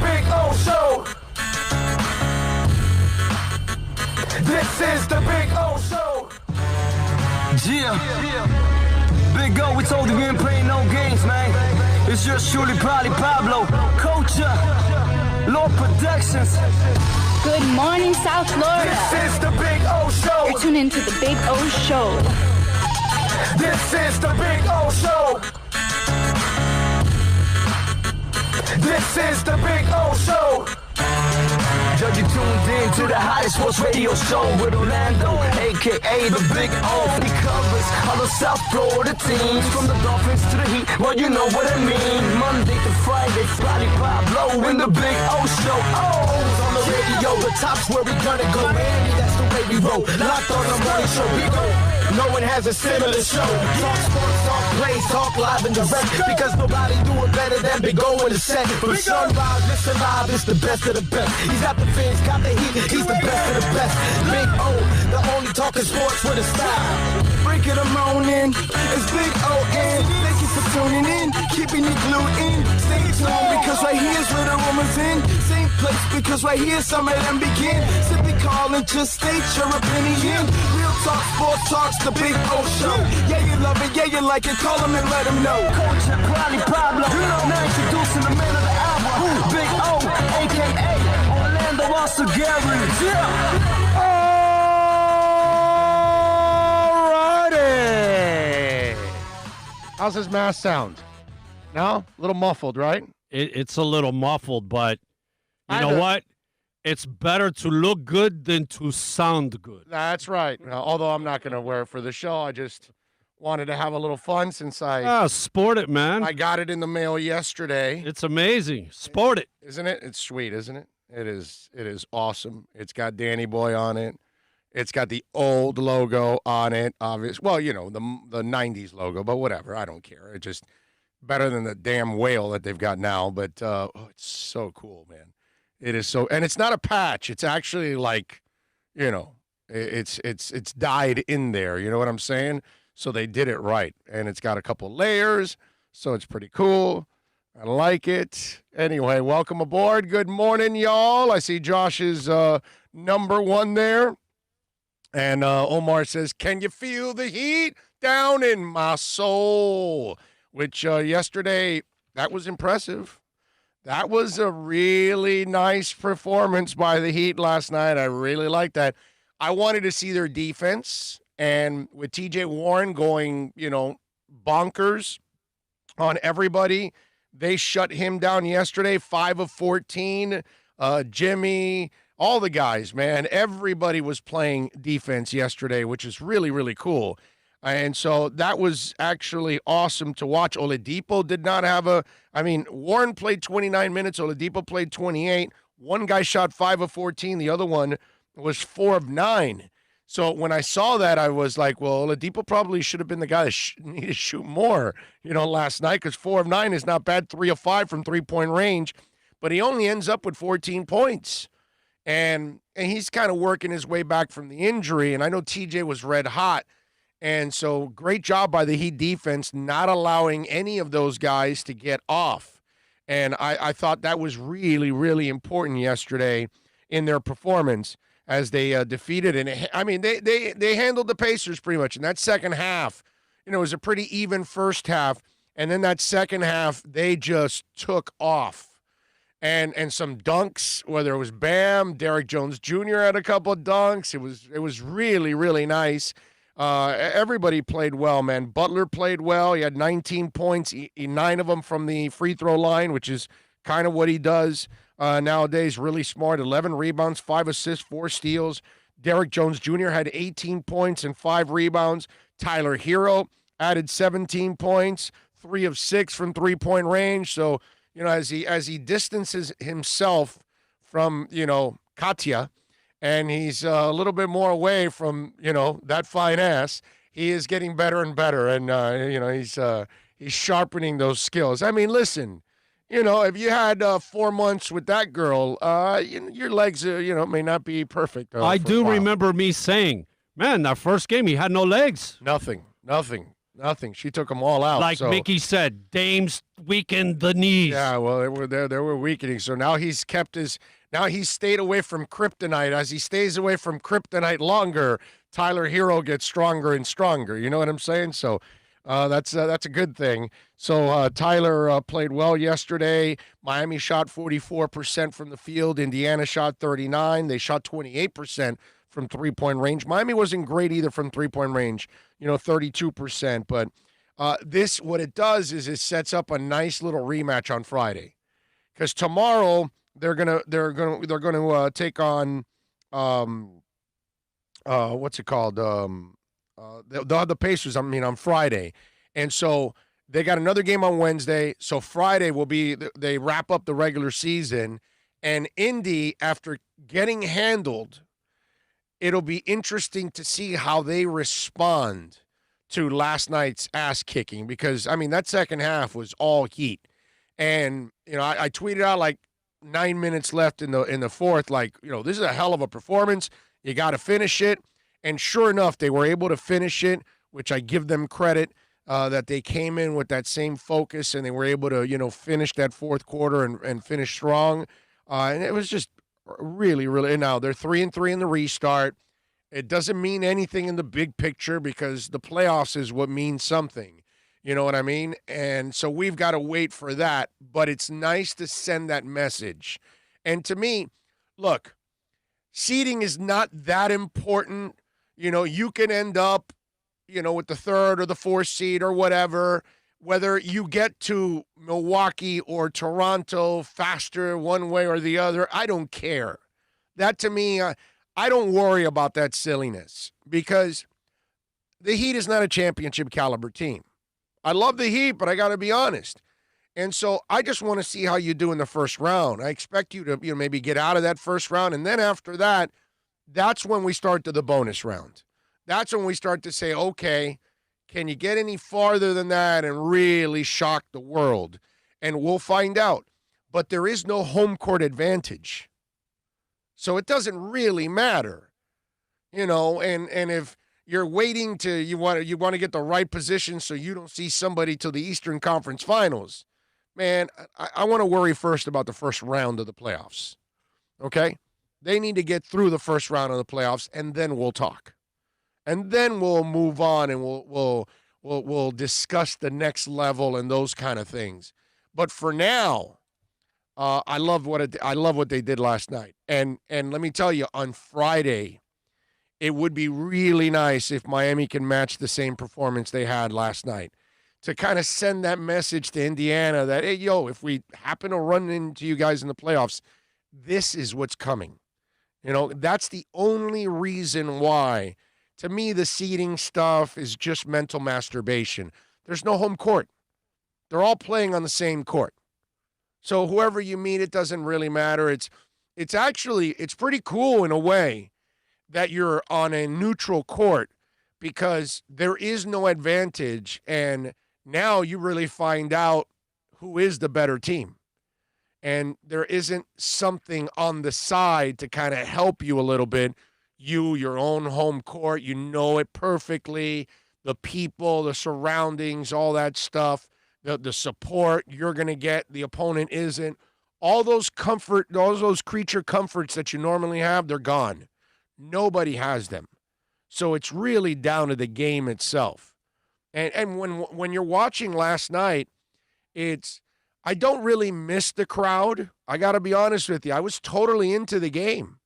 Big O Show. This is the Big O Show. Yeah. Big O, we told you we ain't playing no games, man. It's just truly probably Pablo, Culture, Lord Productions. Good morning, South Florida. This is the Big O Show. You're tuned into the Big O Show. This is the Big O Show. This is the Big O Show. Judge, you tuned in to the hottest sports radio show with Orlando, a.k.a. the Big O. He covers all the South Florida teams, from the Dolphins to the Heat, well, you know what I mean. Monday to Friday, Friday Pablo in the Big O Show. Oh, on the radio, the top's where we gonna go. Miami, that's the way we roll. Locked on the morning show, we go. No one has a similar show. Talk sports, talk plays, talk live and direct. Because nobody do it better than Big O in the set. From sunrise, listen live, it's the best of the best. He's got the fans, got the heat, he's the best of the best. Big O, the only talking sports with a style. Break it a morning, it's Big O-N. Thank you for tuning in, keeping it glued in. Stay tuned because right here's where the rumors in. Same place because right here some of them begin. Simply call and just state your opinion. Real talk, sports talks, the Big O Show. Yeah, you love it, yeah, you like it, call him and let him know. Culture, probably Pablo. Now introducing the man of the hour, Big O, a.k.a. Orlando Cigar. Yeah. Alrighty. How's his mask sound? No? A little muffled, right? It's a little muffled, but you know Kinda. what? It's better to look good than to sound good. That's right. Although I'm not going to wear it for the show. I just wanted to have a little fun since I Sport it, man. I got it in the mail yesterday. It's amazing. Sport it. Isn't it? It's sweet, isn't it? It is awesome. It's got Danny Boy on it. It's got the old logo on it, obvious. Well, you know, the 90s logo, but whatever. I don't care. It's just better than the damn whale that they've got now. But it's so cool, man. It is so, and it's not a patch. It's actually like, you know, it's dyed in there. You know what I'm saying? So they did it right, and it's got a couple layers, so it's pretty cool. I like it. Anyway, welcome aboard. Good morning, y'all. I see Josh's number one there. And Omar says, can you feel the heat down in my soul? Which yesterday, that was impressive. That was a really nice performance by the Heat last night. I really liked that. I wanted to see their defense. And with TJ Warren going, you know, bonkers on everybody, they shut him down yesterday, 5 of 14. Jimmy, all the guys, man, everybody was playing defense yesterday, which is really, really cool. And so that was actually awesome to watch. Oladipo did not have Warren played 29 minutes. Oladipo played 28. One guy shot 5 of 14. The other one was 4 of 9. So when I saw that, I was like, well, Oladipo probably should have been the guy that needed to shoot more, you know, last night, because 4 of 9 is not bad, 3 of 5 from three-point range. But he only ends up with 14 points. And he's kind of working his way back from the injury. And I know TJ was red hot. And so great job by the Heat defense not allowing any of those guys to get off. And I thought that was really, really important yesterday in their performance as they defeated. And I mean, they handled the Pacers pretty much. In that second half, you know, it was a pretty even first half. And then that second half, they just took off. And some dunks, whether it was Bam, Derrick Jones Jr. had a couple of dunks. It was really, really nice. Everybody played well, man. Butler played well. He had 19 points, 9 of them from the free throw line, which is kind of what he does nowadays. Really smart. 11 rebounds, 5 assists, 4 steals. Derrick Jones Jr. had 18 points and 5 rebounds. Tyler Hero added 17 points, 3 of 6 from three-point range. So, you know, as he distances himself from, you know, Katya, and he's a little bit more away from, you know, that fine ass, he is getting better and better. And, you know, he's sharpening those skills. I mean, listen, you know, if you had 4 months with that girl, your legs, you know, may not be perfect. I do remember me saying, man, that first game, he had no legs. Nothing. Nothing. She took them all out. Like so. Mickey said, Dame's weakened the knees. Yeah, well, they were weakening. So now he's stayed away from kryptonite. As he stays away from kryptonite longer, Tyler Hero gets stronger and stronger. You know what I'm saying? So that's a good thing. So Tyler played well yesterday. Miami shot 44% from the field. Indiana shot 39%. They shot 28% from three-point range. Miami wasn't great either from three-point range, 32%. But what it does is it sets up a nice little rematch on Friday, because tomorrow they're gonna take on what's it called? They'll have the Pacers. On Friday, and so they got another game on Wednesday. So Friday will be they wrap up the regular season, and Indy, after getting handled, it'll be interesting to see how they respond to last night's ass kicking, because that second half was all heat. And I tweeted out like 9 minutes left in the fourth, like, this is a hell of a performance. You got to finish it. And sure enough, they were able to finish it, which I give them credit, that they came in with that same focus and they were able to, finish that fourth quarter and finish strong. And it was just really, really. Now they're 3-3 in the restart. It doesn't mean anything in the big picture, because the playoffs is what means something. You know what I mean? And so we've got to wait for that. But it's nice to send that message. And to me, look, seeding is not that important. You can end up, with the third or the fourth seed or whatever, whether you get to Milwaukee or Toronto faster one way or the other. I don't care. That, to me, I don't worry about that silliness, because the Heat is not a championship caliber team. I love the Heat, but I got to be honest. And so I just want to see how you do in the first round. I expect you to maybe get out of that first round, and then after that, that's when we start to the bonus round. That's when we start to say, okay, can you get any farther than that and really shock the world? And we'll find out. But there is no home court advantage. So it doesn't really matter, and if you're waiting you want to get the right position so you don't see somebody till the Eastern Conference Finals, man, I want to worry first about the first round of the playoffs, okay? They need to get through the first round of the playoffs, and then we'll talk. And then we'll move on, and we'll discuss the next level and those kind of things. But for now, I love what they did last night. And let me tell you, on Friday, it would be really nice if Miami can match the same performance they had last night, to kind of send that message to Indiana that, hey, if we happen to run into you guys in the playoffs, this is what's coming. That's the only reason why. To me, the seeding stuff is just mental masturbation. There's no home court. They're all playing on the same court. So whoever you meet, it doesn't really matter. It's pretty cool in a way that you're on a neutral court, because there is no advantage, and now you really find out who is the better team. And there isn't something on the side to kind of help you a little bit. Your own home court, it perfectly, the people, the surroundings, all that stuff. The support you're going to get, the opponent isn't. All those creature comforts that you normally have, they're gone. Nobody has them. So it's really down to the game itself. And when you're watching last night, I don't really miss the crowd. I got to be honest with you. I was totally into the game.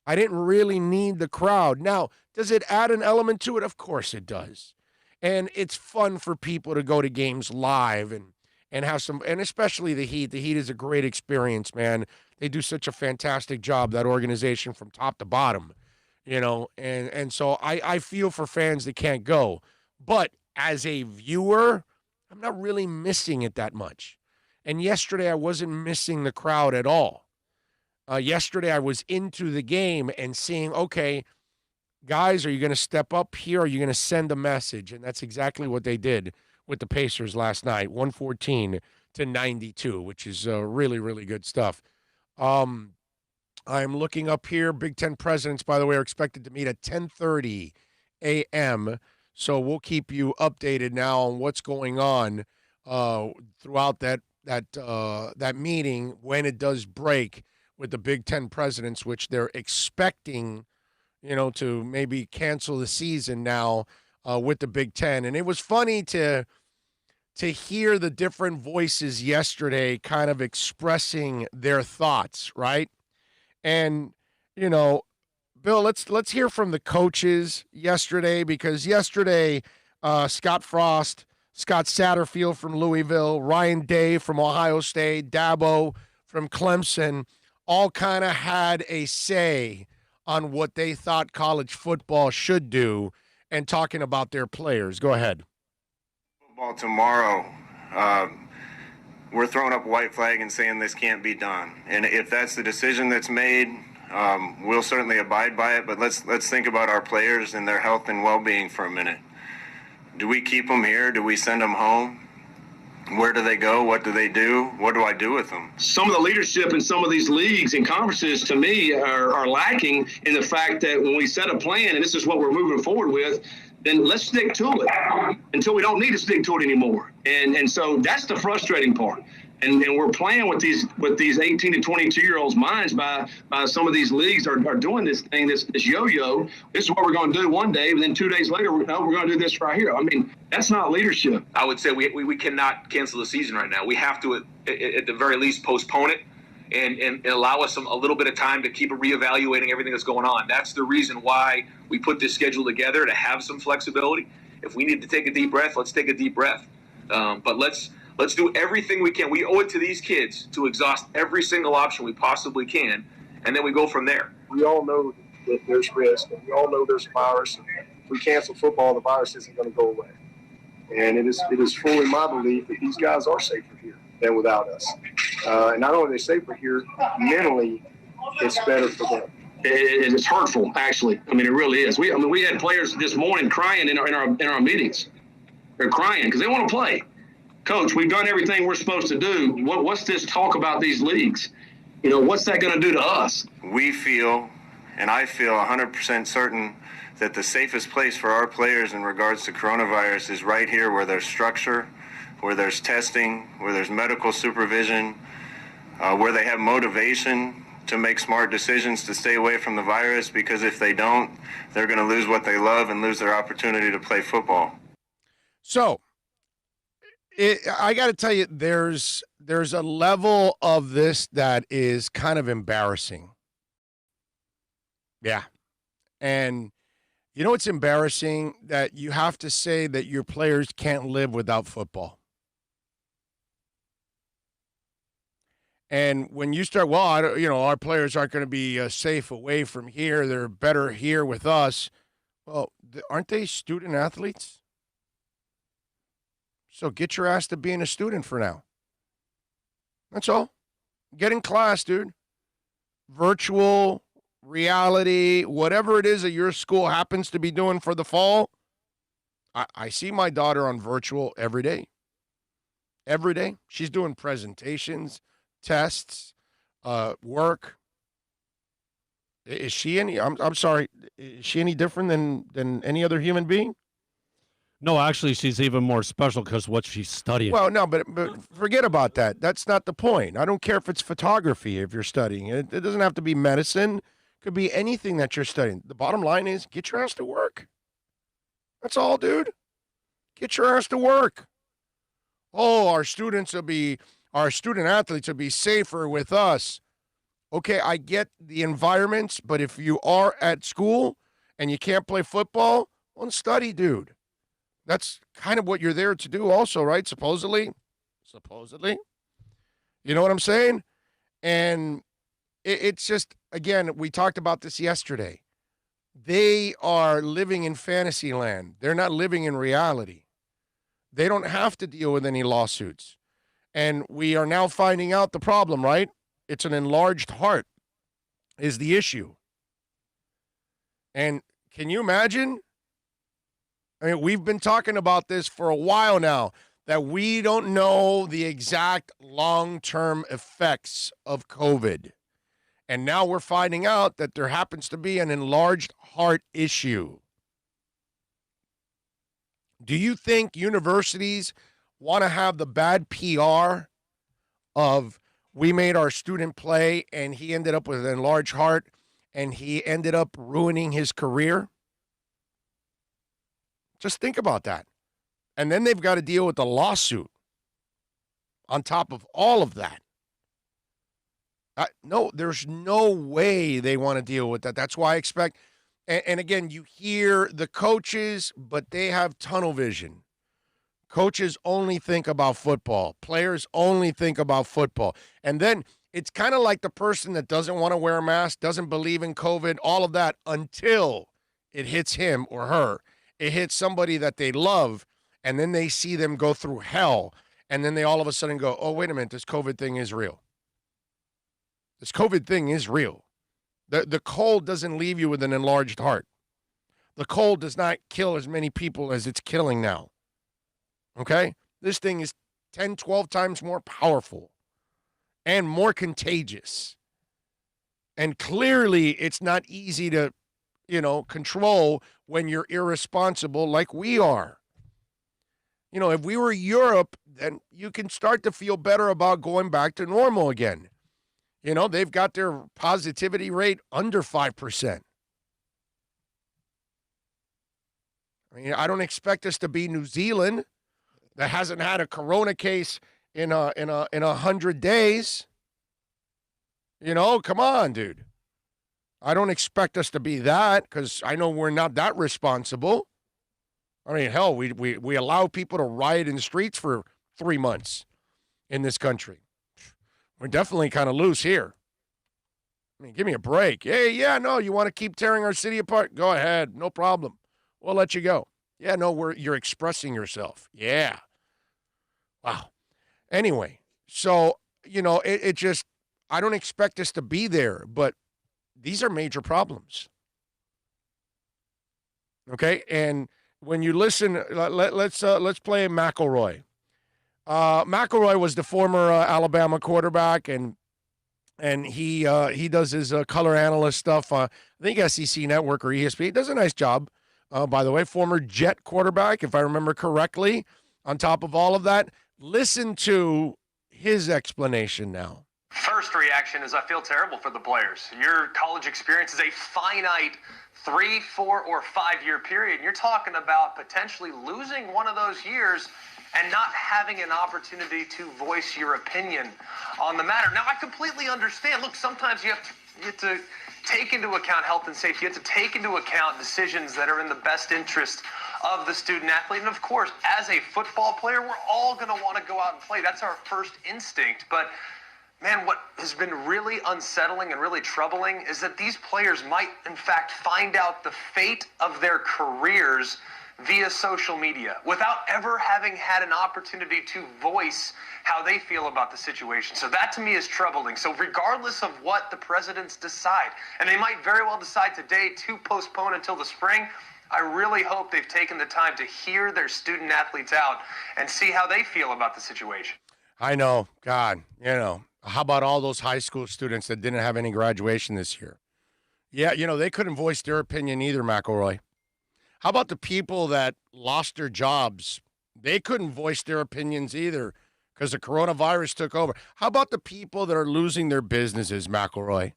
I didn't really need the crowd. Now, does it add an element to it? Of course it does. And it's fun for people to go to games live and have some, and especially the Heat. The Heat is a great experience, man. They do such a fantastic job, that organization, from top to bottom, and so I feel for fans that can't go. But as a viewer, I'm not really missing it that much. And yesterday I wasn't missing the crowd at all. Yesterday I was into the game and seeing, okay, guys, are you going to step up here? Are you going to send a message? And that's exactly what they did with the Pacers last night, 114-92, which is really, really good stuff. I'm looking up here. Big Ten presidents, by the way, are expected to meet at 10:30 a.m. So we'll keep you updated now on what's going on throughout that meeting when it does break with the Big Ten presidents, which they're expecting, to maybe cancel the season now with the Big Ten. And it was funny to hear the different voices yesterday kind of expressing their thoughts, right? And, Bill, let's hear from the coaches yesterday, because yesterday Scott Frost, Scott Satterfield from Louisville, Ryan Day from Ohio State, Dabo from Clemson all kind of had a say on what they thought college football should do and talking about their players. Go ahead. Football tomorrow, we're throwing up a white flag and saying this can't be done. And if that's the decision that's made, we'll certainly abide by it. But let's think about our players and their health and well-being for a minute. Do we keep them here? Do we send them home? Where do they go? What do they do? What do I do with them? Some of the leadership in some of these leagues and conferences, to me, are lacking in the fact that when we set a plan, and this is what we're moving forward with, then let's stick to it until we don't need to stick to it anymore. And so that's the frustrating part. And we're playing with these 18 to 22-year-olds' minds by some of these leagues are doing this thing, this yo-yo. This is what we're going to do one day, and then 2 days later, we're going to do this right here. I mean, that's not leadership. I would say we cannot cancel the season right now. We have to, at the very least, postpone it and allow us a little bit of time to keep reevaluating everything that's going on. That's the reason why we put this schedule together, to have some flexibility. If we need to take a deep breath, let's take a deep breath. But let's do everything we can. We owe it to these kids to exhaust every single option we possibly can, and then we go from there. We all know that there's risk, and we all know there's a virus. If we cancel football, the virus isn't going to go away. And it is fully my belief that these guys are safer here than without us. And not only are they safer here, mentally, it's better for them. It's hurtful, actually. I mean, it really is. We had players this morning crying in our meetings. They're crying because they want to play. Coach, we've done everything we're supposed to do. What's this talk about these leagues? What's that going to do to us? We feel, and I feel 100% certain, that the safest place for our players in regards to coronavirus is right here, where there's structure, where there's testing, where there's medical supervision, where they have motivation to make smart decisions to stay away from the virus, because if they don't, they're going to lose what they love and lose their opportunity to play football. So, I got to tell you, there's a level of this that is kind of embarrassing. Yeah. And it's embarrassing that you have to say that your players can't live without football. And when you start, our players aren't going to be safe away from here. They're better here with us. Well, aren't they student athletes? So get your ass to being a student for now. That's all. Get in class, dude. Virtual, reality, whatever it is that your school happens to be doing for the fall. I see my daughter on virtual every day. Every day. She's doing presentations, tests, work. Is she I'm sorry, is she any different than any other human being? No, actually, she's even more special because what she's studying. Well, no, but forget about that. That's not the point. I don't care if it's photography, if you're studying. It doesn't have to be medicine. It could be anything that you're studying. The bottom line is get your ass to work. That's all, dude. Get your ass to work. Oh, our student athletes will be safer with us. Okay, I get the environments, but if you are at school and you can't play football, well, study, dude. That's kind of what you're there to do also, right? Supposedly. You know what I'm saying? And it's just, again, we talked about this yesterday. They are living in fantasy land. They're not living in reality. They don't have to deal with any lawsuits. And we are now finding out the problem, right? It's an enlarged heart is the issue. And can you imagine? I mean, we've been talking about this for a while now, that we don't know the exact long-term effects of COVID. And now we're finding out that there happens to be an enlarged heart issue. Do you think universities want to have the bad PR of we made our student play and he ended up with an enlarged heart and he ended up ruining his career? Just think about that. And then they've got to deal with the lawsuit on top of all of that. No, there's no way they want to deal with that. That's why I expect, and again, you hear the coaches, but they have tunnel vision. Coaches only think about football. Players only think about football. And then it's kind of like the person that doesn't want to wear a mask, doesn't believe in COVID, all of that, until it hits him or her. It hits somebody that they love, and then they see them go through hell, and then they all of a sudden go, oh, wait a minute, this COVID thing is real. This COVID thing is real. The cold doesn't leave you with an enlarged heart. The cold does not kill as many people as it's killing now. Okay? This thing is 10, 12 times more powerful and more contagious. And clearly it's not easy to, control when you're irresponsible like we are. If we were Europe, then you can start to feel better about going back to normal again. They've got their positivity rate under 5%. I mean, I don't expect us to be New Zealand that hasn't had a corona case in 100 days. Come on, dude. I don't expect us to be that because I know we're not that responsible. I mean, hell, we allow people to riot in the streets for 3 months in this country. We're definitely kind of loose here. I mean, give me a break. Hey, yeah, no, you want to keep tearing our city apart? Go ahead, no problem. We'll let you go. Yeah, no, you're expressing yourself. Yeah. Wow. Anyway, so, it just, I don't expect us to be there, but these are major problems. Okay, and when you listen, let's play McElroy. McElroy was the former Alabama quarterback, and he does his color analyst stuff. I think SEC Network or ESPN. He does a nice job, by the way. Former Jet quarterback, if I remember correctly. On top of all of that, listen to his explanation now. First reaction is I feel terrible for the players. Your college experience is a finite 3, 4, or 5-year period. And you're talking about potentially losing one of those years and not having an opportunity to voice your opinion on the matter. Now, I completely understand. Look, sometimes you have to take into account health and safety. You have to take into account decisions that are in the best interest of the student athlete. And of course, as a football player, we're all going to want to go out and play. That's our first instinct. But man, what has been really unsettling and really troubling is that these players might, in fact, find out the fate of their careers via social media without ever having had an opportunity to voice how they feel about the situation. So that to me is troubling. So regardless of what the presidents decide, and they might very well decide today to postpone until the spring, I really hope they've taken the time to hear their student athletes out and see how they feel about the situation. I know, God, how about all those high school students that didn't have any graduation this year? Yeah, they couldn't voice their opinion either, McElroy. How about the people that lost their jobs? They couldn't voice their opinions either because the coronavirus took over. How about the people that are losing their businesses, McElroy?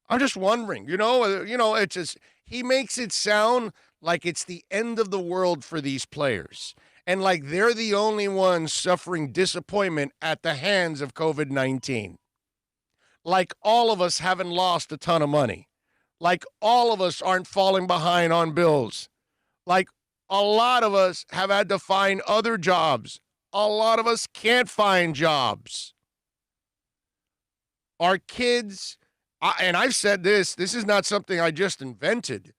I'm just wondering, it's just, he makes it sound like it's the end of the world for these players. And like they're the only ones suffering disappointment at the hands of COVID-19. Like all of us haven't lost a ton of money. Like all of us aren't falling behind on bills. Like a lot of us have had to find other jobs. A lot of us can't find jobs. Our kids, and I've said this is not something I just invented.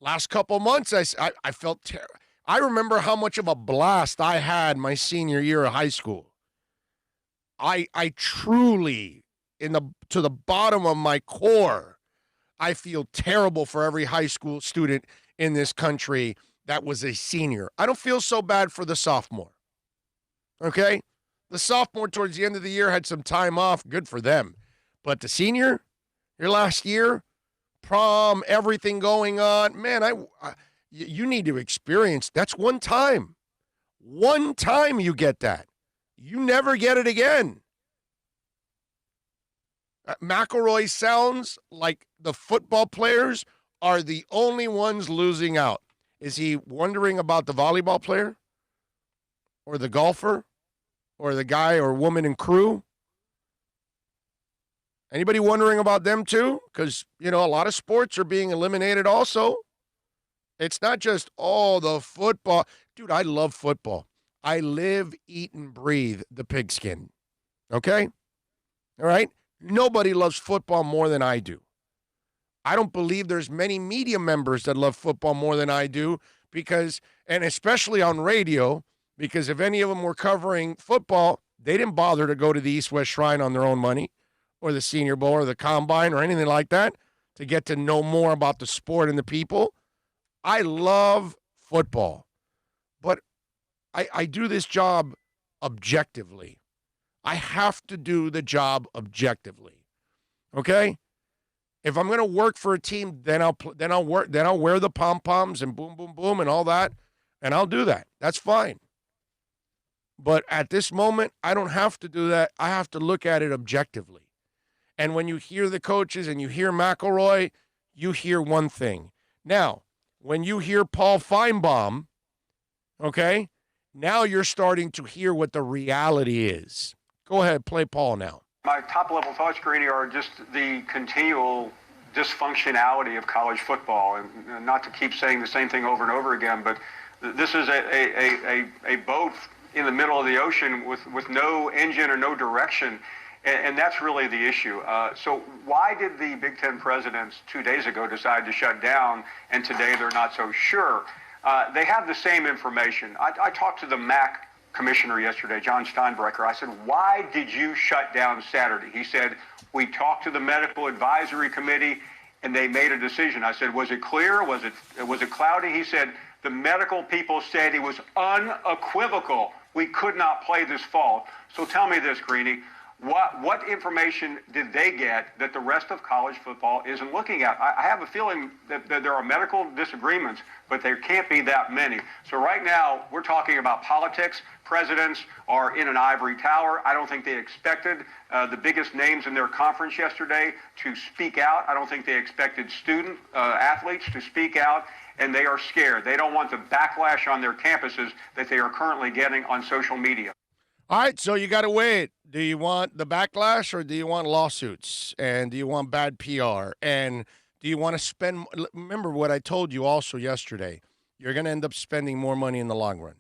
Last couple months, I felt terrible. I remember how much of a blast I had my senior year of high school. I truly, to the bottom of my core, I feel terrible for every high school student in this country that was a senior. I don't feel so bad for the sophomore. Okay? The sophomore towards the end of the year had some time off. Good for them. But the senior, your last year, prom, everything going on, man, You need to experience. That's one time. One time you get that. You never get it again. McElroy sounds like the football players are the only ones losing out. Is he wondering about the volleyball player or the golfer or the guy or woman in crew? Anybody wondering about them too? Because, a lot of sports are being eliminated also. It's not just, the football. Dude, I love football. I live, eat, and breathe the pigskin. Okay? All right? Nobody loves football more than I do. I don't believe there's many media members that love football more than I do because, and especially on radio, because if any of them were covering football, they didn't bother to go to the East-West Shrine on their own money or the Senior Bowl or the Combine or anything like that to get to know more about the sport and the people. I love football, but I do this job objectively. I have to do the job objectively. Okay? If I'm going to work for a team, then I'll wear the pom-poms and boom, boom, boom and all that, and I'll do that. That's fine. But at this moment, I don't have to do that. I have to look at it objectively. And when you hear the coaches and you hear McElroy, you hear one thing. Now, when you hear Paul Feinbaum, okay, now you're starting to hear what the reality is. Go ahead, play Paul now. My top-level thoughts, Greeny, are just the continual dysfunctionality of college football. And not to keep saying the same thing over and over again, but this is a boat in the middle of the ocean with no engine or no direction. And that's really the issue. So why did the Big Ten presidents 2 days ago decide to shut down, and today they're not so sure? They have the same information. I talked to the MAC commissioner yesterday, John Steinbrecher. I said, why did you shut down Saturday? He said, we talked to the medical advisory committee, and they made a decision. I said, was it clear? Was it cloudy? He said, the medical people said it was unequivocal. We could not play this fall. So tell me this, Greeny. What information did they get that the rest of college football isn't looking at? I have a feeling that there are medical disagreements, but there can't be that many. So right now, we're talking about politics. Presidents are in an ivory tower. I don't think they expected the biggest names in their conference yesterday to speak out. I don't think they expected student athletes to speak out, and they are scared. They don't want the backlash on their campuses that they are currently getting on social media. All right, so you got to weigh it. Do you want the backlash or do you want lawsuits? And do you want bad PR? And do you want to spend – remember what I told you also yesterday. You're going to end up spending more money in the long run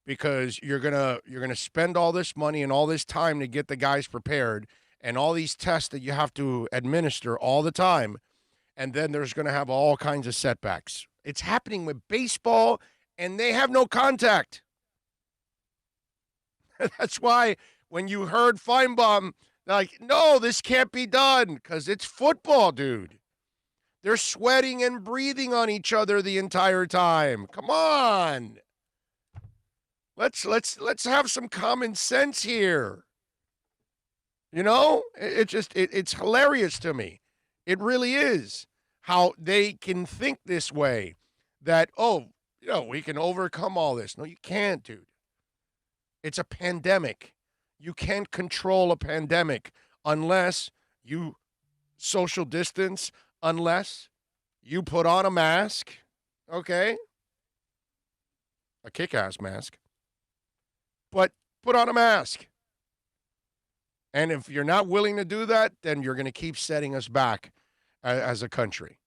because you're gonna spend all this money and all this time to get the guys prepared and all these tests that you have to administer all the time, and then there's going to have all kinds of setbacks. It's happening with baseball, and they have no contact. That's why when you heard Feinbaum, like, no, this can't be done because it's football, dude. They're sweating and breathing on each other the entire time. Come on. Let's have some common sense here. It's hilarious to me. It really is how they can think this way that, we can overcome all this. No, you can't, dude. It's a pandemic. You can't control a pandemic unless you social distance, unless you put on a mask, okay? A kick-ass mask. But put on a mask. And if you're not willing to do that, then you're going to keep setting us back as a country.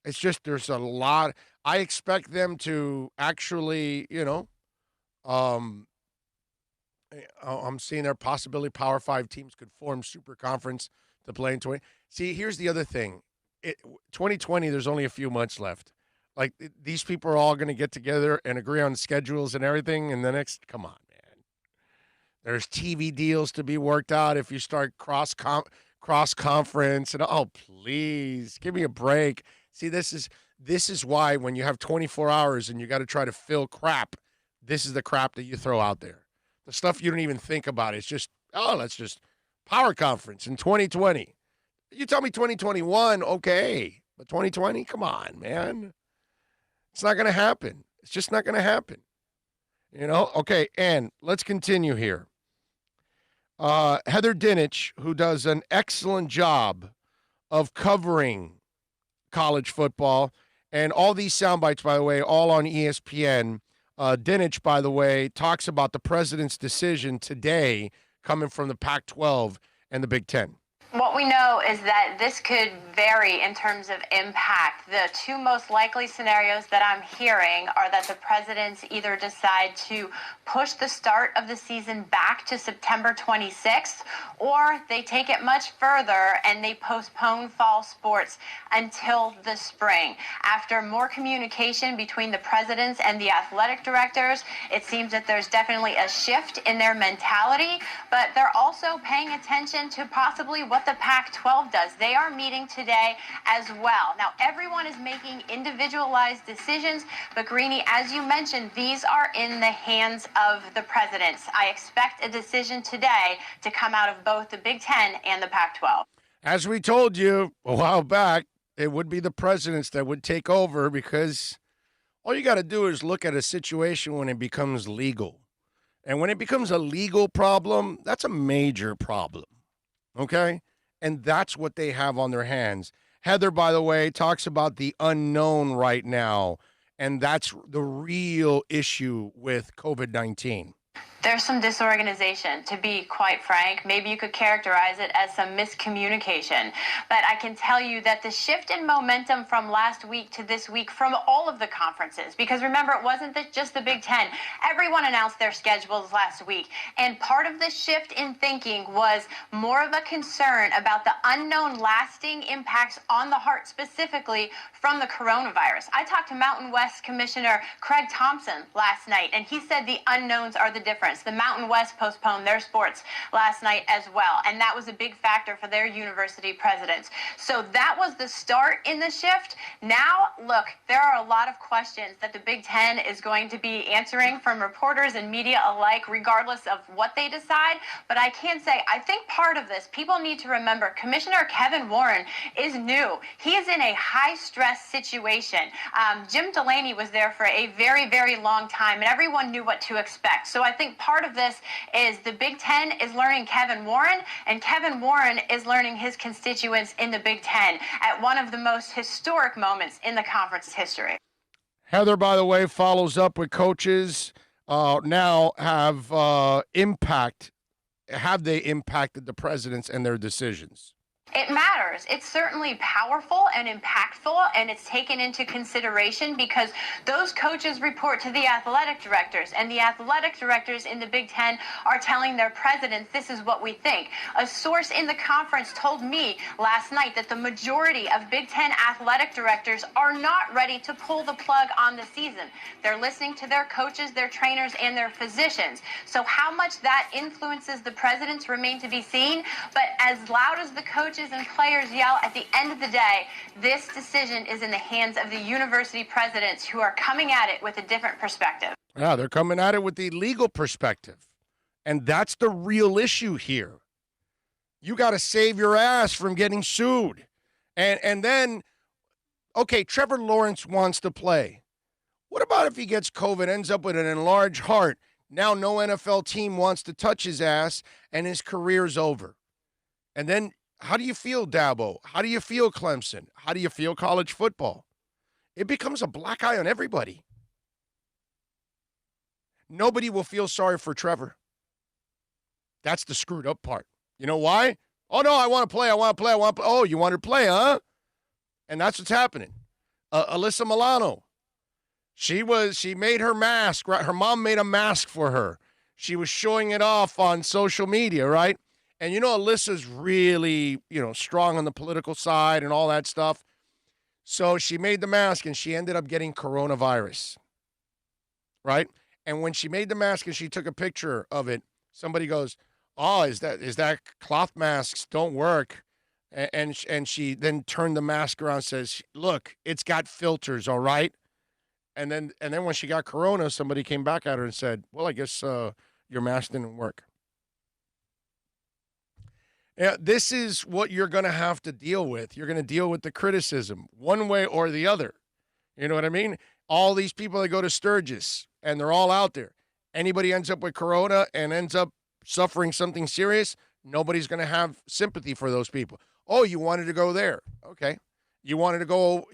It's just there's a lot. I expect them to actually, I'm seeing their possibility Power 5 teams could form super conference to play in 20. See, here's the other thing. 2020, there's only a few months left. Like, these people are all going to get together and agree on schedules and everything. And the next, come on, man. There's TV deals to be worked out if you start cross-conference. And, oh, please, give me a break. See, this is why when you have 24 hours and you got to try to fill crap, this is the crap that you throw out there. The stuff you don't even think about. It's just, let's just power conference in 2020. You tell me 2021, okay. But 2020, come on, man. It's not going to happen. It's just not going to happen. Okay, and let's continue here. Heather Dinich, who does an excellent job of covering college football, and all these sound bites, by the way, all on ESPN. Dinich, by the way, talks about the president's decision today coming from the Pac-12 and the Big Ten. What we know is that this could vary in terms of impact. The two most likely scenarios that I'm hearing are that the presidents either decide to push the start of the season back to September 26th, or they take it much further and they postpone fall sports until the spring. After more communication between the presidents and the athletic directors, it seems that there's definitely a shift in their mentality, but they're also paying attention to possibly what the Pac-12 does. They are meeting today as well. Now, everyone is making individualized decisions, but Greeny, as you mentioned, these are in the hands of the presidents. I expect a decision today to come out of both the Big Ten and the Pac-12. As we told you a while back, it would be the presidents that would take over, because all you got to do is look at a situation when it becomes legal. And when it becomes a legal problem, that's a major problem. Okay? And that's what they have on their hands. Heather, by the way, talks about the unknown right now, and that's the real issue with COVID-19. There's some disorganization, to be quite frank. Maybe you could characterize it as some miscommunication. But I can tell you that the shift in momentum from last week to this week from all of the conferences, because remember, it wasn't just the Big Ten. Everyone announced their schedules last week. And part of the shift in thinking was more of a concern about the unknown lasting impacts on the heart, specifically from the coronavirus. I talked to Mountain West Commissioner Craig Thompson last night, and he said the unknowns are the difference. The Mountain West postponed their sports last night as well, and that was a big factor for their university presidents. So that was the start in the shift. Now, look, there are a lot of questions that the Big Ten is going to be answering from reporters and media alike, regardless of what they decide. But I can say, I think part of this, people need to remember, Commissioner Kevin Warren is new. He is in a high-stress situation. Jim Delaney was there for a very, very long time, and everyone knew what to expect. So I think part of this is the Big Ten is learning Kevin Warren, and Kevin Warren is learning his constituents in the Big Ten at one of the most historic moments in the conference's history. Heather, by the way, follows up with coaches now have they impacted the presidents and their decisions? It matters. It's certainly powerful and impactful, and it's taken into consideration because those coaches report to the athletic directors, and the athletic directors in the Big Ten are telling their presidents, this is what we think. A source in the conference told me last night that the majority of Big Ten athletic directors are not ready to pull the plug on the season. They're listening to their coaches, their trainers, and their physicians. So how much that influences the presidents remain to be seen, but as loud as the coaches and players yell, at the end of the day, this decision is in the hands of the university presidents, who are coming at it with a different perspective. Yeah, they're coming at it with the legal perspective. And that's the real issue here. You got to save your ass from getting sued. And then, okay, Trevor Lawrence wants to play. What about if he gets COVID, ends up with an enlarged heart? Now no NFL team wants to touch his ass, and his career's over. And then how do you feel, Dabo? How do you feel, Clemson? How do you feel, college football? It becomes a black eye on everybody. Nobody will feel sorry for Trevor. That's the screwed up part. You know why? Oh, no, I want to play. Oh, you want to play, huh? And that's what's happening. Alyssa Milano, she made her mask, right? Her mom made a mask for her. She was showing it off on social media, right? And, Alyssa's really, strong on the political side and all that stuff. So she made the mask, and she ended up getting coronavirus, right? And when she made the mask and she took a picture of it, somebody goes, oh, is that cloth masks don't work? And she then turned the mask around and says, look, it's got filters, all right? And then when she got corona, somebody came back at her and said, well, I guess your mask didn't work. Yeah, this is what you're going to have to deal with. You're going to deal with the criticism one way or the other. You know what I mean? All these people that go to Sturgis, and they're all out there. Anybody ends up with corona and ends up suffering something serious, nobody's going to have sympathy for those people. Oh, you wanted to go there. Okay. You wanted to go,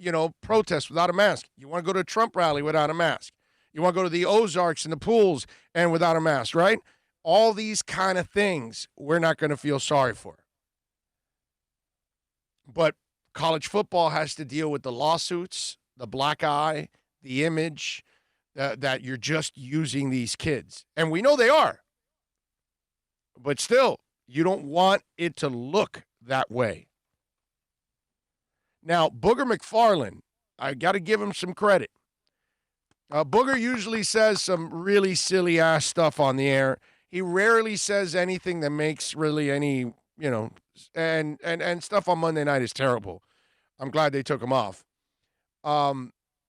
protest without a mask. You want to go to a Trump rally without a mask. You want to go to the Ozarks and the pools and without a mask, right? All these kind of things we're not going to feel sorry for. But college football has to deal with the lawsuits, the black eye, the image that you're just using these kids. And we know they are. But still, you don't want it to look that way. Now, Booger McFarland, I got to give him some credit. Booger usually says some really silly-ass stuff on the air. He rarely says anything that makes really any, and stuff on Monday night is terrible. I'm glad they took him off.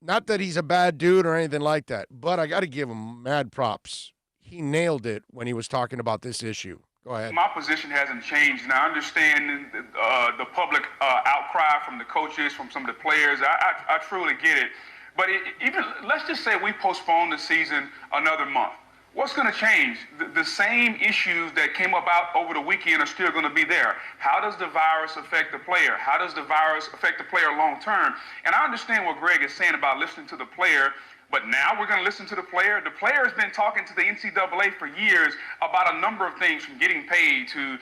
Not that he's a bad dude or anything like that, but I got to give him mad props. He nailed it when he was talking about this issue. Go ahead. My position hasn't changed, and I understand the public outcry from the coaches, from some of the players. I truly get it. But even let's just say we postpone the season another month. What's going to change? The same issues that came about over the weekend are still going to be there. How does the virus affect the player? How does the virus affect the player long term? And I understand what Greg is saying about listening to the player, but now we're going to listen to the player. The player has been talking to the NCAA for years about a number of things, from getting paid to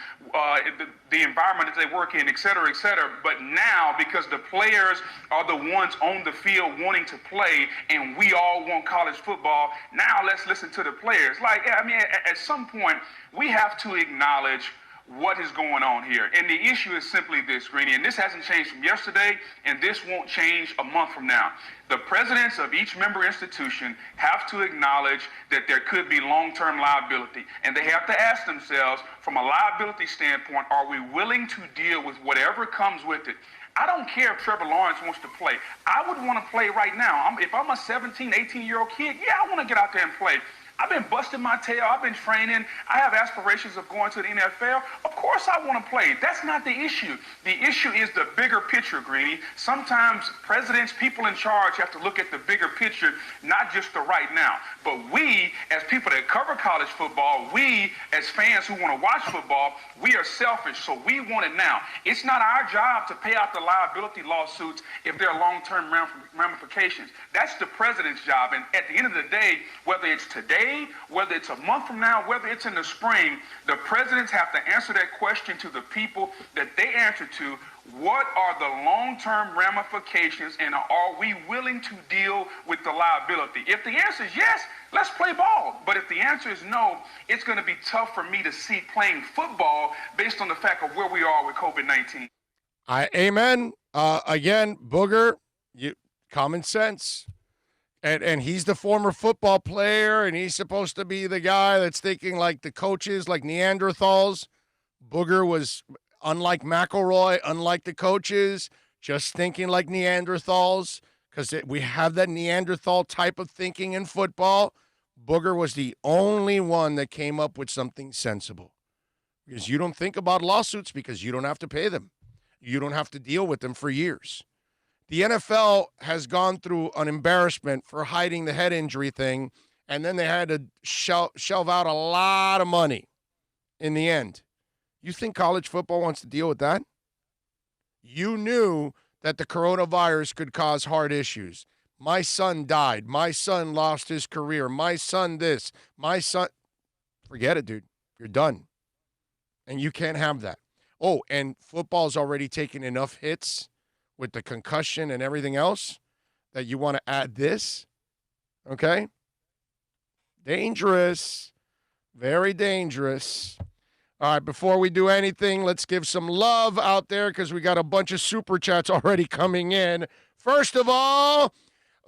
the environment that they work in, et cetera, et cetera. But now, because the players are the ones on the field wanting to play, and we all want college football, now let's listen to the players. At some point, we have to acknowledge what is going on here. And the issue is simply this, Greeny, and this hasn't changed from yesterday, and this won't change a month from now. The presidents of each member institution have to acknowledge that there could be long-term liability, and they have to ask themselves, from a liability standpoint, are we willing to deal with whatever comes with it? I don't care if Trevor Lawrence wants to play. I would want to play right now. If I'm a 17, 18-year-old kid, yeah, I want to get out there and play. I've been busting my tail. I've been training. I have aspirations of going to the NFL. Of course I want to play. That's not the issue. The issue is the bigger picture, Greeny. Sometimes presidents, people in charge, have to look at the bigger picture, not just the right now. But we, as people that cover college football, we, as fans who want to watch football, we are selfish, so we want it now. It's not our job to pay out the liability lawsuits if there are long-term ramifications. That's the president's job. And at the end of the day, whether it's today, whether it's a month from now, whether it's in the spring, the presidents have to answer that question to the people that they answer to. What are the long-term ramifications, and are we willing to deal with the liability? If the answer is yes, let's play ball. But if the answer is no, it's going to be tough for me to see playing football based on the fact of where we are with COVID-19. Amen. Again, Booger, common sense. And he's the former football player, and he's supposed to be the guy that's thinking like the coaches, like Neanderthals. Booger was, unlike McElroy, unlike the coaches, just thinking like Neanderthals, because we have that Neanderthal type of thinking in football. Booger was the only one that came up with something sensible. Because you don't think about lawsuits because you don't have to pay them. You don't have to deal with them for years. The NFL has gone through an embarrassment for hiding the head injury thing, and then they had to shelve out a lot of money in the end. You think college football wants to deal with that? You knew that the coronavirus could cause heart issues. My son died. My son lost his career. My son this. My son. Forget it, dude. You're done. And you can't have that. Oh, and football's already taken enough hits with the concussion and everything else that you want to add this, okay? Dangerous, very dangerous. All right, before we do anything, let's give some love out there because we got a bunch of super chats already coming in. First of all,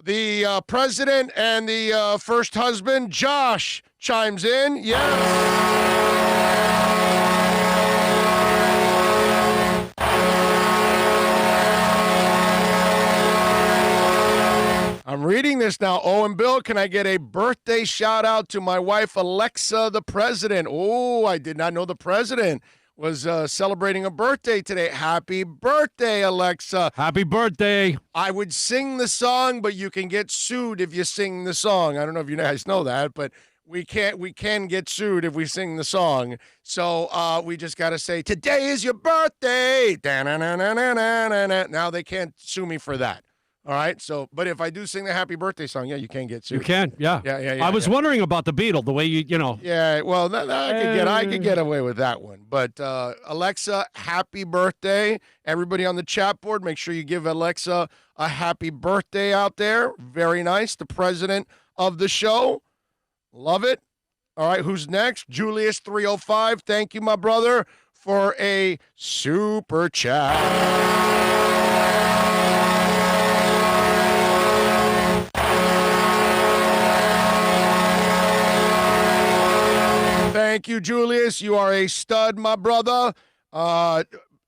the president and the first husband, Josh, chimes in. Yes. I'm reading this now. Oh, and Bill, can I get a birthday shout out to my wife, Alexa, the president? Oh, I did not know the president was celebrating a birthday today. Happy birthday, Alexa. Happy birthday. I would sing the song, but you can get sued if you sing the song. I don't know if you guys know that, but we can get sued if we sing the song. So we just got to say, today is your birthday. Now they can't sue me for that. All right. So, but if I do sing the happy birthday song, yeah, you can get sued. You can, yeah. Yeah. I was wondering about the Beatle, the way you know. Yeah, well, I could get away with that one. But Alexa, happy birthday. Everybody on the chat board, make sure you give Alexa a happy birthday out there. Very nice. The president of the show. Love it. All right, who's next? Julius 305. Thank you, my brother, for a super chat. Thank you, Julius. You are a stud, my brother.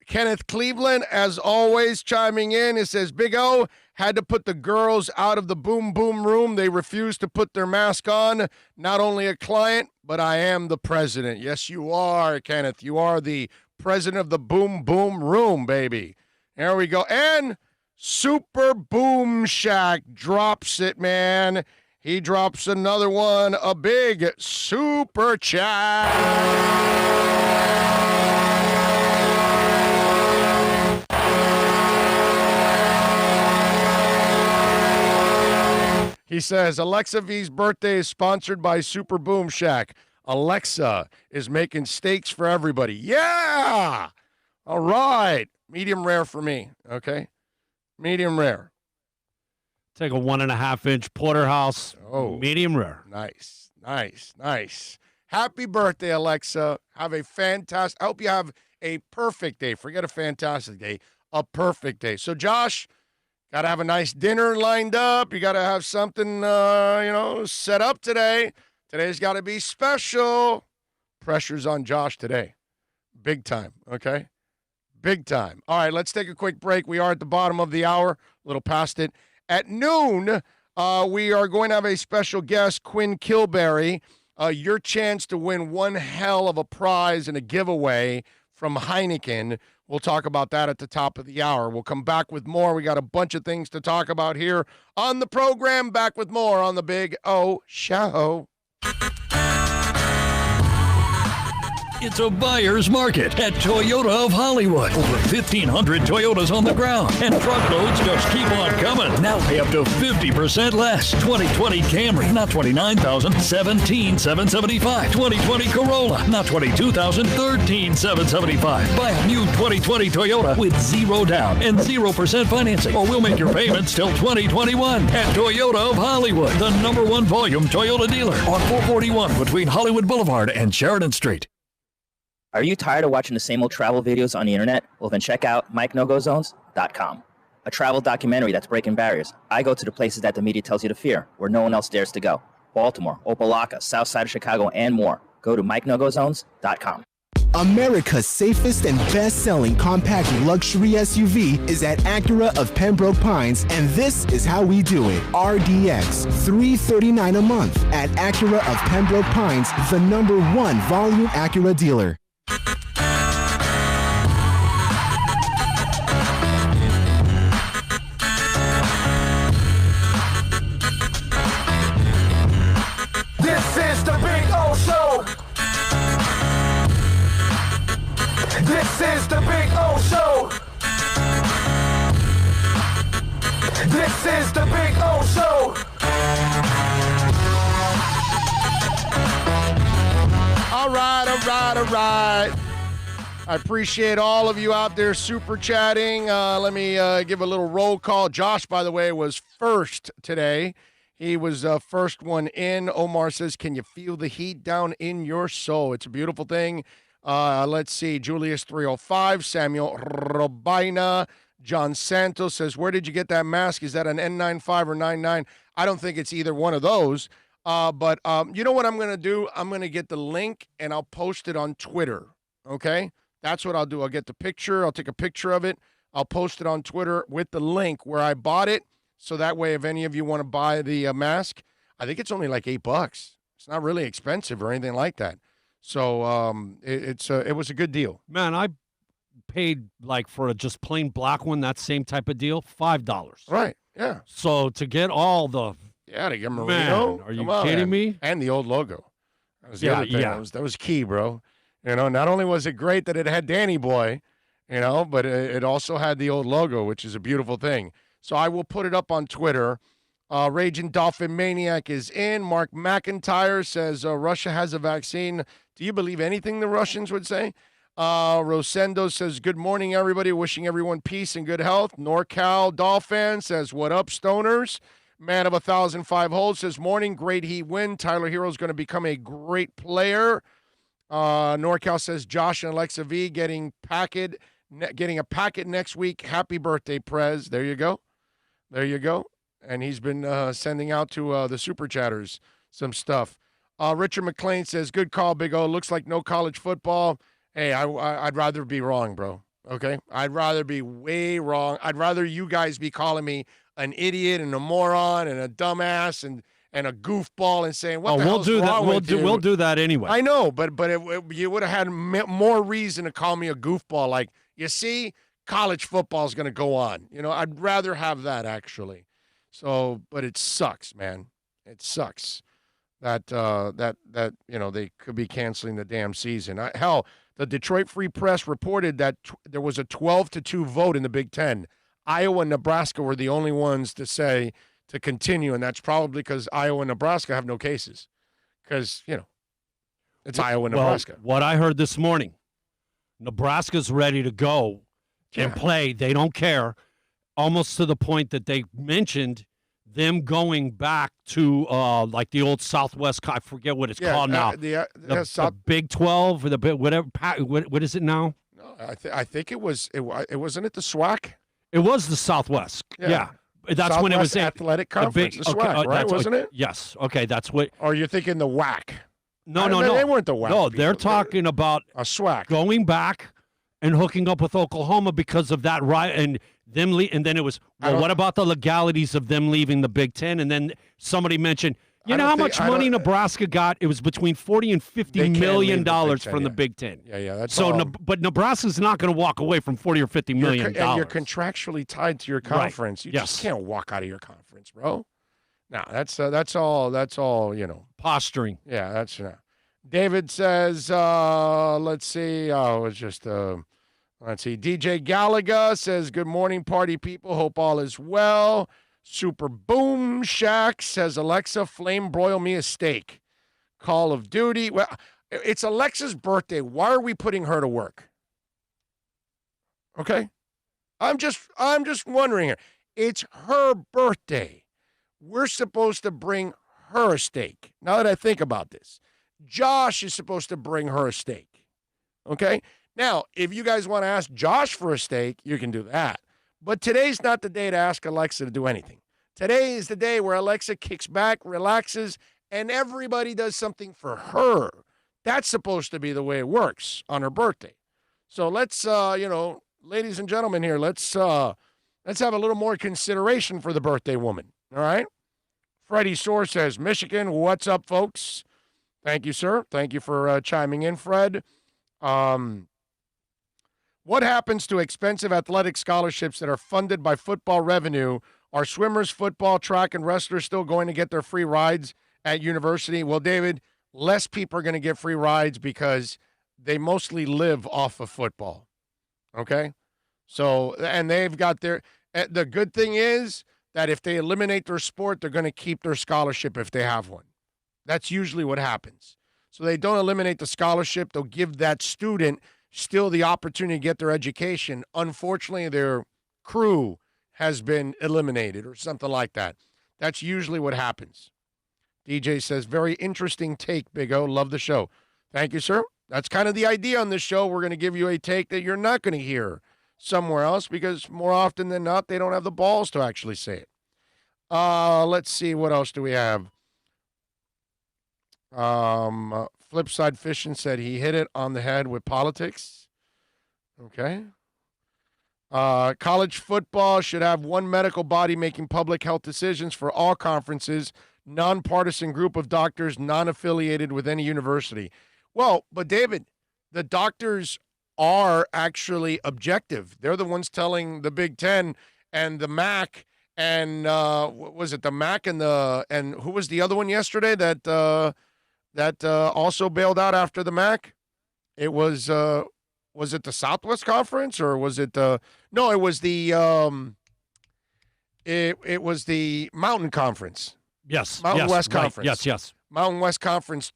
Kenneth Cleveland, as always, chiming in. It says, Big O had to put the girls out of the boom boom room. They refused to put their mask on. Not only a client, but I am the president. Yes, you are, Kenneth. You are the president of the boom boom room, baby. There we go. And Super Boom Shack drops it, man. He drops another one, a big super chat. He says, Alexa V's birthday is sponsored by Super Boom Shack. Alexa is making steaks for everybody. Yeah! All right. Medium rare for me, okay? Medium rare. Take a 1.5-inch porterhouse. Oh, medium rare. Nice. Happy birthday, Alexa. Have a fantastic, I hope you have a perfect day. Forget a fantastic day, a perfect day. So, Josh, got to have a nice dinner lined up. You got to have something, set up today. Today's got to be special. Pressure's on Josh today. Big time, okay? Big time. All right, let's take a quick break. We are at the bottom of the hour, a little past it. At noon, we are going to have a special guest, Quinn Kilberry. Your chance to win one hell of a prize and a giveaway from Heineken. We'll talk about that at the top of the hour. We'll come back with more. We got a bunch of things to talk about here on the program. Back with more on the Big O Show. It's a buyer's market at Toyota of Hollywood. Over 1,500 Toyotas on the ground, and truckloads just keep on coming. Now pay up to 50% less. 2020 Camry, not $29,000, $17,775. 2020 Corolla, not $22,000, $13,775. Buy a new 2020 Toyota with 0 down and 0% financing, or we'll make your payments till 2021 at Toyota of Hollywood, the #1 volume Toyota dealer on 441 between Hollywood Boulevard and Sheridan Street. Are you tired of watching the same old travel videos on the internet? Well, then check out MikeNoGoZones.com, a travel documentary that's breaking barriers. I go to the places that the media tells you to fear, where no one else dares to go. Baltimore, Opelika, South Side of Chicago, and more. Go to MikeNoGoZones.com. America's safest and best-selling compact luxury SUV is at Acura of Pembroke Pines, and this is how we do it. RDX, $339 a month at Acura of Pembroke Pines, the #1 volume Acura dealer. This is the Big O Show. This is the Big O Show. This is the Big O Show. All right. I appreciate all of you out there super chatting. Let me give a little roll call. Josh, by the way, was first today. He was first one in. Omar says, can you feel the heat down in your soul? It's a beautiful thing. Let's see. Julius 305, Samuel Robina, John Santos says, where did you get that mask? Is that an N95 or 99? I don't think it's either one of those. But you know what I'm going to do? I'm going to get the link and I'll post it on Twitter. Okay? That's what I'll do. I'll get the picture. I'll take a picture of it. I'll post it on Twitter with the link where I bought it. So that way, if any of you want to buy the mask, I think it's only like $8. It's not really expensive or anything like that. So it was a good deal. Man, I paid like for a just plain black one, that same type of deal, $5. Right. Yeah. So to get all the to get Marino. Man, are you kidding me? And the old logo. That was the other thing. That was key, bro. Not only was it great that it had Danny Boy, but it also had the old logo, which is a beautiful thing. So I will put it up on Twitter. Raging Dolphin Maniac is in. Mark McIntyre says Russia has a vaccine. Do you believe anything the Russians would say? Rosendo says, good morning, everybody. Wishing everyone peace and good health. NorCal Dolphin says, what up, stoners? Man of 1,005 holes says, morning, great heat win. Tyler Hero is going to become a great player. NorCal says, Josh and Alexa V getting a packet next week. Happy birthday, Prez. There you go. And he's been sending out to the super chatters some stuff. Richard McLean says, good call, Big O. Looks like no college football. Hey, I'd rather be wrong, bro. Okay? I'd rather be way wrong. I'd rather you guys be calling me an idiot and a moron and a dumbass and a goofball and saying, what the hell's wrong with you? We'll do that anyway. I know, but you would have had more reason to call me a goofball. Like, you see, college football is going to go on. I'd rather have that, actually. So, but it sucks, man. It sucks that they could be canceling the damn season. Hell, the Detroit Free Press reported that there was a 12-2 vote in the Big Ten. Iowa and Nebraska were the only ones to say to continue, and that's probably because Iowa and Nebraska have no cases. Because, it's Iowa and Nebraska. What I heard this morning, Nebraska's ready to go and play. They don't care. Almost to the point that they mentioned them going back to like the old Southwest. I forget what it's called now. The Big 12 or the whatever. What is it now? No, I think it was. It wasn't it the SWAC. It was the Southwest. Yeah. That's Southwest when it was Athletic Conference. The SWAC, right? Wasn't it? Yes. Okay, that's what. Or you're thinking the WAC? No. They weren't the WAC. No, they're talking about a SWAC going back and hooking up with Oklahoma because of that right and them and then it was what about the legalities of them leaving the Big Ten? And then somebody mentioned, how much money Nebraska got? It was between $40 and $50 million from the Big Ten. Yeah, that's so. But Nebraska's not going to walk away from $40 or $50 million. And you're contractually tied to your conference. Right. You just can't walk out of your conference, bro. No, that's all. Posturing. Yeah, that's. David says, let's see. Oh, it's just. Let's see. DJ Gallagher says, good morning, party people. Hope all is well. Super Boom Shack says, Alexa, flame broil me a steak. Call of Duty. Well, it's Alexa's birthday. Why are we putting her to work? Okay? I'm just wondering here. It's her birthday. We're supposed to bring her a steak. Now that I think about this, Josh is supposed to bring her a steak. Okay? Now, if you guys want to ask Josh for a steak, you can do that. But today's not the day to ask Alexa to do anything. Today is the day where Alexa kicks back, relaxes, and everybody does something for her. That's supposed to be the way it works on her birthday. So let's, ladies and gentlemen here, let's have a little more consideration for the birthday woman. All right? Freddie Soar says, Michigan, what's up, folks? Thank you, sir. Thank you for chiming in, Fred. What happens to expensive athletic scholarships that are funded by football revenue? Are swimmers, football, track, and wrestlers still going to get their free rides at university? Well, David, less people are going to get free rides because they mostly live off of football. Okay? So, and they've got the good thing is that if they eliminate their sport, they're going to keep their scholarship if they have one. That's usually what happens. So they don't eliminate the scholarship. They'll give that student still the opportunity to get their education. Unfortunately, their crew has been eliminated or something like that. That's usually what happens. DJ says, very interesting take, Big O. Love the show. Thank you, sir. That's kind of the idea on this show. We're going to give you a take that you're not going to hear somewhere else because more often than not, they don't have the balls to actually say it. Let's see. What else do we have? Flipside Fishing said he hit it on the head with politics. Okay. College football should have one medical body making public health decisions for all conferences, nonpartisan group of doctors, non-affiliated with any university. Well, but David, the doctors are actually objective. They're the ones telling the Big Ten and the MAC and what was it the MAC and who was the other one yesterday that also bailed out after the MAC? It was it the Southwest Conference or was it no? It was the it was the Mountain Conference. Yes, Mountain yes, West right. Conference. Yes. Mountain West Conference.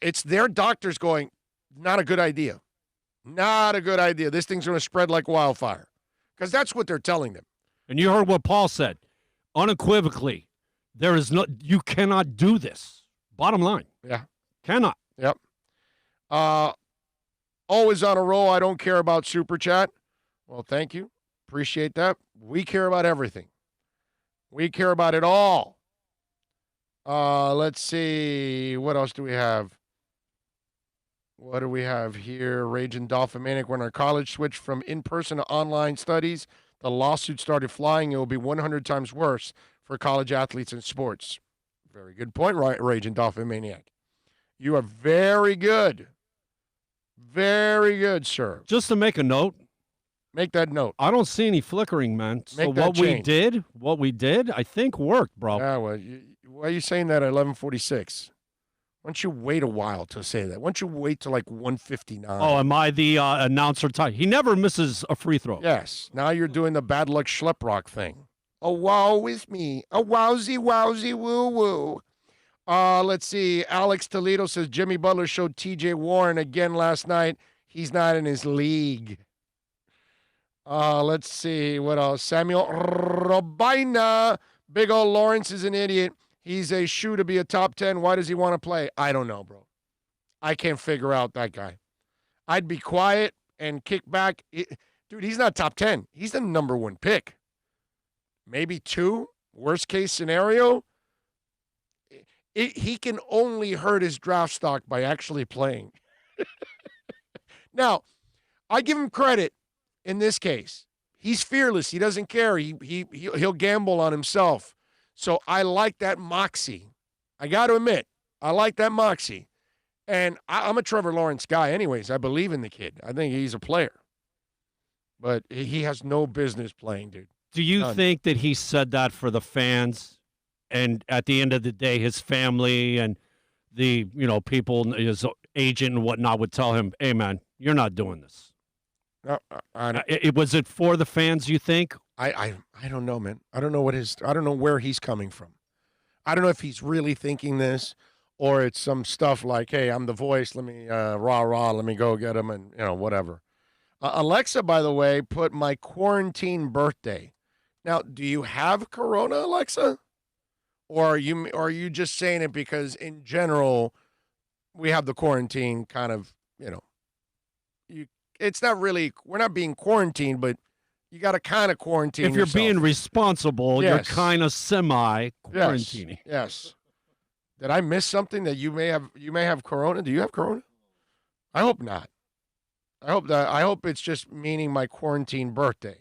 It's their doctors going, not a good idea. Not a good idea. This thing's going to spread like wildfire. Because that's what they're telling them. And you heard what Paul said. Unequivocally, you cannot do this. Bottom line. Yeah. Cannot. Yep. Always on a roll. I don't care about Super Chat. Well, thank you. Appreciate that. We care about everything. We care about it all. Let's see. What else do we have? What do we have here? Raging Dolphin Manic. When our college switched from in-person to online studies, the lawsuit started flying. It will be 100 times worse for college athletes in sports. Very good point, right, Raging Dolphin Maniac. You are very good. Very good, sir. Just to make a note. Make that note. I don't see any flickering, man. So what we did, I think worked, bro. Yeah, well, why are you saying that at 11:46? Why don't you wait a while to say that? Why don't you wait till like 1:59? Oh, am I the announcer type? He never misses a free throw. Yes. Now you're doing the bad luck schleprock thing. Oh, wow is me. A wowsy, wowsy, woo, woo. Let's see. Alex Toledo says Jimmy Butler showed T.J. Warren again last night. He's not in his league. Let's see. What else? Samuel Robina. Big old Lawrence is an idiot. He's a shoe to be a top 10. Why does he want to play? I don't know, bro. I can't figure out that guy. I'd be quiet and kick back. Dude, he's not top 10. He's the number 1 pick. Maybe 2. Worst case scenario. He can only hurt his draft stock by actually playing. Now, I give him credit in this case. He's fearless. He doesn't care. He'll gamble on himself. So I like that moxie. I got to admit, I like that moxie. And I'm a Trevor Lawrence guy anyways. I believe in the kid. I think he's a player. But he has no business playing, dude. Do you think that he said that for the fans? And at the end of the day, his family and the, people, his agent and whatnot would tell him, hey, man, you're not doing this. Was it for the fans, you think? I don't know, man. I don't know where he's coming from. I don't know if he's really thinking this or it's some stuff like, hey, I'm the voice. Let me, let me go get him and, whatever. Alexa, by the way, put my quarantine birthday. Now, do you have corona, Alexa? Or are you just saying it because in general we have the quarantine kind of, it's not really, we're not being quarantined, but you got to kind of quarantine If you're yourself. being responsible, Yes. you're kind of semi-quarantining. Yes. Did I miss something that you may have corona? Do you have corona? I hope not. I hope it's just meaning my quarantine birthday.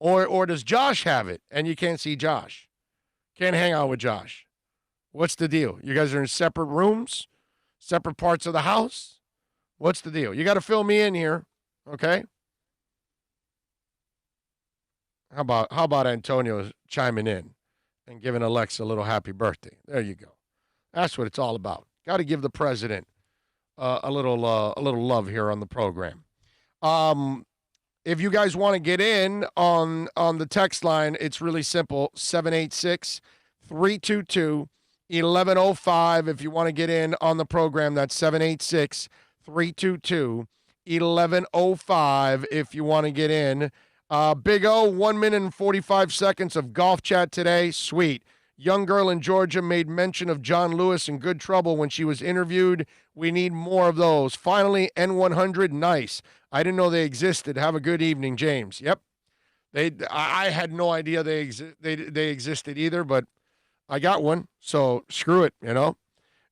Or does Josh have it and you can't see Josh? Can't hang out with Josh. What's the deal? You guys are in separate rooms, separate parts of the house? What's the deal? You got to fill me in here, okay? How about Antonio chiming in and giving Alexa a little happy birthday? There you go. That's what it's all about. Got to give the president a little love here on the program. If you guys want to get in on the text line, it's really simple, 786-322-1105. If you want to get in on the program, that's 786-322-1105 if you want to get in. Big O, 1 minute and 45 seconds of golf chat today. Sweet. Young girl in Georgia made mention of John Lewis in good trouble when she was interviewed. We need more of those. Finally, N100, nice. I didn't know they existed. Have a good evening, James. Yep. I had no idea they existed either, but I got one, so screw it,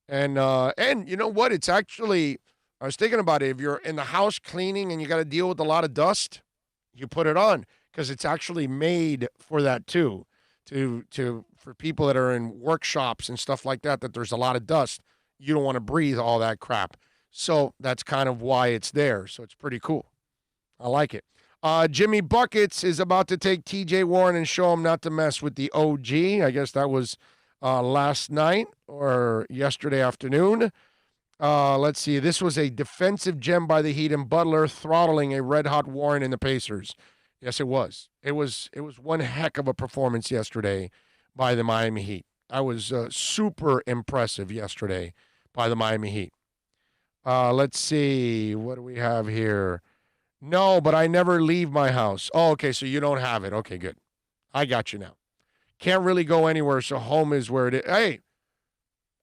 And you know what? It's actually, I was thinking about it. If you're in the house cleaning and you got to deal with a lot of dust, you put it on because it's actually made for that too. For people that are in workshops and stuff like that, that there's a lot of dust. You don't want to breathe all that crap. So that's kind of why it's there. So it's pretty cool. I like it. Jimmy Buckets is about to take TJ Warren and show him not to mess with the OG. I guess that was last night or yesterday afternoon. Let's see. This was a defensive gem by the Heat and Butler throttling a red-hot Warren in the Pacers. Yes, it was. It was one heck of a performance yesterday by the Miami Heat. I was super impressive yesterday by the Miami Heat. Let's see. What do we have here? No, but I never leave my house. Oh, okay, so you don't have it. Okay, good. I got you now. Can't really go anywhere, so home is where it is. Hey,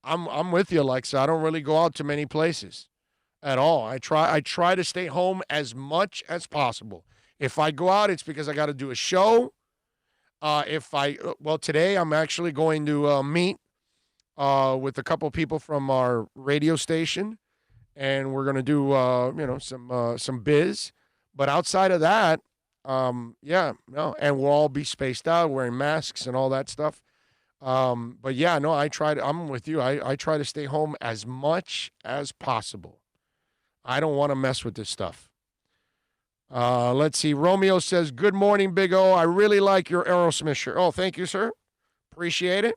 I'm with you, Alexa. I don't really go out to many places at all. I try to stay home as much as possible. If I go out, it's because I got to do a show. Today I'm actually going to meet with a couple people from our radio station, and we're going to do some biz. But outside of that, and we'll all be spaced out, wearing masks and all that stuff. I'm with you. I try to stay home as much as possible. I don't want to mess with this stuff. Let's see. Romeo says, good morning, Big O. I really like your Aerosmith shirt. Oh, thank you, sir. Appreciate it.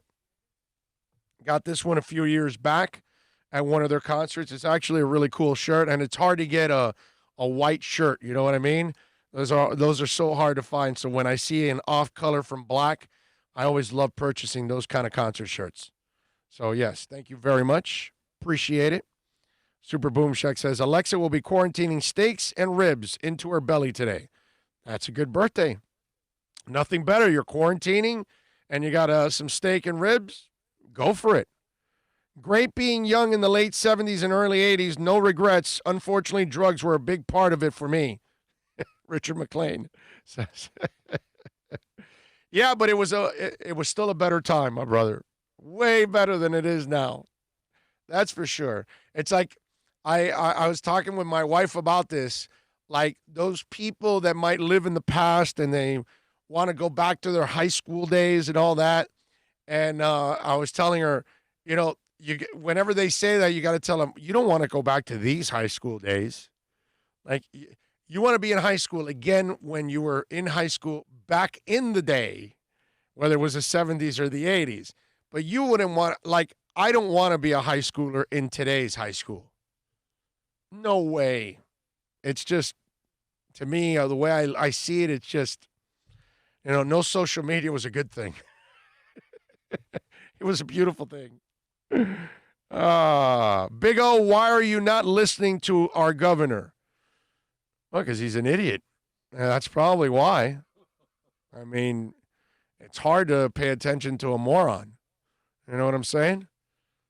Got this one a few years back at one of their concerts. It's actually a really cool shirt, and it's hard to get a white shirt. You know what I mean? Those are so hard to find. So when I see an off color from black, I always love purchasing those kind of concert shirts. So, yes, thank you very much. Appreciate it. Super Boom Shack says, Alexa will be quarantining steaks and ribs into her belly today. That's a good birthday. Nothing better. You're quarantining and you got some steak and ribs. Go for it. Great being young in the late 70s and early 80s. No regrets. Unfortunately, drugs were a big part of it for me. Richard McLean says. Yeah, but it was still a better time, my brother. Way better than it is now. That's for sure. It's like I was talking with my wife about this. Like those people that might live in the past and they want to go back to their high school days and all that. And I was telling her, whenever they say that, you got to tell them, you don't want to go back to these high school days. Like, you want to be in high school again when you were in high school back in the day, whether it was the 70s or the 80s. But you wouldn't want, I don't want to be a high schooler in today's high school. No way. It's just, to me, the way I see it, it's just, no social media was a good thing. It was a beautiful thing. Big O, why are you not listening to our governor? Well, because he's an idiot. That's probably why. I mean, it's hard to pay attention to a moron. You know what I'm saying?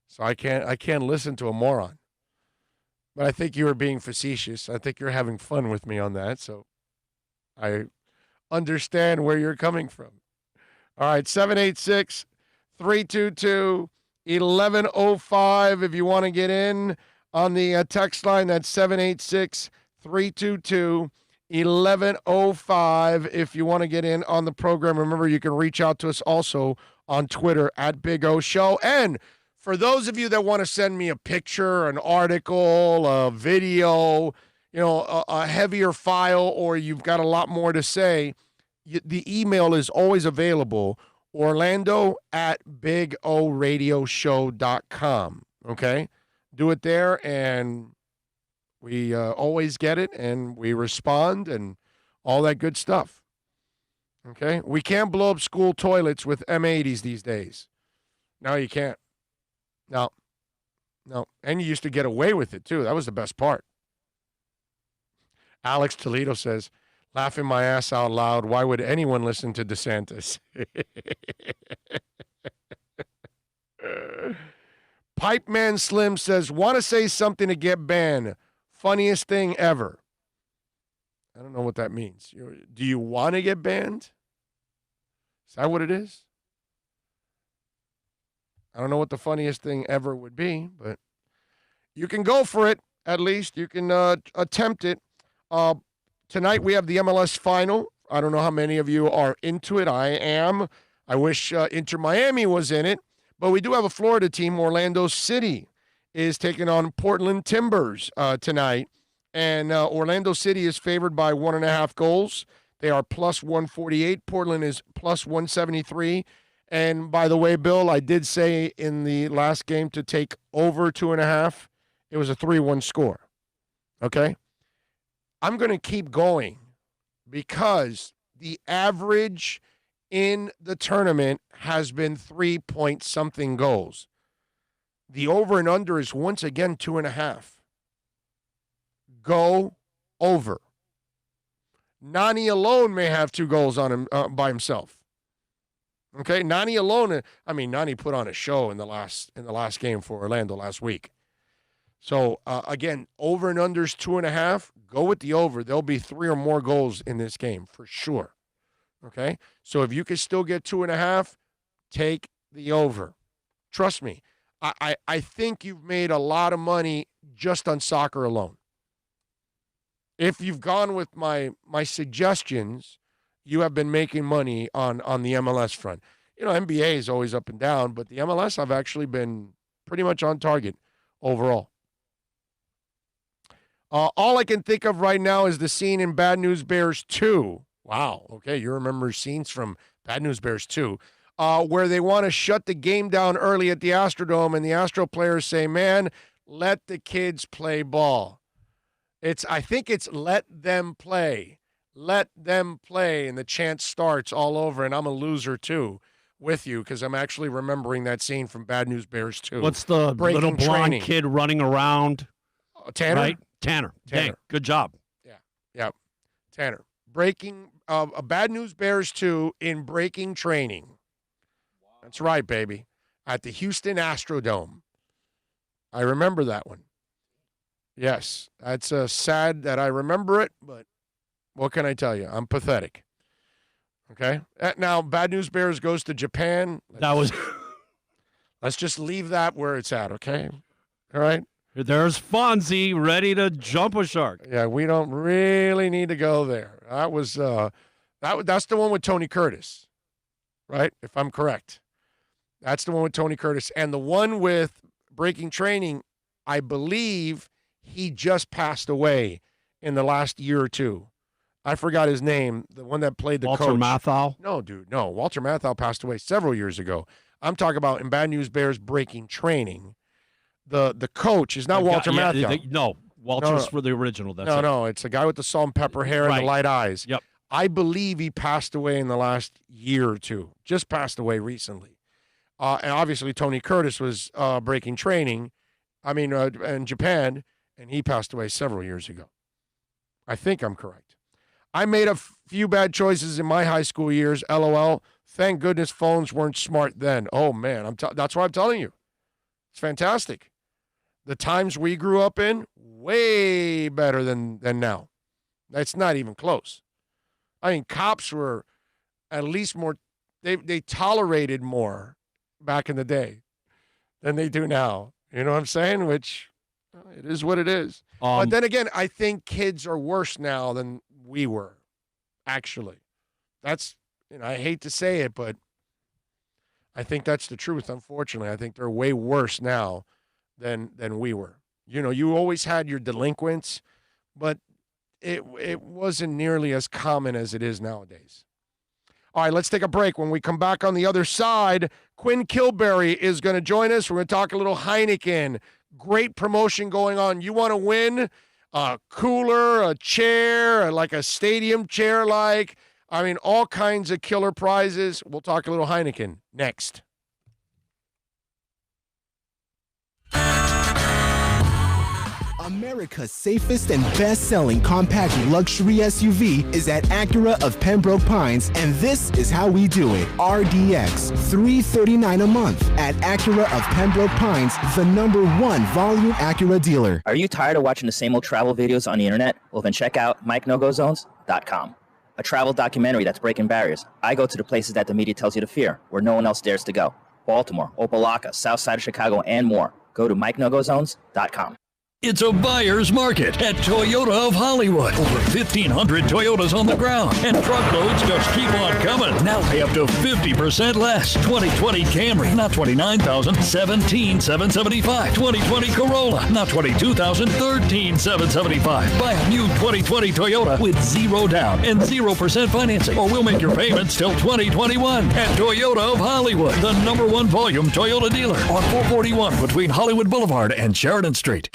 So I can't listen to a moron. But I think you were being facetious. I think you're having fun with me on that. So I understand where you're coming from. All right, 786-322-1105 if you want to get in on the text line. That's 786-322-1105 if you want to get in on the program. Remember, you can reach out to us also on Twitter at Big O Show. And for those of you that want to send me a picture, an article, a video, a heavier file, or you've got a lot more to say, the email is always available, orlando@bigoradioshow.com. Okay? Do it there, and we always get it, and we respond, and all that good stuff. Okay? We can't blow up school toilets with M80s these days. No, you can't. No. And you used to get away with it, too. That was the best part. Alex Toledo says, laughing my ass out loud, why would anyone listen to DeSantis? Pipe Man Slim says, want to say something to get banned. Funniest thing ever. I don't know what that means. Do you want to get banned? Is that what it is? I don't know what the funniest thing ever would be, but you can go for it, at least. You can attempt it. Tonight we have the MLS final. I don't know how many of you are into it. I am. I wish Inter Miami was in it. But we do have a Florida team, Orlando City, is taking on Portland Timbers tonight. And Orlando City is favored by 1.5 goals. They are plus 148. Portland is plus 173. And by the way, Bill, I did say in the last game to take over 2.5. It was a 3-1 score. Okay? I'm going to keep going because the average in the tournament has been 3-point-something goals. The over and under is once again 2.5. Go over. Nani alone may have 2 goals on him by himself. Okay, Nani alone. Nani put on a show in the last game for Orlando last week. So again, over and unders 2.5. Go with the over. There'll be 3 or more goals in this game for sure. Okay, so if you can still get 2.5, take the over. Trust me, I think you've made a lot of money just on soccer alone. If you've gone with my suggestions, you have been making money on the MLS front. NBA is always up and down, but the MLS I've actually been pretty much on target overall. All I can think of right now is the scene in Bad News Bears 2. Wow, okay, you remember scenes from Bad News Bears 2, where they want to shut the game down early at the Astrodome, and the Astro players say, man, let the kids play ball. I think it's let them play. Let them play, and the chant starts all over, and I'm a loser, too, with you, because I'm actually remembering that scene from Bad News Bears 2. What's the little blonde kid running around? Tanner? Right? Tanner. Dang, good job. Yeah. Tanner. Breaking a Bad News Bears 2 in breaking training. Wow. That's right, baby. At the Houston Astrodome. I remember that one. Yes, that's sad that I remember it, but what can I tell you? I'm pathetic. Okay? Now, Bad News Bears goes to Japan. Let's just leave that where it's at, okay? All right? There's Fonzie ready to jump a shark. Yeah, we don't really need to go there. That was that's the one with Tony Curtis, right? If I'm correct. That's the one with Tony Curtis. And the one with breaking training, I believe he just passed away in the last year or two. I forgot his name, the one that played the Walter coach. Matthau? No, dude, no. Walter Matthau passed away several years ago. I'm talking about in Bad News Bears breaking training. The coach is not Walter Matthau. No, Walter's for the original. That's No, it's the guy with the salt and pepper hair and the light eyes. Yep. I believe he passed away in the last year or two. Just passed away recently. And obviously Tony Curtis was breaking training, in Japan, and he passed away several years ago. I think I'm correct. I made a few bad choices in my high school years, LOL. Thank goodness phones weren't smart then. Oh, man, that's what I'm telling you. It's fantastic. The times we grew up in, way better than now. That's not even close. Cops were at least more, they tolerated more back in the day than they do now. You know what I'm saying? Which, it is what it is. But then again, I think kids are worse now than we were, actually. That's, I hate to say it, but I think that's the truth, unfortunately. I think they're way worse now than we were. You always had your delinquents, but it wasn't nearly as common as it is nowadays. All right, let's take a break. When we come back on the other side, Quinn Kilberry is going to join us. We're going to talk a little Heineken. Great promotion going on. You want to win a cooler, a chair, like a stadium chair, all kinds of killer prizes. We'll talk a little Heineken next. America's safest and best-selling compact luxury SUV is at Acura of Pembroke Pines, and this is how we do it. RDX, $339 a month at Acura of Pembroke Pines, the #1 volume Acura dealer. Are you tired of watching the same old travel videos on the internet? Well, then check out MikeNoGoZones.com. A travel documentary that's breaking barriers. I go to the places that the media tells you to fear, where no one else dares to go. Baltimore, Opelika, South Side of Chicago, and more. Go to MikeNoGoZones.com. It's a buyer's market at Toyota of Hollywood. Over 1,500 Toyotas on the ground, and truckloads just keep on coming. Now pay up to 50% less. 2020 Camry, not $29,000, $17,775. 2020 Corolla, not $22,000, $13,775. Buy a new 2020 Toyota with 0 down and 0% financing, or we'll make your payments till 2021 at Toyota of Hollywood, the #1 volume Toyota dealer on 441 between Hollywood Boulevard and Sheridan Street.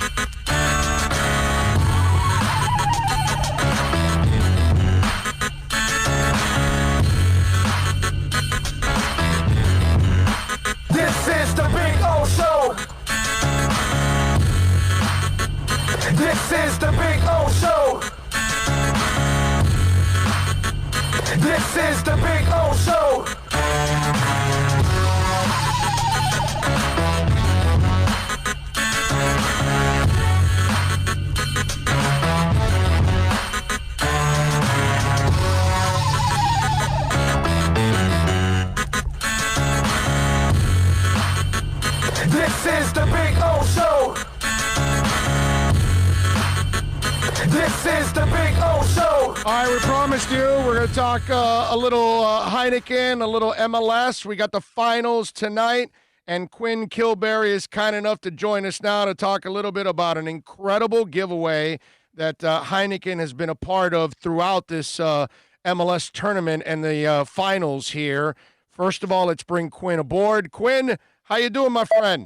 This is the Big O Show. This is the Big O Show. This is the Big O Show. This is the Big O Show. This is the Big O Show. All right, we promised you we're going to talk a little Heineken, a little MLS. We got the finals tonight, and Quinn Kilberry is kind enough to join us now to talk a little bit about an incredible giveaway that Heineken has been a part of throughout this MLS tournament and the finals here. First of all, let's bring Quinn aboard. Quinn, how you doing, my friend?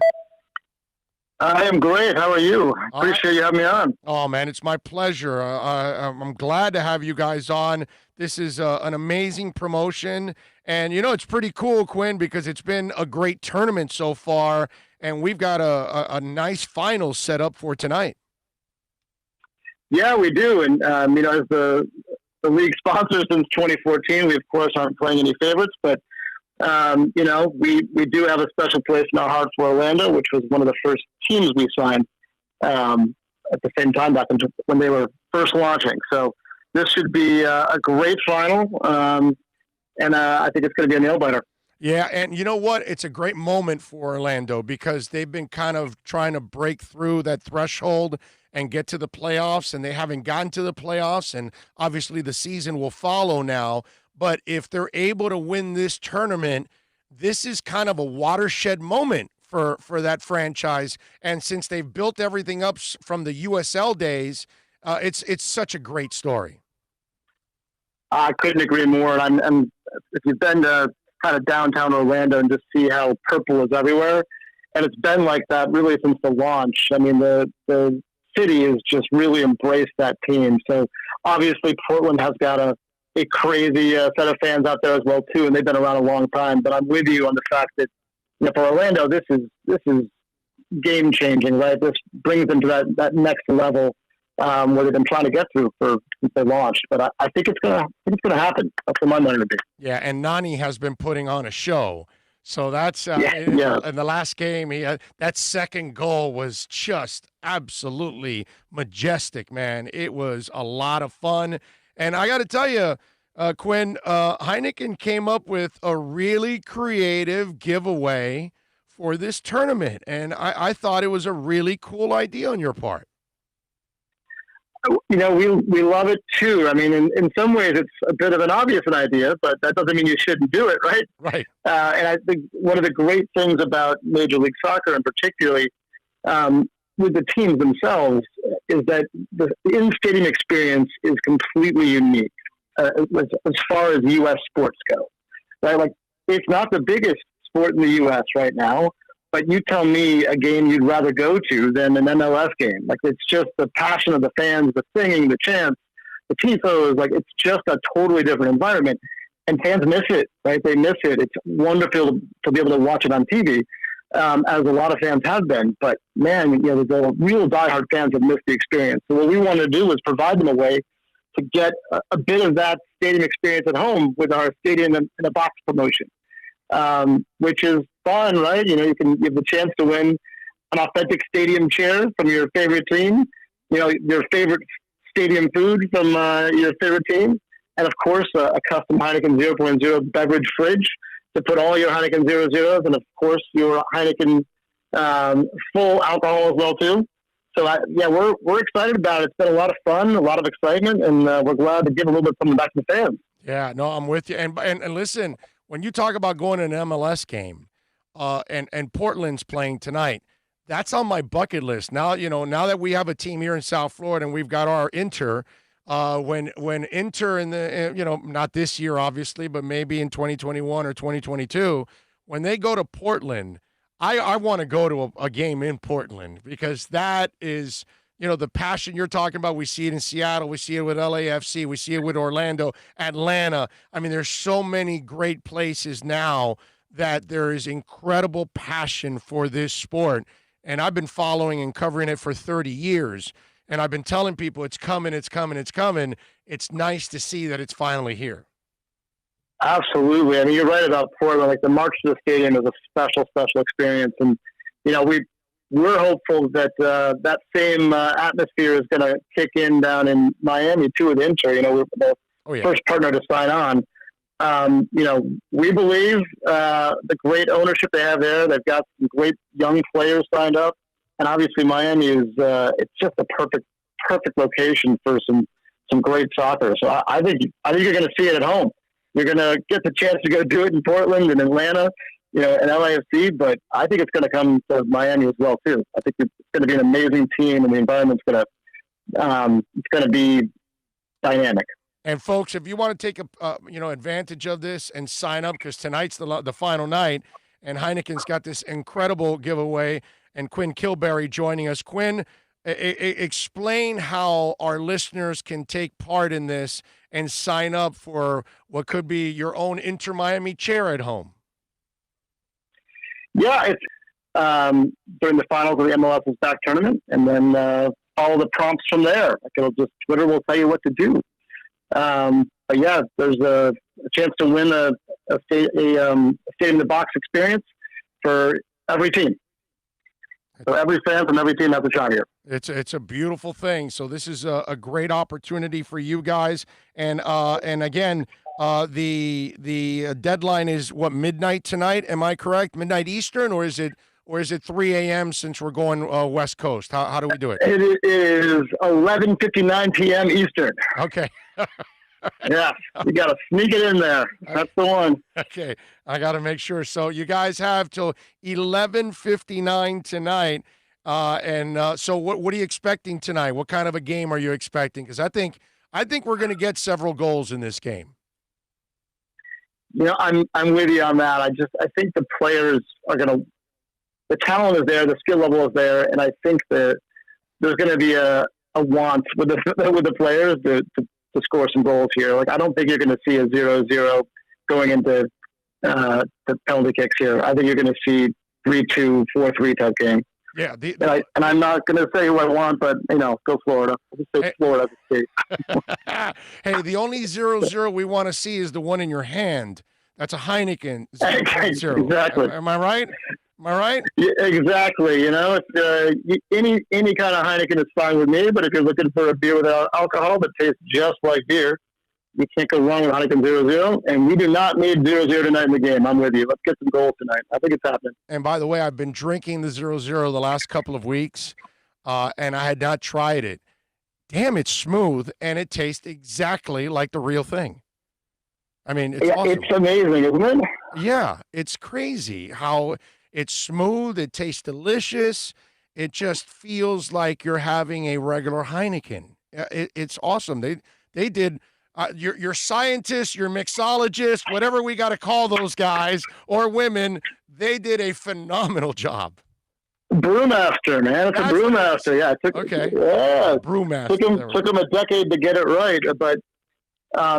I am great. How are you? Appreciate you having me on. Oh, man, it's my pleasure. I'm glad to have you guys on. This is an amazing promotion. And, you know, it's pretty cool, Quinn, because it's been a great tournament so far, and we've got a nice final set up for tonight. Yeah, we do. And, you know, as the league sponsor since 2014, we, of course, aren't playing any favorites, but you know, we do have a special place in our heart for Orlando, which was one of the first teams we signed at the same time back when they were first launching. So this should be a great final, and I think it's going to be a nail-biter. Yeah, and you know what? It's a great moment for Orlando because they've been kind of trying to break through that threshold and get to the playoffs, and they haven't gotten to the playoffs, and obviously the season will follow now. But if they're able to win this tournament, this is kind of a watershed moment for that franchise. And since they've built everything up from the USL days, it's such a great story. I couldn't agree more. And if you've been to kind of downtown Orlando and just see how purple is everywhere, and it's been like that really since the launch. I mean, the city has just really embraced that team. So obviously Portland has got a crazy set of fans out there as well too, and they've been around a long time. But I'm with you on the fact that, you know, for Orlando, this is game changing, right? This brings them to that next level where they've been trying to get through since they launched. But I think it's gonna happen. That's what my money would be. Yeah, and Nani has been putting on a show. So that's in the last game. That second goal was just absolutely majestic, man. It was a lot of fun. And I got to tell you, Quinn, Heineken came up with a really creative giveaway for this tournament, and I thought it was a really cool idea on your part. You know, we love it too. I mean, in some ways, it's a bit of an obvious idea, but that doesn't mean you shouldn't do it, right? Right. And I think one of the great things about Major League Soccer, and particularly with the teams themselves, is that the in-stadium experience is completely unique as far as U.S. sports go. Right? Like, it's not the biggest sport in the U.S. right now, but you tell me a game you'd rather go to than an MLS game. Like, it's just the passion of the fans, the singing, the chants, the tifos. Like, it's just a totally different environment. And fans miss it, right? They miss it. It's wonderful to be able to watch it on TV. As a lot of fans have been. But, man, you know, the real diehard fans have missed the experience. So what we wanted to do was provide them a way to get a bit of that stadium experience at home with our Stadium in a Box promotion, which is fun, right? You know, you have the chance to win an authentic stadium chair from your favorite team, you know, your favorite stadium food from your favorite team, and, of course, a custom Heineken 0.0 beverage fridge to put all your Heineken 00s and, of course, your Heineken full alcohol as well, too. we're excited about it. It's been a lot of fun, a lot of excitement, and we're glad to give a little bit something back to the fans. Yeah, no, I'm with you. And listen, when you talk about going to an MLS game, and Portland's playing tonight, that's on my bucket list. Now, now that we have a team here in South Florida and we've got our Inter, when Inter in the, not this year, obviously, but maybe in 2021 or 2022, when they go to Portland, I want to go to a game in Portland because that is, the passion you're talking about. We see it in Seattle. We see it with LAFC. We see it with Orlando, Atlanta. I mean, there's so many great places now that there is incredible passion for this sport. And I've been following and covering it for 30 years. And I've been telling people it's coming, it's coming, it's coming. It's nice to see that it's finally here. Absolutely. I mean, you're right about Portland. Like the march to the stadium is a special experience. And, we're hopeful that that same atmosphere is going to kick in down in Miami, too, with Inter. We're the first partner to sign on. We believe the great ownership they have there. They've got some great young players signed up. And obviously Miami is it's just a perfect location for some great soccer. So I think you're going to see it at home. You're going to get the chance to go do it in Portland and Atlanta, and LAFC, but I think it's going to come to Miami as well too. I think it's going to be an amazing team, and the environment's going to be dynamic. And folks, if you want to take advantage of this and sign up, because tonight's the final night, and Heineken's got this incredible giveaway, and Quinn Kilberry joining us. Quinn, explain how our listeners can take part in this and sign up for what could be your own Inter Miami chair at home. Yeah, it's during the finals of the MLS's back tournament, and then follow the prompts from there. Twitter will tell you what to do. But yeah, there's a chance to win a stay in the box experience for every team. So every fan from every team has a shot here. It's a beautiful thing. So this is a great opportunity for you guys. And again, the deadline is midnight tonight? Am I correct? Midnight Eastern, or is it 3 a.m. since we're going West Coast? How do we do it? It is 11:59 p.m. Eastern. Okay. Yeah, you got to sneak it in there. That's the one. Okay, I got to make sure. So you guys have till 11:59 tonight. So what are you expecting tonight? What kind of a game are you expecting? Because I think we're going to get several goals in this game. I'm with you on that. I think the players are going to. The talent is there, the skill level is there, and I think that there's going to be a want with the players to score some goals here. Like, I don't think you're going to see a 0-0 going into the penalty kicks here. I think you're going to see 3-2, 4-3 type game. Yeah. And I'm not going to say who I want, but, go Florida. I'll just say Florida as a state. Hey, the only 0-0 we want to see is the one in your hand. That's a Heineken 0.0. Exactly. Am I right? Yeah, exactly. It's, any kind of Heineken is fine with me, but if you're looking for a beer without alcohol that tastes just like beer, you can't go wrong with Heineken 0-0, and we do not need 0-0 tonight in the game. I'm with you. Let's get some goals tonight. I think it's happening. And by the way, I've been drinking the 0-0 the last couple of weeks, and I had not tried it. Damn, it's smooth, and it tastes exactly like the real thing. I mean, it's awesome. It's amazing, isn't it? Yeah, it's crazy how it's smooth. It tastes delicious. It just feels like you're having a regular Heineken. It's awesome. They did your scientists, your mixologists, whatever we got to call those guys or women, they did a phenomenal job. Brewmaster, man. It's a brewmaster. Yeah, brewmaster. Took them a decade to get it right, but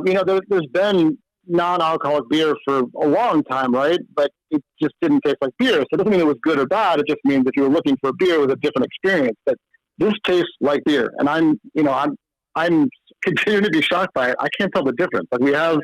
there's been non-alcoholic beer for a long time, right? But it just didn't taste like beer. So it doesn't mean it was good or bad. It just means if you were looking for a beer with a different experience, that this tastes like beer. And I'm continuing to be shocked by it. I can't tell the difference. Like, we have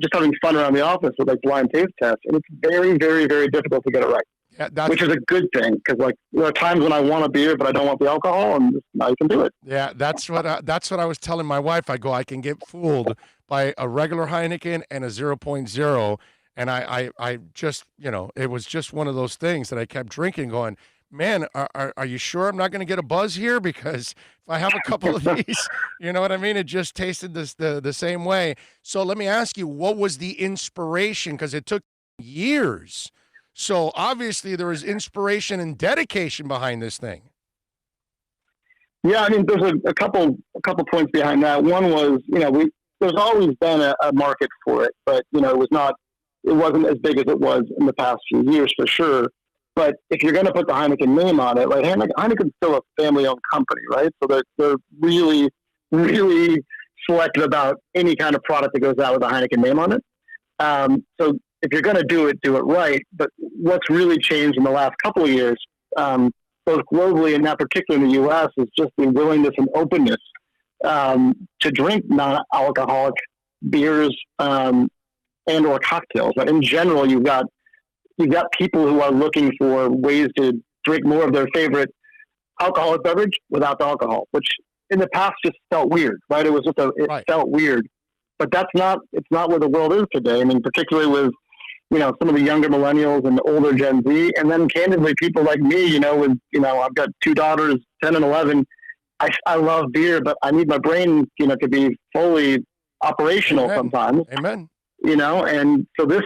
just having fun around the office with blind taste tests, and it's very, very, very difficult to get it right. Yeah, which is a good thing, because there are times when I want a beer, but I don't want the alcohol, and now you can do it. Yeah, that's what I was telling my wife. I can get fooled by a regular Heineken and a 0.0, and I just, it was just one of those things that I kept drinking, going, man, are you sure I'm not going to get a buzz here? Because if I have a couple of these, you know what I mean? It just tasted the same way. So let me ask you, what was the inspiration? Because it took years. So obviously there was inspiration and dedication behind this thing. Yeah, I mean, there's a couple points behind that. One was, there's always been a market for it, but it wasn't as big as it was in the past few years for sure. But if you're going to put the Heineken name on it, right? Heineken's still a family-owned company, right? So they're really, really selective about any kind of product that goes out with a Heineken name on it. So if you're going to do it right. But what's really changed in the last couple of years, both globally and not particularly in the U.S., is just the willingness and openness to drink non-alcoholic beers and or cocktails. But in general, you've got people who are looking for ways to drink more of their favorite alcoholic beverage without the alcohol, which in the past just felt weird, right? It was just felt weird, but it's not where the world is today. I mean, particularly with, some of the younger millennials and the older Gen Z, and then candidly, people like me, I've got two daughters, 10 and 11. I love beer, but I need my brain, to be fully operational sometimes. Amen. And so this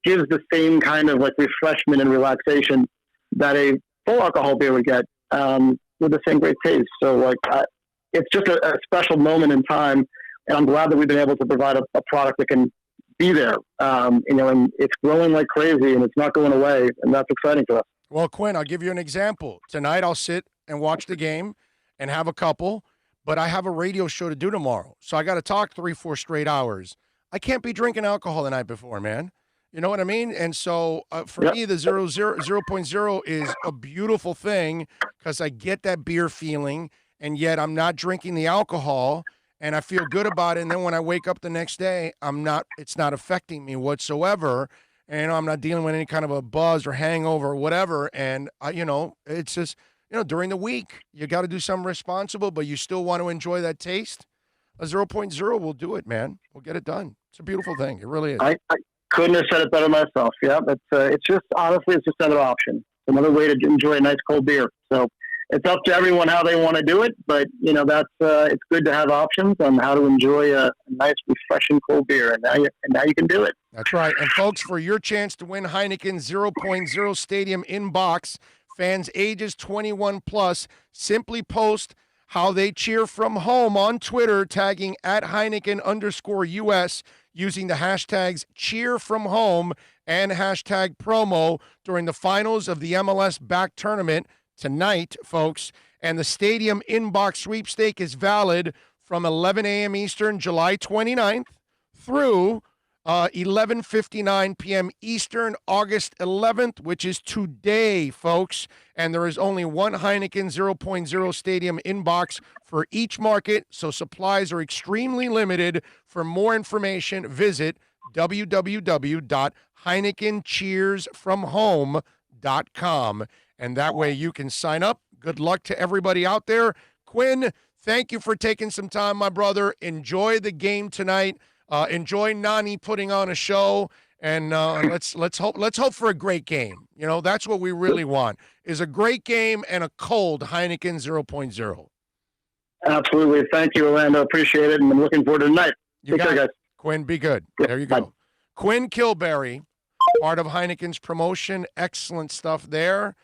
gives the same kind of like refreshment and relaxation that a full alcohol beer would get with the same great taste. So it's just a special moment in time, and I'm glad that we've been able to provide a product that can be there. And it's growing like crazy, and it's not going away, and that's exciting for us. Well, Quinn, I'll give you an example. Tonight I'll sit and watch the game and have a couple, but I have a radio show to do tomorrow, so I got to talk 3-4 straight hours. I can't be drinking alcohol the night before, man. You know what I mean? And so for me, the 0.0 is a beautiful thing because I get that beer feeling, and yet I'm not drinking the alcohol, and I feel good about it. And then when I wake up the next day, it's not affecting me whatsoever. And I'm not dealing with any kind of a buzz or hangover or whatever. And, it's just, during the week, you got to do something responsible, but you still want to enjoy that taste. A 0.0 will do it, man. We'll get it done. It's a beautiful thing. It really is. I couldn't have said it better myself. Yeah, it's just honestly, it's just another option, another way to enjoy a nice cold beer. So it's up to everyone how they want to do it, but that's it's good to have options on how to enjoy a nice, refreshing cold beer, and now you can do it. That's right. And folks, for your chance to win Heineken 0.0 Stadium Inbox, fans ages 21 plus simply post how they cheer from home on Twitter, tagging at Heineken_US using the hashtags cheer from home and hashtag promo during the finals of the MLS back tournament tonight, folks. And the Stadium Inbox sweepstake is valid from 11 a.m. Eastern, July 29th through 11:59 p.m. Eastern, August 11th, which is today, folks. And there is only one Heineken 0.0 Stadium Inbox for each market, so supplies are extremely limited. For more information, visit www.HeinekenCheersFromHome.com. And that way you can sign up. Good luck to everybody out there. Quinn, thank you for taking some time, my brother. Enjoy the game tonight. Enjoy Nani putting on a show, and let's hope for a great game. That's what we really want, is a great game and a cold Heineken 0.0. Absolutely. Thank you, Orlando. Appreciate it, and I'm looking forward to tonight. You Take care, guys. Quinn, be good. There you go. Bye. Quinn Kilberry, part of Heineken's promotion. Excellent stuff there.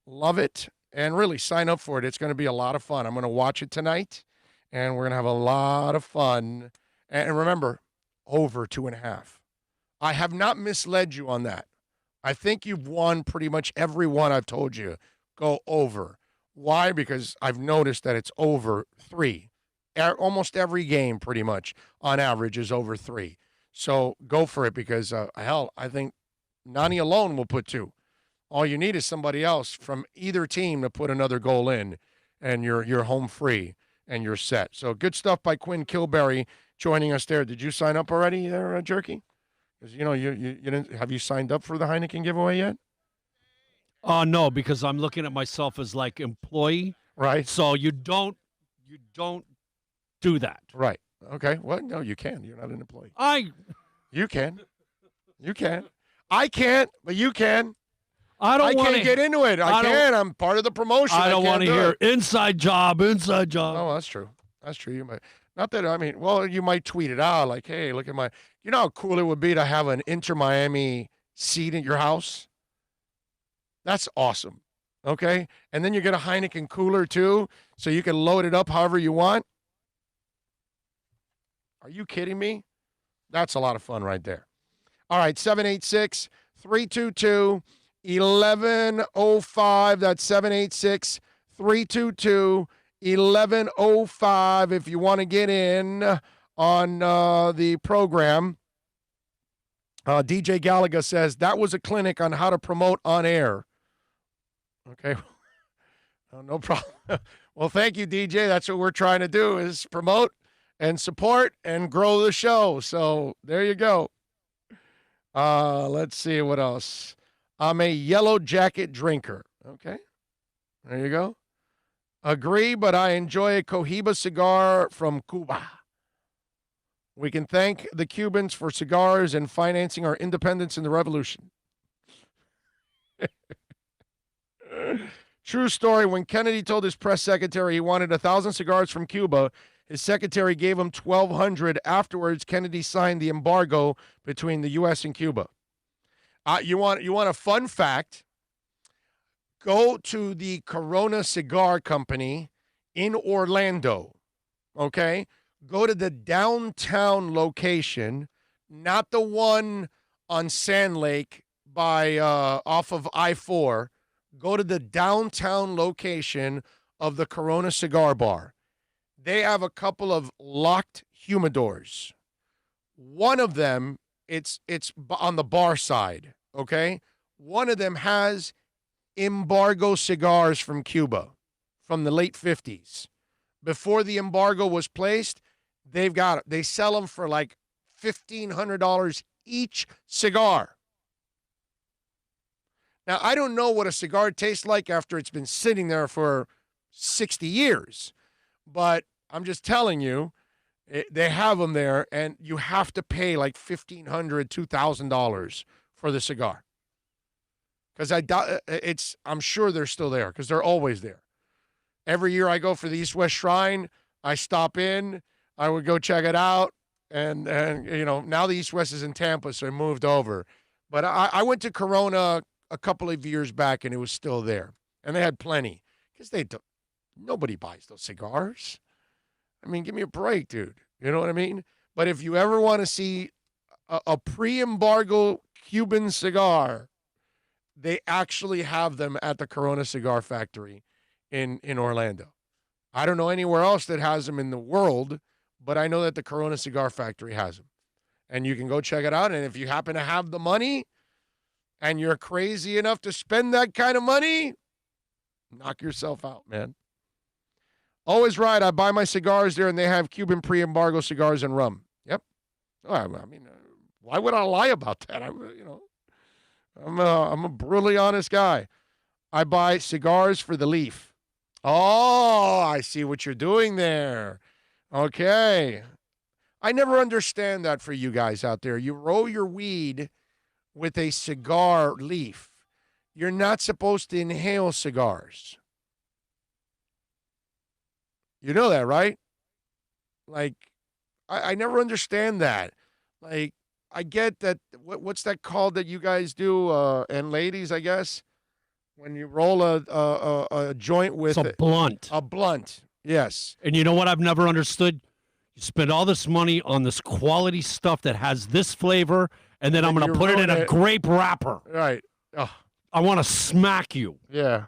Love it. And really sign up for it. It's going to be a lot of fun. I'm going to watch it tonight, and we're going to have a lot of fun. And remember, over 2.5. I have not misled you on that. I think you've won pretty much every one I've told you. Go over. Why? Because I've noticed that it's over 3. Almost every game, pretty much, on average, is over 3. So go for it because, I think Nani alone will put 2. All you need is somebody else from either team to put another goal in, and you're home free, and you're set. So good stuff by Quinn Kilberry joining us there. Did you sign up already there, Jerky? Because, you didn't. Have you signed up for the Heineken giveaway yet? No, because I'm looking at myself as like employee. Right. So you don't do that. Right. Okay. Well, no, you can. You're not an employee. You can. You can. I can't, but you can. I don't want to get into it. I can't. I'm part of the promotion. I don't want to hear inside job. Oh, that's true. That's true. You might. Not that, I mean, well, you might tweet it out like, hey, look at you know how cool it would be to have an Inter Miami seat in your house? That's awesome. Okay? And then you get a Heineken cooler too, so you can load it up however you want. Are you kidding me? That's a lot of fun right there. All right, 786-322-1105. That's 786-322-1105 if you want to get in on the program. DJ Gallagher says, that was a clinic on how to promote on air. Okay. No problem. Well, thank you, DJ. That's what we're trying to do is promote and support and grow the show. So there you go. Let's see what else. I'm a yellow jacket drinker. Okay. There you go. Agree, but I enjoy a Cohiba cigar from Cuba. We can thank the Cubans for cigars and financing our independence in the revolution. True story. When Kennedy told his press secretary he wanted 1,000 cigars from Cuba, his secretary gave him 1,200. Afterwards, Kennedy signed the embargo between the U.S. and Cuba. You want a fun fact? Go to the Corona Cigar Company in Orlando, okay? Go to the downtown location, not the one on Sand Lake by off of I-4. Go to the downtown location of the Corona Cigar Bar. They have a couple of locked humidors. One of them, it's on the bar side, okay? One of them has embargo cigars from Cuba from the late 50s. Before the embargo was placed, they've got it. They sell them for like $1,500 each cigar. Now, I don't know what a cigar tastes like after it's been sitting there for 60 years, but I'm just telling you, they have them there, and you have to pay like $1,500, $2,000 for the cigar. Because I'm sure they're still there, because they're always there. Every year I go for the East-West Shrine, I stop in, I would go check it out, and you know, now the East-West is in Tampa, so I moved over. But I went to Corona a couple of years back, and it was still there. And they had plenty, because nobody buys those cigars. I mean, give me a break, dude. You know what I mean? But if you ever want to see a pre-embargo Cuban cigar, they actually have them at the Corona Cigar Factory in Orlando. I don't know anywhere else that has them in the world, but I know that the Corona Cigar Factory has them. And you can go check it out. And if you happen to have the money and you're crazy enough to spend that kind of money, knock yourself out, man. Always right. I buy my cigars there, and they have Cuban pre-embargo cigars and rum. Yep. I mean, why would I lie about that? I'm a brutally honest guy. I buy cigars for the leaf. Oh, I see what you're doing there. Okay. I never understand that for you guys out there. You roll your weed with a cigar leaf. You're not supposed to inhale cigars. You know that, right? Like, I never understand that. Like, I get that. What's that called that you guys do, and ladies, I guess, when you roll a joint with it's a blunt. A blunt, yes. And you know what I've never understood? You spend all this money on this quality stuff that has this flavor, and then I'm going to put it in a grape wrapper. Right. Oh. I want to smack you. Yeah.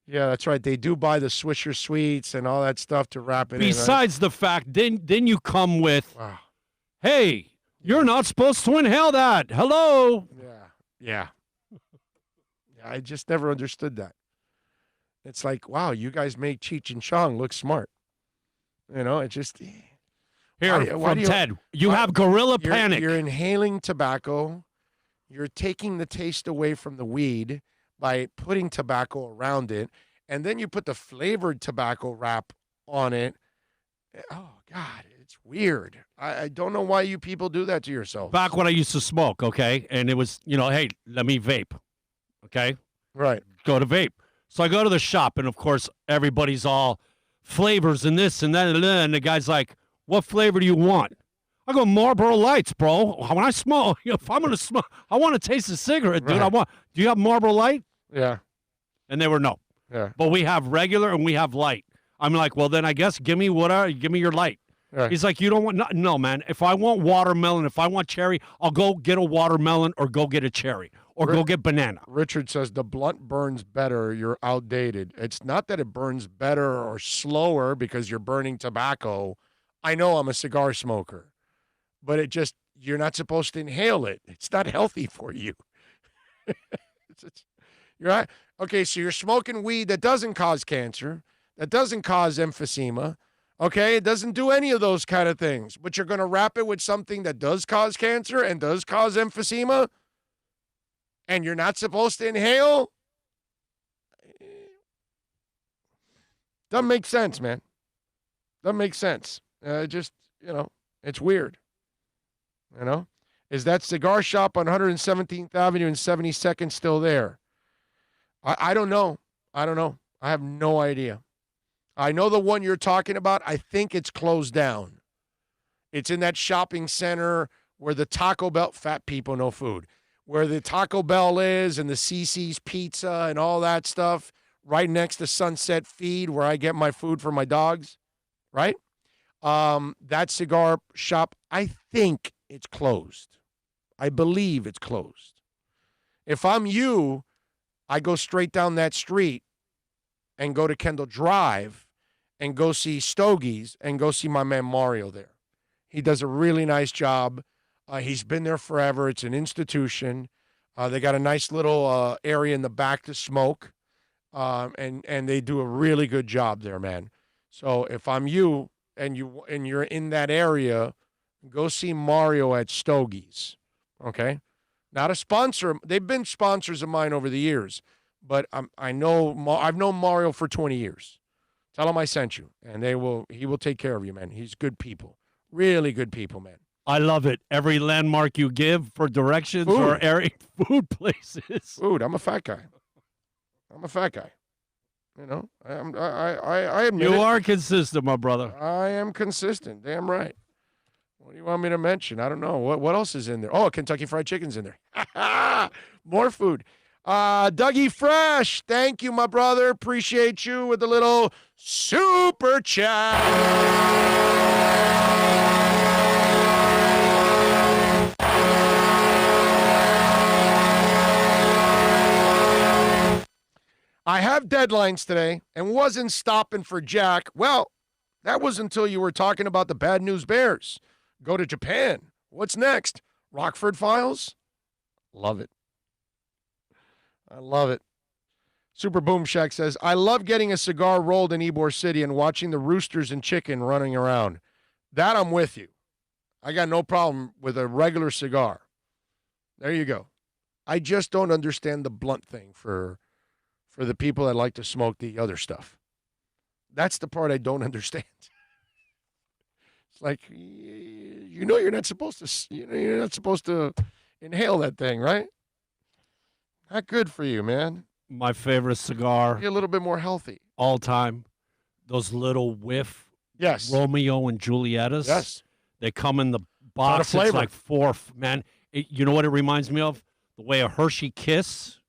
Yeah, that's right. They do buy the Swisher Sweets and all that stuff to wrap it Besides in. The fact, then you come with, hey, you're not supposed to inhale that. Hello. Yeah. I just never understood that. It's like, wow, you guys make Cheech and Chong look smart. You know, it just... Here, from Ted, you have gorilla panic. You're inhaling tobacco. You're taking the taste away from the weed by putting tobacco around it, and then you put the flavored tobacco wrap on it. Oh, God, it's weird. I don't know why you people do that to yourselves. Back when I used to smoke, okay, and it was, hey, let me vape, Okay? Right. Go to vape. So I go to the shop, and, of course, everybody's all flavors and this and that, and the guy's like, what flavor do you want? I go, Marlboro Lights, bro. When I smoke, if I'm going to smoke, I want to taste a cigarette, dude. Right. Do you have Marlboro Light? Yeah. And they were no. Yeah. But we have regular and we have light. I'm like, well, then I guess give me your light. Right. He's like, you don't want, no, man. If I want watermelon, if I want cherry, I'll go get a watermelon or go get a cherry or go get banana. Richard says the blunt burns better. You're outdated. It's not that it burns better or slower because you're burning tobacco. I know I'm a cigar smoker, but you're not supposed to inhale it. It's not healthy for you. You're right. Okay, so you're smoking weed that doesn't cause cancer, that doesn't cause emphysema. Okay, it doesn't do any of those kind of things, but you're going to wrap it with something that does cause cancer and does cause emphysema, and you're not supposed to inhale? Doesn't make sense, man. Doesn't make sense. It's weird. Is that cigar shop on 117th Avenue and 72nd still there? I don't know. I have no idea. I know the one you're talking about. I think it's closed down. It's in that shopping center where the Taco Bell, fat people, no food, where the Taco Bell is and the CC's Pizza and all that stuff, right next to Sunset Feed where I get my food for my dogs, right? That cigar shop, I think it's closed. I believe it's closed. If I'm you, I go straight down that street and go to Kendall Drive and go see Stogie's and go see my man Mario there. He does a really nice job. He's been there forever. It's an institution. They got a nice little area in the back to smoke, and they do a really good job there, man. So if I'm you and you're in that area, go see Mario at Stogie's, okay? Not a sponsor. They've been sponsors of mine over the years, but I've known Mario for 20 years. Tell him I sent you, and he will take care of you, man. He's good people. Really good people, man. I love it. Every landmark you give for directions or area food places. Food. I'm a fat guy. I admit you it. are consistent, my brother. I am consistent. Damn right. What do you want me to mention? I don't know. What else is in there? Oh, Kentucky Fried Chicken's in there. More food. Dougie Fresh, thank you, my brother. Appreciate you with a little super chat. I have deadlines today and wasn't stopping for Jack. Well, that was until you were talking about the Bad News Bears. Go to Japan. What's next? Rockford Files? Love it. I love it. Super Boom Shack says, I love getting a cigar rolled in Ybor City and watching the roosters and chicken running around. That I'm with you. I got no problem with a regular cigar. There you go. I just don't understand the blunt thing for the people that like to smoke the other stuff. That's the part I don't understand. It's like, you're not supposed to inhale that thing, right? Not good for you, man. My favorite cigar. Be a little bit more healthy. All time. Those little whiff. Yes. Romeo and Julietas. Yes. They come in the box. It's like four. Man, you know what it reminds me of? The way a Hershey Kiss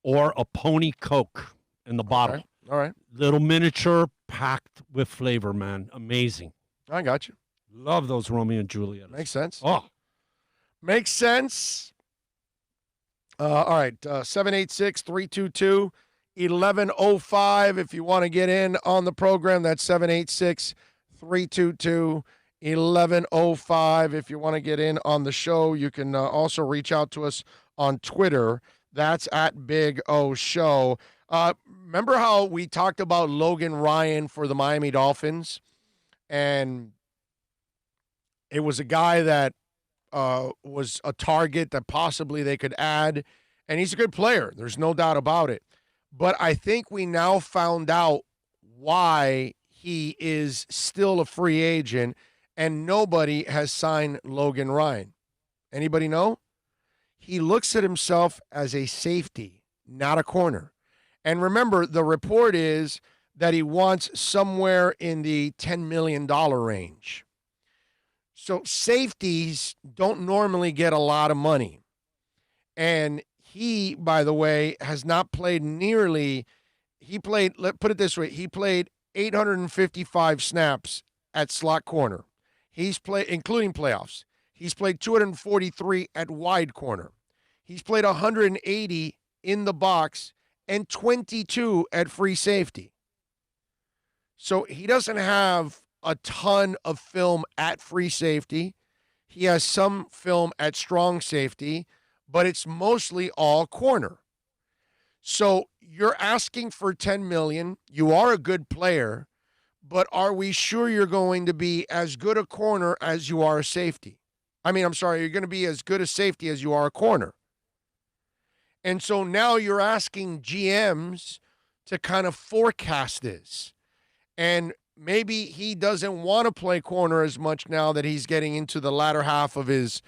or a Pony Coke in the bottle. All right. Little miniature packed with flavor, man. Amazing. I got you. Love those Romeo and Juliet. Makes sense. Oh. Makes sense. All right. 786-322-1105. If you want to get in on the program, that's 786-322-1105. If you want to get in on the show, you can also reach out to us on Twitter. That's at Big O Show. Remember how we talked about Logan Ryan for the Miami Dolphins? And it was a guy that was a target that possibly they could add. And he's a good player. There's no doubt about it. But I think we now found out why he is still a free agent and nobody has signed Logan Ryan. Anybody know? He looks at himself as a safety, not a corner. And remember, the report is that he wants somewhere in the $10 million range. So safeties don't normally get a lot of money. And he, by the way, has not played put it this way, he played 855 snaps at slot corner. He's played, including playoffs. He's played 243 at wide corner. He's played 180 in the box and 22 at free safety. So he doesn't have a ton of film at free safety. He has some film at strong safety, but it's mostly all corner. So you're asking for $10 million. You are a good player, but are we sure you're going to be as good a corner as you are a safety? You're going to be as good a safety as you are a corner. And so now you're asking GMs to kind of forecast this. And maybe he doesn't want to play corner as much now that he's getting into the latter half of his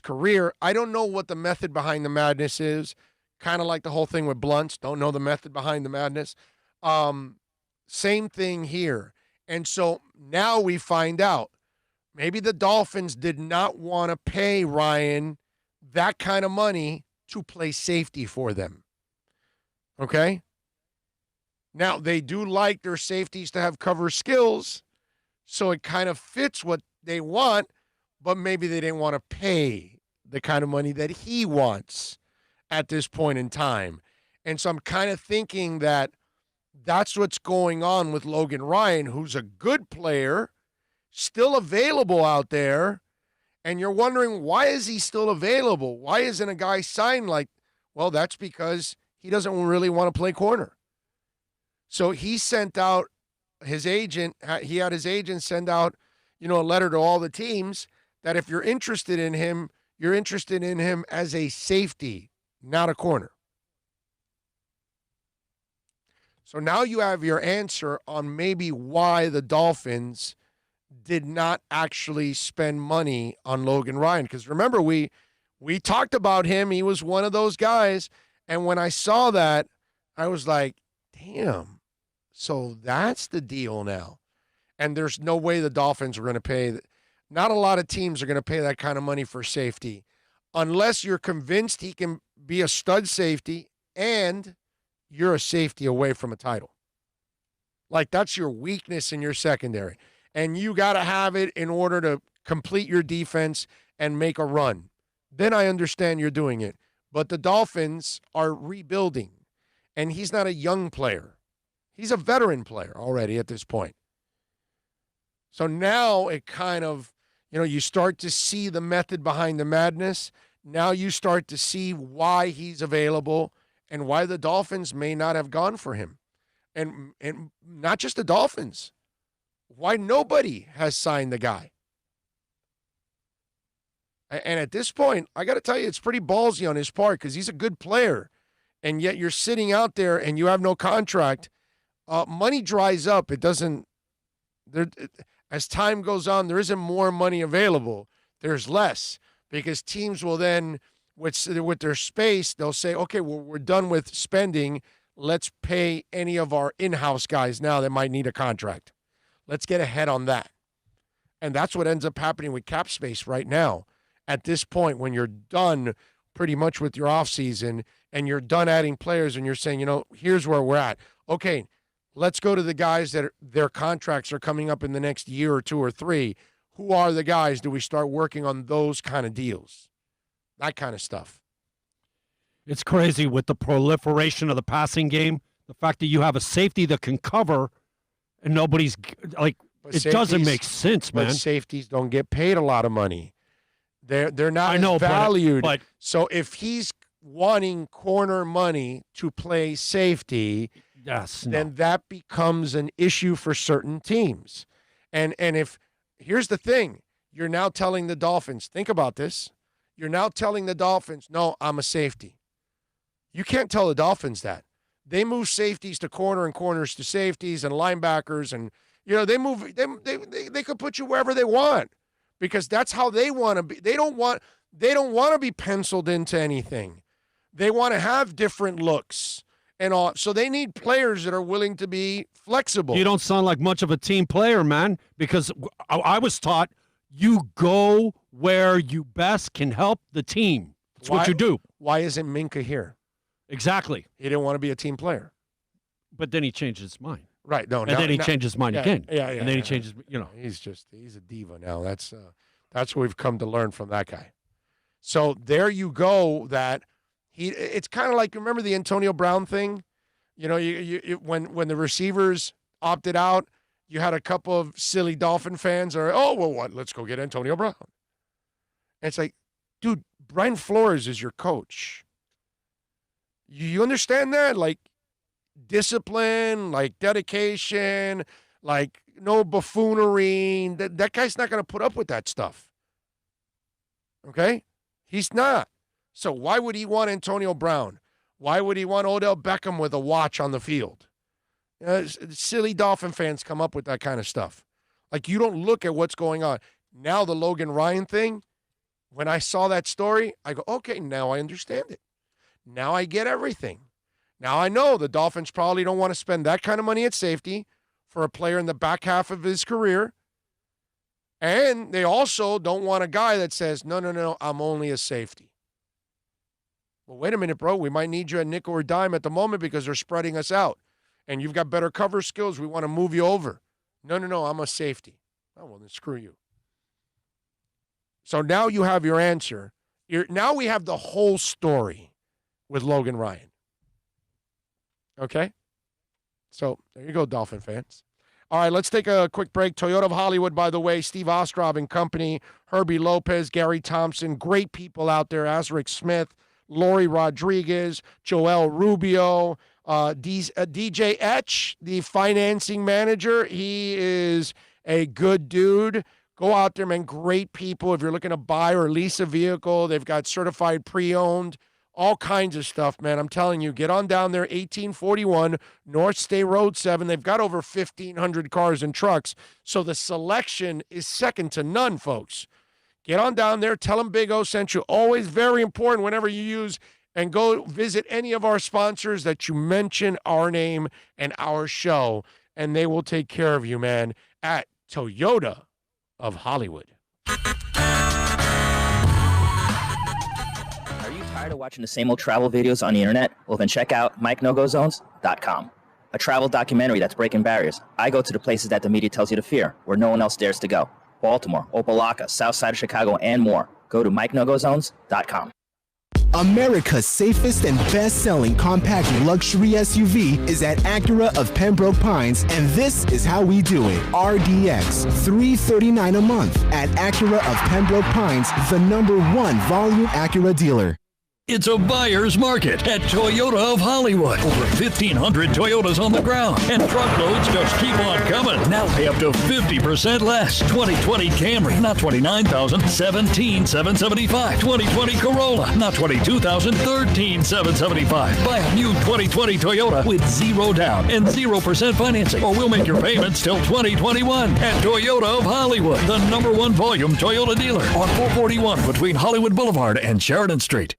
career. I don't know what the method behind the madness is. Kind of like the whole thing with Blunts. Don't know the method behind the madness. Same thing here. And so now we find out maybe the Dolphins did not want to pay Ryan that kind of money to play safety for them. Okay? Now, they do like their safeties to have cover skills, so it kind of fits what they want, but maybe they didn't want to pay the kind of money that he wants at this point in time. And so I'm kind of thinking that that's what's going on with Logan Ryan, who's a good player, still available out there, and you're wondering, why is he still available? Why isn't a guy signed like, well, that's because he doesn't really want to play corner. So he sent out his agent, he had his agent send out, a letter to all the teams that if you're interested in him, you're interested in him as a safety, not a corner. So now you have your answer on maybe why the Dolphins did not actually spend money on Logan Ryan. Because remember, we talked about him. He was one of those guys. And when I saw that, I was like, damn. So that's the deal now. And there's no way the Dolphins are going to pay. Not a lot of teams are going to pay that kind of money for safety unless you're convinced he can be a stud safety and you're a safety away from a title. Like, that's your weakness in your secondary. And you got to have it in order to complete your defense and make a run. Then I understand you're doing it. But the Dolphins are rebuilding, and he's not a young player. He's a veteran player already at this point. So now it kind of, you start to see the method behind the madness. Now you start to see why he's available and why the Dolphins may not have gone for him. And not just the Dolphins. Why nobody has signed the guy. And at this point, I got to tell you, it's pretty ballsy on his part because he's a good player. And yet you're sitting out there and you have no contract. Money dries up. It doesn't, as time goes on, there isn't more money available. There's less because teams will then, with their space, they'll say, okay, well, we're done with spending. Let's pay any of our in-house guys now that might need a contract. Let's get ahead on that. And that's what ends up happening with cap space right now. At this point, when you're done pretty much with your offseason and you're done adding players and you're saying, here's where we're at. Okay, let's go to the guys that their contracts are coming up in the next year or two or three. Who are the guys? Do we start working on those kind of deals? That kind of stuff. It's crazy with the proliferation of the passing game. The fact that you have a safety that can cover and nobody's like, it doesn't make sense, man. But safeties don't get paid a lot of money. They're not valued. But so if he's wanting corner money to play safety, then that becomes an issue for certain teams. And if here's the thing, you're now telling the Dolphins, think about this. You're now telling the Dolphins, no, I'm a safety. You can't tell the Dolphins that. They move safeties to corner and corners to safeties and linebackers, and they move. They could put you wherever they want because that's how they want to be. They don't want to be penciled into anything. They want to have different looks and all. So they need players that are willing to be flexible. You don't sound like much of a team player, man, because I was taught you go where you best can help the team. That's what you do. Why isn't Minka here? Exactly. He didn't want to be a team player. But then he changed his mind. Right. No. And then he changed his mind again. Yeah. And then he changes. He's a diva now. That's what we've come to learn from that guy. So there you go. It's kind of like, remember the Antonio Brown thing? When the receivers opted out, you had a couple of silly Dolphin fans let's go get Antonio Brown. And it's like, dude, Brian Flores is your coach. You understand that? Like, discipline, like dedication, like no buffoonery. That guy's not going to put up with that stuff. Okay? He's not. So why would he want Antonio Brown? Why would he want Odell Beckham with a watch on the field? Silly Dolphin fans come up with that kind of stuff. Like, you don't look at what's going on. Now the Logan Ryan thing, when I saw that story, I go, okay, now I understand it. Now I get everything. Now I know the Dolphins probably don't want to spend that kind of money at safety for a player in the back half of his career. And they also don't want a guy that says, no, I'm only a safety. Well, wait a minute, bro. We might need you at nickel or dime at the moment because they're spreading us out. And you've got better cover skills. We want to move you over. No, I'm a safety. Oh, well, then screw you. So now you have your answer. Now we have the whole story with Logan Ryan. Okay? So there you go, Dolphin fans. All right, let's take a quick break. Toyota of Hollywood, by the way, Steve Ostrov and company, Herbie Lopez, Gary Thompson, great people out there, Azric Smith, Lori Rodriguez, Joel Rubio, DJ Etch, the financing manager. He is a good dude. Go out there, man. Great people. If you're looking to buy or lease a vehicle, they've got certified pre-owned, all kinds of stuff, man. I'm telling you, get on down there, 1841 North State Road 7. They've got over 1,500 cars and trucks, so the selection is second to none, folks. Get on down there. Tell them Big O sent you. Always very important whenever you use and go visit any of our sponsors that you mention our name and our show, and they will take care of you, man, at Toyota of Hollywood. Are you tired of watching the same old travel videos on the internet? Well, then check out MikeNoGoZones.com, a travel documentary that's breaking barriers. I go to the places that the media tells you to fear, where no one else dares to go. Baltimore, Opelika, South Side of Chicago, and more. Go to MikeNoGoZones.com. America's safest and best-selling compact luxury SUV is at Acura of Pembroke Pines, and this is how we do it. RDX, $339 a month at Acura of Pembroke Pines, the #1 volume Acura dealer. It's a buyer's market at Toyota of Hollywood. Over 1,500 Toyotas on the ground, and truckloads just keep on coming. Now pay up to 50% less. 2020 Camry, not $29,000, $17,775. 2020 Corolla, not $22,000, $13,775. Buy a new 2020 Toyota with 0 down and 0% financing, or we'll make your payments till 2021. At Toyota of Hollywood, the #1 volume Toyota dealer on 441 between Hollywood Boulevard and Sheridan Street.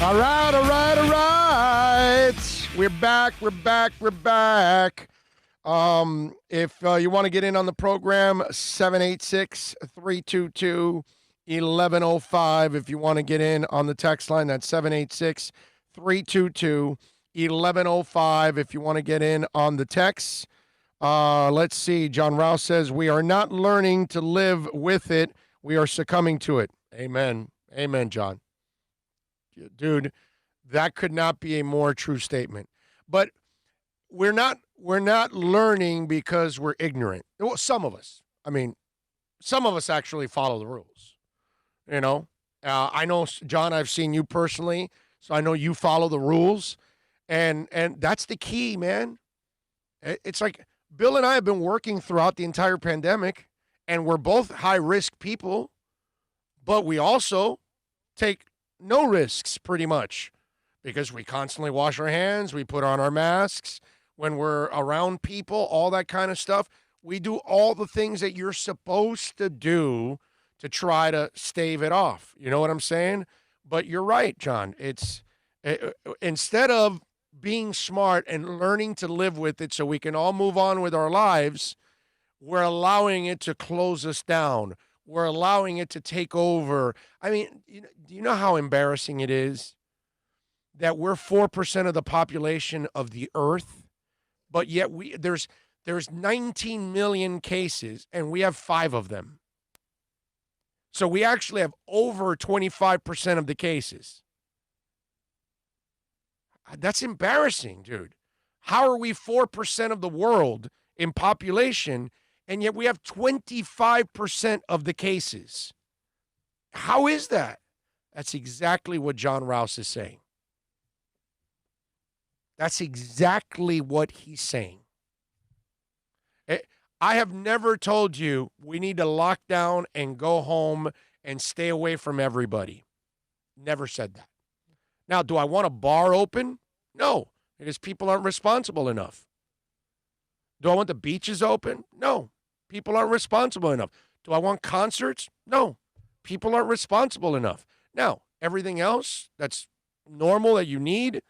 All right. We're back. If you want to get in on the program, 786-322-1105. If you want to get in on the text line, that's 786-322-1105. If you want to get in on the text, let's see. John Rouse says, we are not learning to live with it. We are succumbing to it. Amen. Amen, John. Dude, that could not be a more true statement. But we're not learning because we're ignorant. Well, some of us. I mean, some of us actually follow the rules. You know, I know, John, I've seen you personally, so I know you follow the rules, and that's the key, man. It's like Bill and I have been working throughout the entire pandemic, and we're both high-risk people, but we also take no risks pretty much because we constantly wash our hands, we put on our masks when we're around people, all that kind of stuff. We do all the things that you're supposed to do to try to stave it off. You know what I'm saying? But you're right, John. It's instead of being smart and learning to live with it so we can all move on with our lives, we're allowing it to close us down. We're allowing it to take over. I mean, do you know how embarrassing it is that we're 4% of the population of the earth, but yet there's 19 million cases and we have 5 of them. So we actually have over 25% of the cases. That's embarrassing, dude. How are we 4% of the world in population, and yet we have 25% of the cases? How is that? That's exactly what John Rouse is saying. That's exactly what he's saying. I have never told you we need to lock down and go home and stay away from everybody. Never said that. Now, do I want a bar open? No, because people aren't responsible enough. Do I want the beaches open? No, people aren't responsible enough. Do I want concerts? No, people aren't responsible enough. Now, everything else that's normal that you need,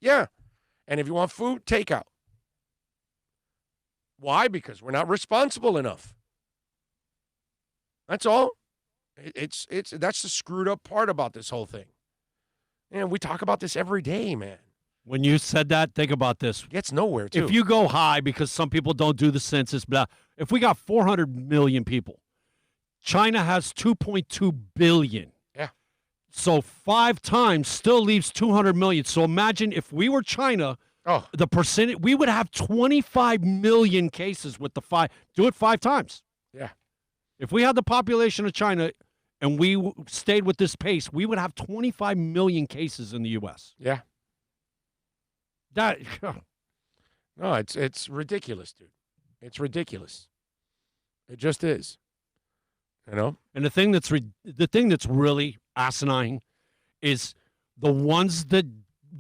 yeah. And if you want food, takeout. Why? Because we're not responsible enough. That's all. That's the screwed up part about this whole thing. And we talk about this every day, man. When you said that, think about this. Gets nowhere, too. If you go high because some people don't do the census, blah. If we got 400 million people, China has 2.2 billion. Yeah. So 5 times still leaves 200 million. So imagine if we were China, the percentage, we would have 25 million cases with the 5. Do it 5 times. Yeah. If we had the population of China and we stayed with this pace, we would have 25 million cases in the U.S. Yeah. That no, it's ridiculous, dude. It's ridiculous. It just is. You know? And the thing that's really asinine is the ones that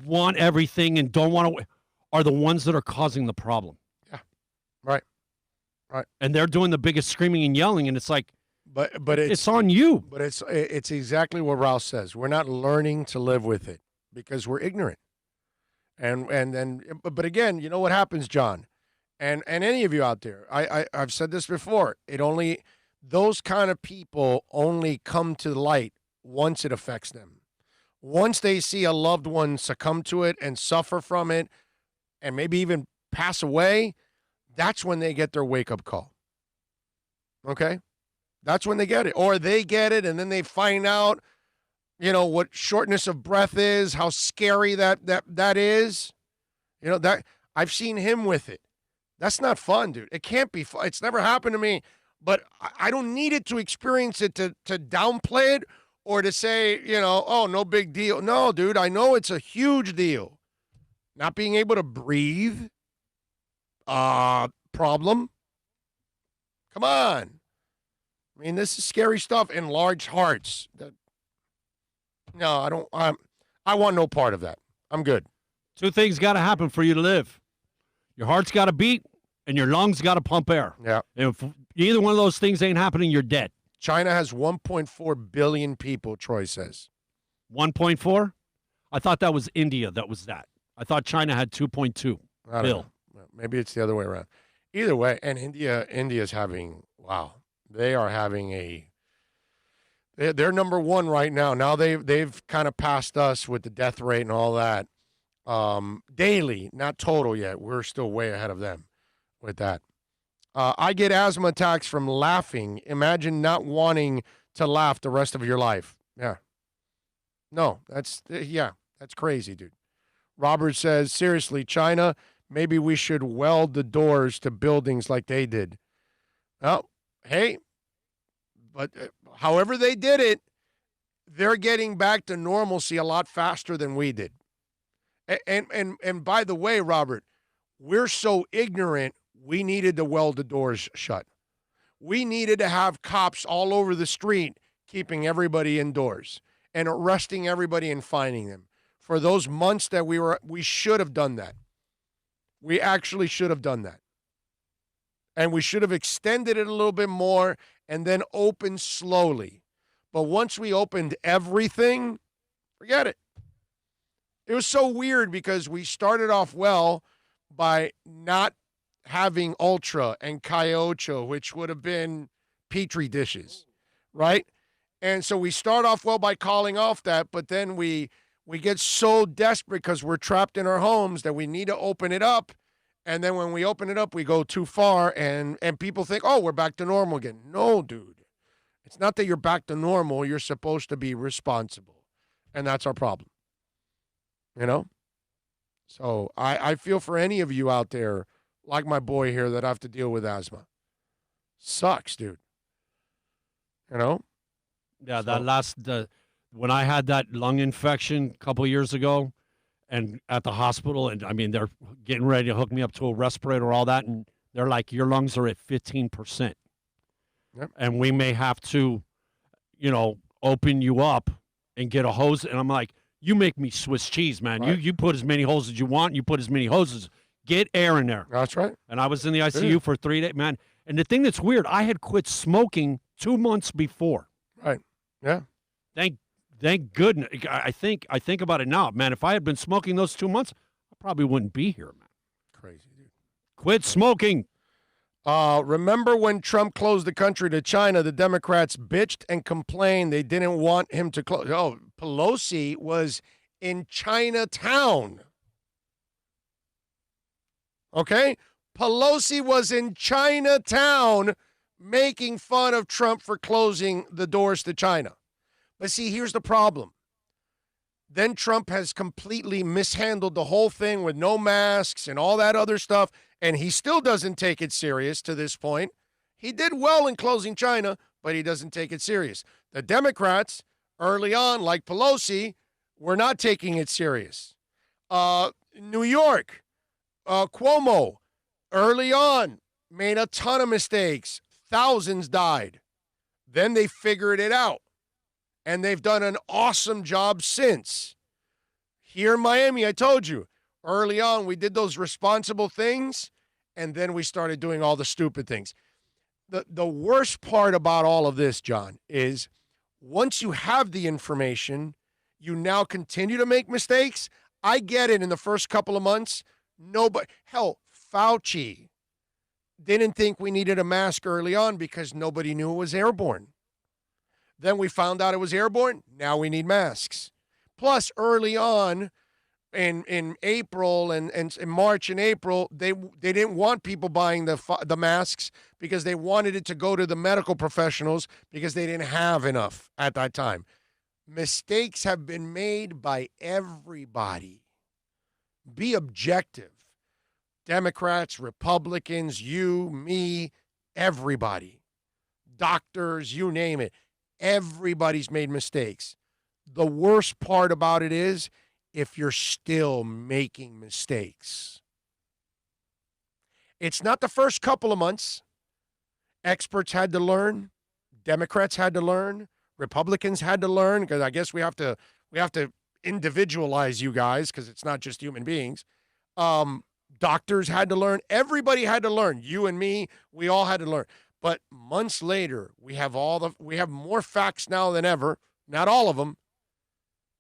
want everything and don't want to are the ones that are causing the problem. Yeah. Right. And they're doing the biggest screaming and yelling, and it's like, but it's on you. But it's exactly what Rouse says. We're not learning to live with it because we're ignorant. But again, you know what happens, John, and any of you out there. I've said this before. Those kind of people only come to the light once it affects them. Once they see a loved one succumb to it and suffer from it, and maybe even pass away, that's when they get their wake-up call. Okay? That's when they get it. Or they get it, and then they find out, what shortness of breath is, how scary that is. That I've seen him with it. That's not fun, dude. It can't be fun. It's never happened to me. But I don't need it to experience it to downplay it or to say, oh, no big deal. No, dude, I know it's a huge deal. Not being able to breathe, problem. Come on. I mean, this is scary stuff. Enlarged hearts. No, I don't. I want no part of that. I'm good. 2 things got to happen for you to live. Your heart's got to beat, and your lungs got to pump air. Yeah. And if either one of those things ain't happening, you're dead. China has 1.4 billion people, Troy says. 1.4? I thought that was India that was that. I thought China had 2.2. I don't Bill. know. Maybe it's the other way around. Either way, and India's having, wow, they are having they're number one right now. Now they've kind of passed us with the death rate and all that. Daily, not total yet. We're still way ahead of them with that. I get asthma attacks from laughing. Imagine not wanting to laugh the rest of your life. Yeah. No, that's crazy, dude. Robert says, seriously, China, maybe we should weld the doors to buildings like they did. Well, hey, but however they did it, they're getting back to normalcy a lot faster than we did. And by the way, Robert, we're so ignorant, we needed to weld the doors shut. We needed to have cops all over the street keeping everybody indoors and arresting everybody and fining them. For those months that we should have done that. We actually should have done that. And we should have extended it a little bit more and then opened slowly. But once we opened everything, forget it. It was so weird because we started off well by not having Ultra and Caiocho, which would have been Petri dishes, right? And so we start off well by calling off that, but then we get so desperate because we're trapped in our homes that we need to open it up. And then when we open it up, we go too far and people think, oh, we're back to normal again. No, dude. It's not that you're back to normal. You're supposed to be responsible. And that's our problem. You know? So I feel for any of you out there, like my boy here, that have to deal with asthma. Sucks, dude. You know? Yeah, when I had that lung infection a couple of years ago and at the hospital, and I mean, they're getting ready to hook me up to a respirator, all that, and they're like, your lungs are at 15%. Yep. And we may have to, open you up and get a hose. And I'm like, you make me Swiss cheese, man. Right. You put as many holes as you want. You put as many hoses. Get air in there. That's right. And I was in the ICU for 3 days, man. And the thing that's weird, I had quit smoking 2 months before. Right. Yeah. Thank goodness. I think about it now, man. If I had been smoking those 2 months, I probably wouldn't be here, man. Crazy, dude. Quit smoking. Remember when Trump closed the country to China, the Democrats bitched and complained they didn't want him to close. Oh, Pelosi was in Chinatown. Okay? Pelosi was in Chinatown making fun of Trump for closing the doors to China. But see, here's the problem. Then Trump has completely mishandled the whole thing with no masks and all that other stuff, and he still doesn't take it serious to this point. He did well in closing China, but he doesn't take it serious. The Democrats, early on, like Pelosi, were not taking it serious. New York, Cuomo, early on, made a ton of mistakes. Thousands died. Then they figured it out. And they've done an awesome job since. Here in Miami, I told you, early on, we did those responsible things, and then we started doing all the stupid things. The worst part about all of this, John, is once you have the information, you now continue to make mistakes. I get it in the first couple of months. Hell, Fauci didn't think we needed a mask early on because nobody knew it was airborne. Then we found out it was airborne. Now we need masks. Plus, early on in April and in March and April, they didn't want people buying the masks because they wanted it to go to the medical professionals because they didn't have enough at that time. Mistakes have been made by everybody. Be objective. Democrats, Republicans, you, me, everybody. Doctors, you name it. Everybody's made mistakes. The worst part about it is if you're still making mistakes. It's not the first couple of months. Experts had to learn. Democrats had to learn. Republicans had to learn, because I guess we have to individualize you guys, because it's not just human beings. Doctors had to learn. Everybody had to learn. You and me, we all had to learn. But months later, we have more facts now than ever. Not all of them,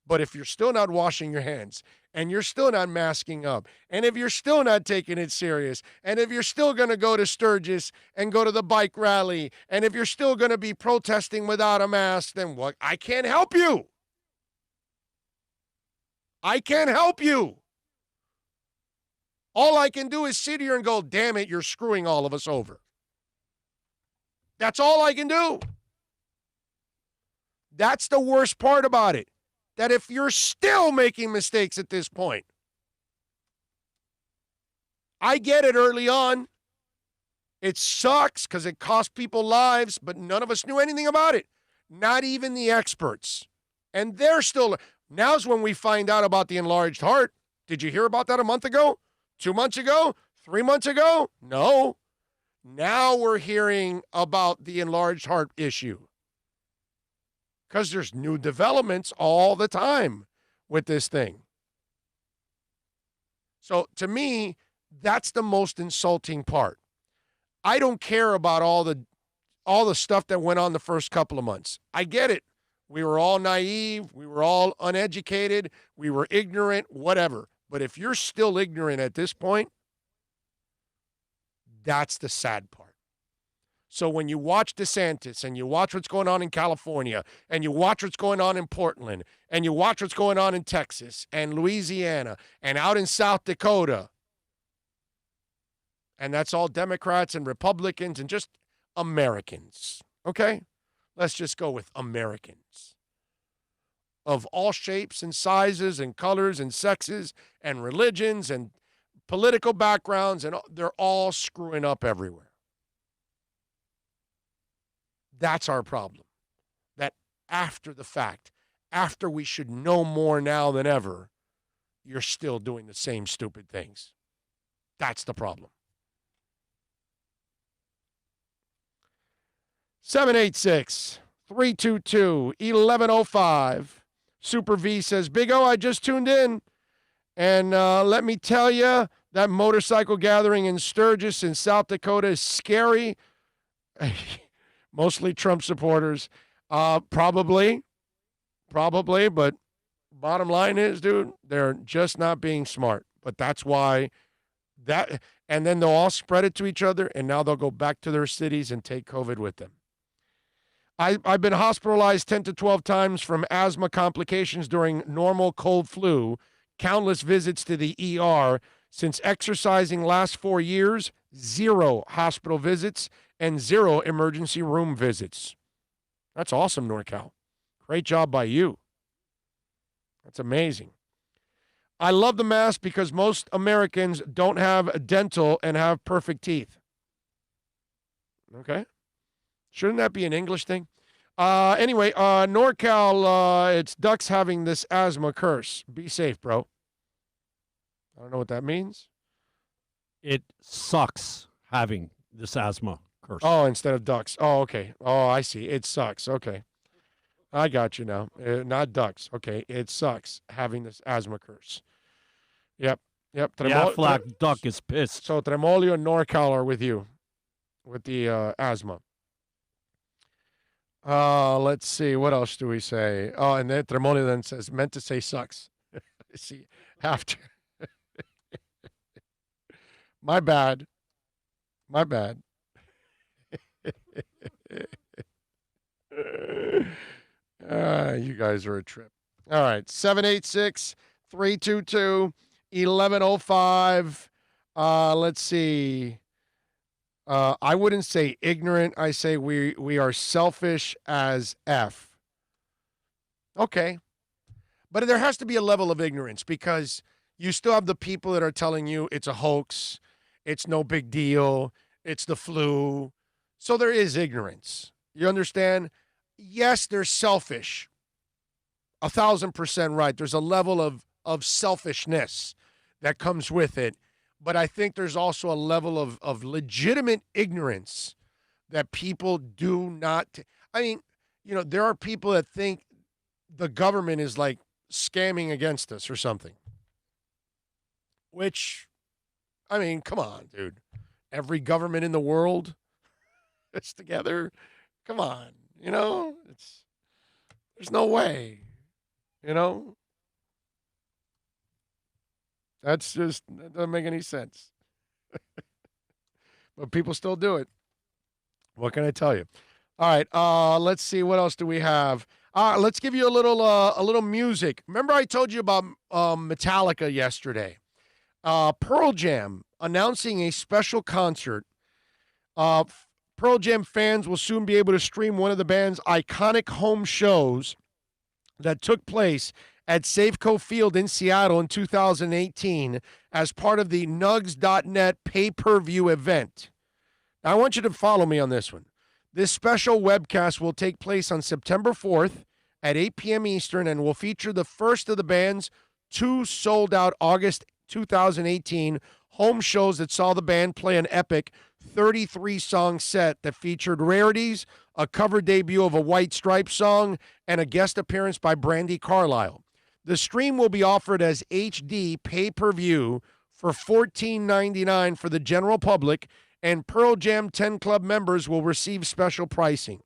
But if you're still not washing your hands, and you're still not masking up, and if you're still not taking it serious, and if you're still going to go to Sturgis and go to the bike rally, and if you're still going to be protesting without a mask, then what? I can't help you. I can't help you. All I can do is sit here and go, damn it, you're screwing all of us over. That's all I can do. That's the worst part about it. That if you're still making mistakes at this point, I get it early on. It sucks because it cost people lives, but none of us knew anything about it. Not even the experts. And they're still, now's when we find out about the enlarged heart. Did you hear about that a month ago? 2 months ago? 3 months ago? No. Now we're hearing about the enlarged heart issue. Because there's new developments all the time with this thing. So to me, that's the most insulting part. I don't care about all the stuff that went on the first couple of months. I get it. We were all naive. We were all uneducated. We were ignorant, whatever. But if you're still ignorant at this point, that's the sad part. So when you watch DeSantis and you watch what's going on in California and you watch what's going on in Portland and you watch what's going on in Texas and Louisiana and out in South Dakota, and that's all Democrats and Republicans and just Americans, okay? Let's just go with Americans of all shapes and sizes and colors and sexes and religions and political backgrounds, and they're all screwing up everywhere. That's our problem. That after the fact, after we should know more now than ever, you're still doing the same stupid things. That's the problem. 786-322-1105. Super V says, Big O, I just tuned in. And let me tell you, that motorcycle gathering in Sturgis in South Dakota is scary. Mostly Trump supporters. Probably. But bottom line is, dude, they're just not being smart. But that's why that, and then they'll all spread it to each other, and now they'll go back to their cities and take COVID with them. I've been hospitalized 10 to 12 times from asthma complications during normal cold flu, countless visits to the ER. Since exercising last 4 years, 0 hospital visits and 0 emergency room visits. That's awesome, NorCal. Great job by you. That's amazing. I love the mask because most Americans don't have dental and have perfect teeth. Okay. Shouldn't that be an English thing? Anyway, NorCal, it's Ducks having this asthma curse. Be safe, bro. I don't know what that means. It sucks having this asthma curse. Oh, instead of Ducks. Oh, okay. Oh, I see. It sucks. Okay. I got you now. Not Ducks. Okay. It sucks having this asthma curse. Yep. The Aflac Duck is pissed. So Tremolio and NorCal are with you with the asthma. Let's see. What else do we say? Oh, and then Tremolio then says, meant to say sucks. See, have to. My bad. You guys are a trip. All right. 786-322-1105. Let's see. I wouldn't say ignorant. I say we are selfish as F. Okay. But there has to be a level of ignorance because you still have the people that are telling you it's a hoax. It's no big deal. It's the flu. So there is ignorance. You understand? Yes, they're selfish. 1,000% right. There's a level of selfishness that comes with it. But I think there's also a level of legitimate ignorance that people do not. There are people that think the government is like scamming against us or something. Which, come on, dude. Every government in the world is together. Come on. There's no way. You know? That doesn't make any sense. But people still do it. What can I tell you? All right, let's see. What else do we have? Let's give you a little music. Remember I told you about Metallica yesterday. Pearl Jam announcing a special concert. Pearl Jam fans will soon be able to stream one of the band's iconic home shows that took place at Safeco Field in Seattle in 2018 as part of the Nugs.net pay-per-view event. Now, I want you to follow me on this one. This special webcast will take place on September 4th at 8 p.m. Eastern and will feature the first of the band's two sold-out August 2018 home shows that saw the band play an epic 33-song set that featured rarities, a cover debut of a White Stripes song, and a guest appearance by Brandi Carlile. The stream will be offered as HD pay-per-view for $14.99 for the general public, and Pearl Jam 10 Club members will receive special pricing.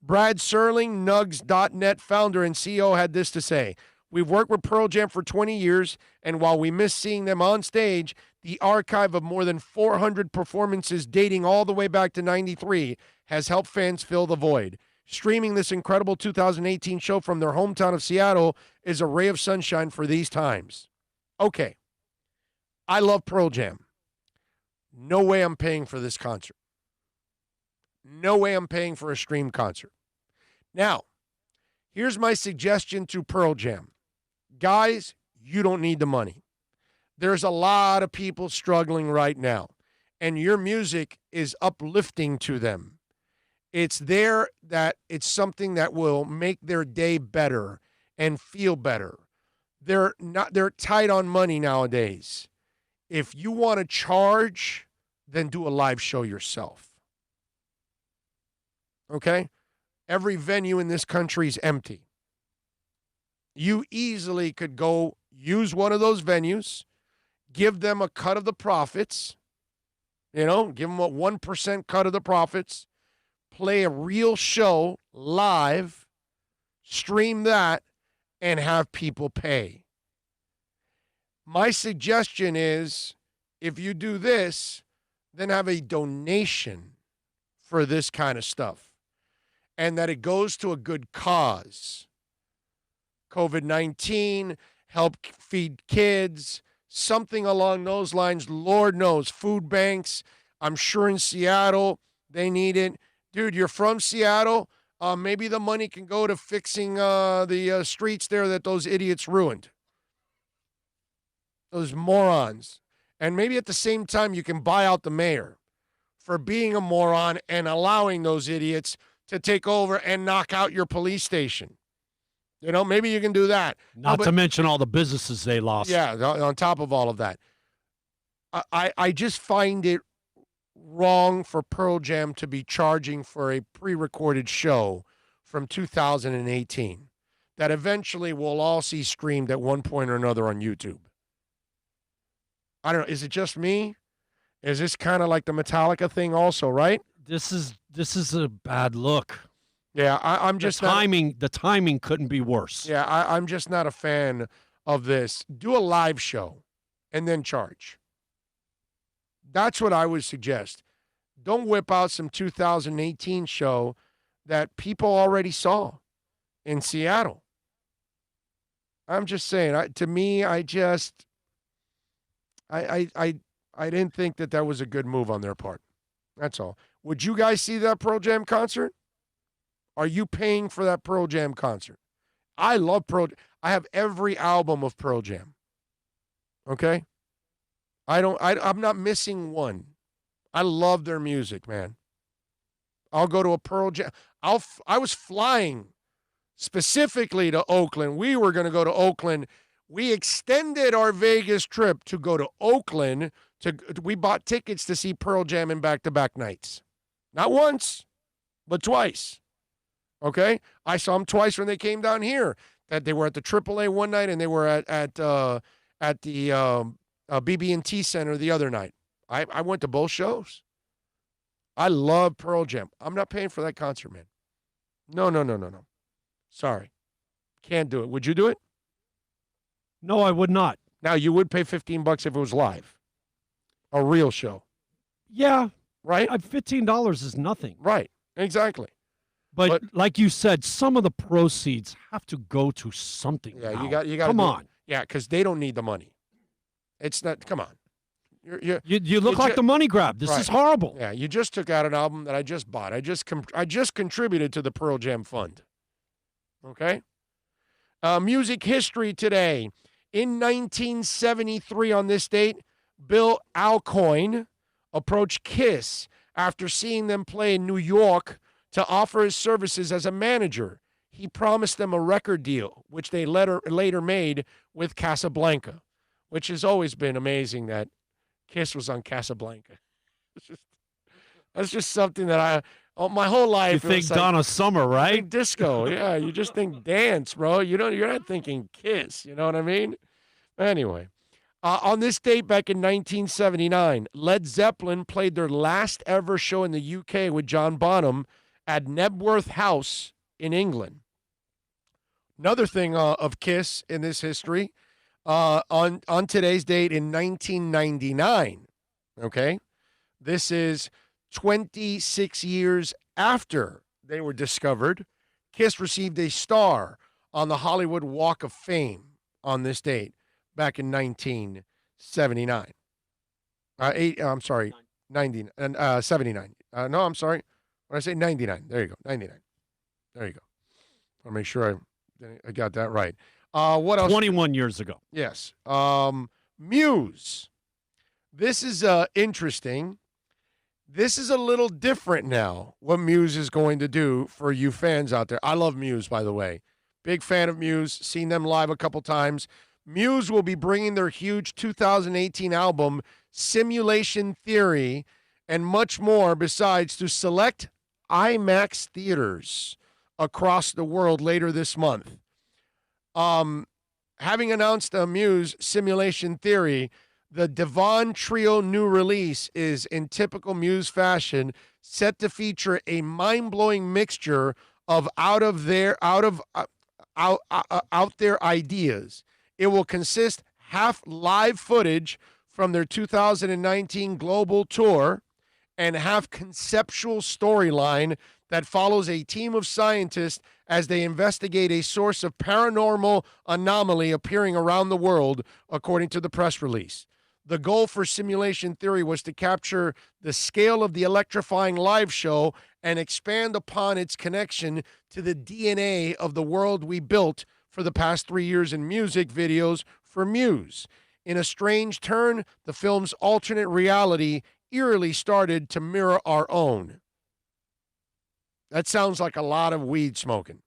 Brad Serling, Nugs.net founder and CEO, had this to say: "We've worked with Pearl Jam for 20 years, and while we miss seeing them on stage, the archive of more than 400 performances dating all the way back to '93 has helped fans fill the void. Streaming this incredible 2018 show from their hometown of Seattle is a ray of sunshine for these times." Okay. I love Pearl Jam. No way I'm paying for this concert. No way I'm paying for a stream concert. Now, here's my suggestion to Pearl Jam. Guys, you don't need the money. There's a lot of people struggling right now, and your music is uplifting to them. It's there that it's something that will make their day better and feel better. They're tight on money nowadays. If you want to charge, then do a live show yourself. Okay? Every venue in this country is empty. You easily could go use one of those venues, give them a cut of the profits, give them a 1% cut of the profits, play a real show live, stream that, and have people pay. My suggestion is, if you do this, then have a donation for this kind of stuff, and that it goes to a good cause. COVID-19, help feed kids, something along those lines. Lord knows, food banks. I'm sure in Seattle they need it. Dude, you're from Seattle. Maybe the money can go to fixing the streets there that those idiots ruined. Those morons. And maybe at the same time you can buy out the mayor for being a moron and allowing those idiots to take over and knock out your police station. Maybe you can do that. Not to mention all the businesses they lost. Yeah, on top of all of that. I just find it wrong for Pearl Jam to be charging for a pre-recorded show from 2018 that eventually we'll all see streamed at one point or another on YouTube. I don't know. Is it just me? Is this kind of like the Metallica thing also, right? This is a bad look. Yeah, I'm just the timing couldn't be worse. Yeah, I'm just not a fan of this. Do a live show and then charge. That's what I would suggest. Don't whip out some 2018 show that people already saw in Seattle. I'm just saying, to me, I didn't think that was a good move on their part. That's all. Would you guys see that Pearl Jam concert? Are you paying for that Pearl Jam concert? I love Pearl Jam. I have every album of Pearl Jam. Okay? I'm not missing one. I love their music, man. I'll go to a Pearl Jam. I was flying specifically to Oakland. We were going to go to Oakland. We extended our Vegas trip to go to Oakland. We bought tickets to see Pearl Jam in back-to-back nights. Not once, but twice. Okay? I saw them twice when they came down here. That they were at the AAA one night and they were at the BB&T Center the other night. I went to both shows. I love Pearl Jam. I'm not paying for that concert, man. No. Sorry. Can't do it. Would you do it? No, I would not. Now, you would pay $15 if it was live. A real show. Yeah. Right? $15 is nothing. Right. Exactly. But like you said, some of the proceeds have to go to something. Yeah, now. you got. Come on. Yeah, because they don't need the money. It's not. Come on. You look like the money grab. This is horrible. Yeah, you just took out an album that I just bought. I just contributed to the Pearl Jam Fund. Okay. Music history today. In 1973, on this date, Bill Alcoin approached Kiss after seeing them play in New York to offer his services as a manager. He promised them a record deal, which they later made with Casablanca, which has always been amazing that Kiss was on Casablanca. That's just something that my whole life. You think Donna Summer, right? Disco, yeah. You just think dance, bro. You're not thinking Kiss. You know what I mean? Anyway, on this date back in 1979, Led Zeppelin played their last ever show in the UK with John Bonham at Knebworth House in England. Another thing of Kiss in this history, on today's date in 1999, okay? This is 26 years after they were discovered. Kiss received a star on the Hollywood Walk of Fame on this date back in 1979. 79. No, I'm sorry. When I say 99, there you go, 99. There you go. I want to make sure I got that right. What else? 21 years ago. Yes. Muse. This is interesting. This is a little different now, what Muse is going to do for you fans out there. I love Muse, by the way. Big fan of Muse. Seen them live a couple times. Muse will be bringing their huge 2018 album, Simulation Theory, and much more besides to select IMAX theaters across the world later this month. Having announced a Muse Simulation Theory, the Devon Trio new release is, in typical Muse fashion, set to feature a mind-blowing mixture of out there ideas. It will consist half live footage from their 2019 global tour and half conceptual storyline that follows a team of scientists as they investigate a source of paranormal anomaly appearing around the world, according to the press release. The goal for Simulation Theory was to capture the scale of the electrifying live show and expand upon its connection to the DNA of the world we built for the past 3 years in music videos for Muse. In a strange turn, the film's alternate reality eerily started to mirror our own. That sounds like a lot of weed smoking.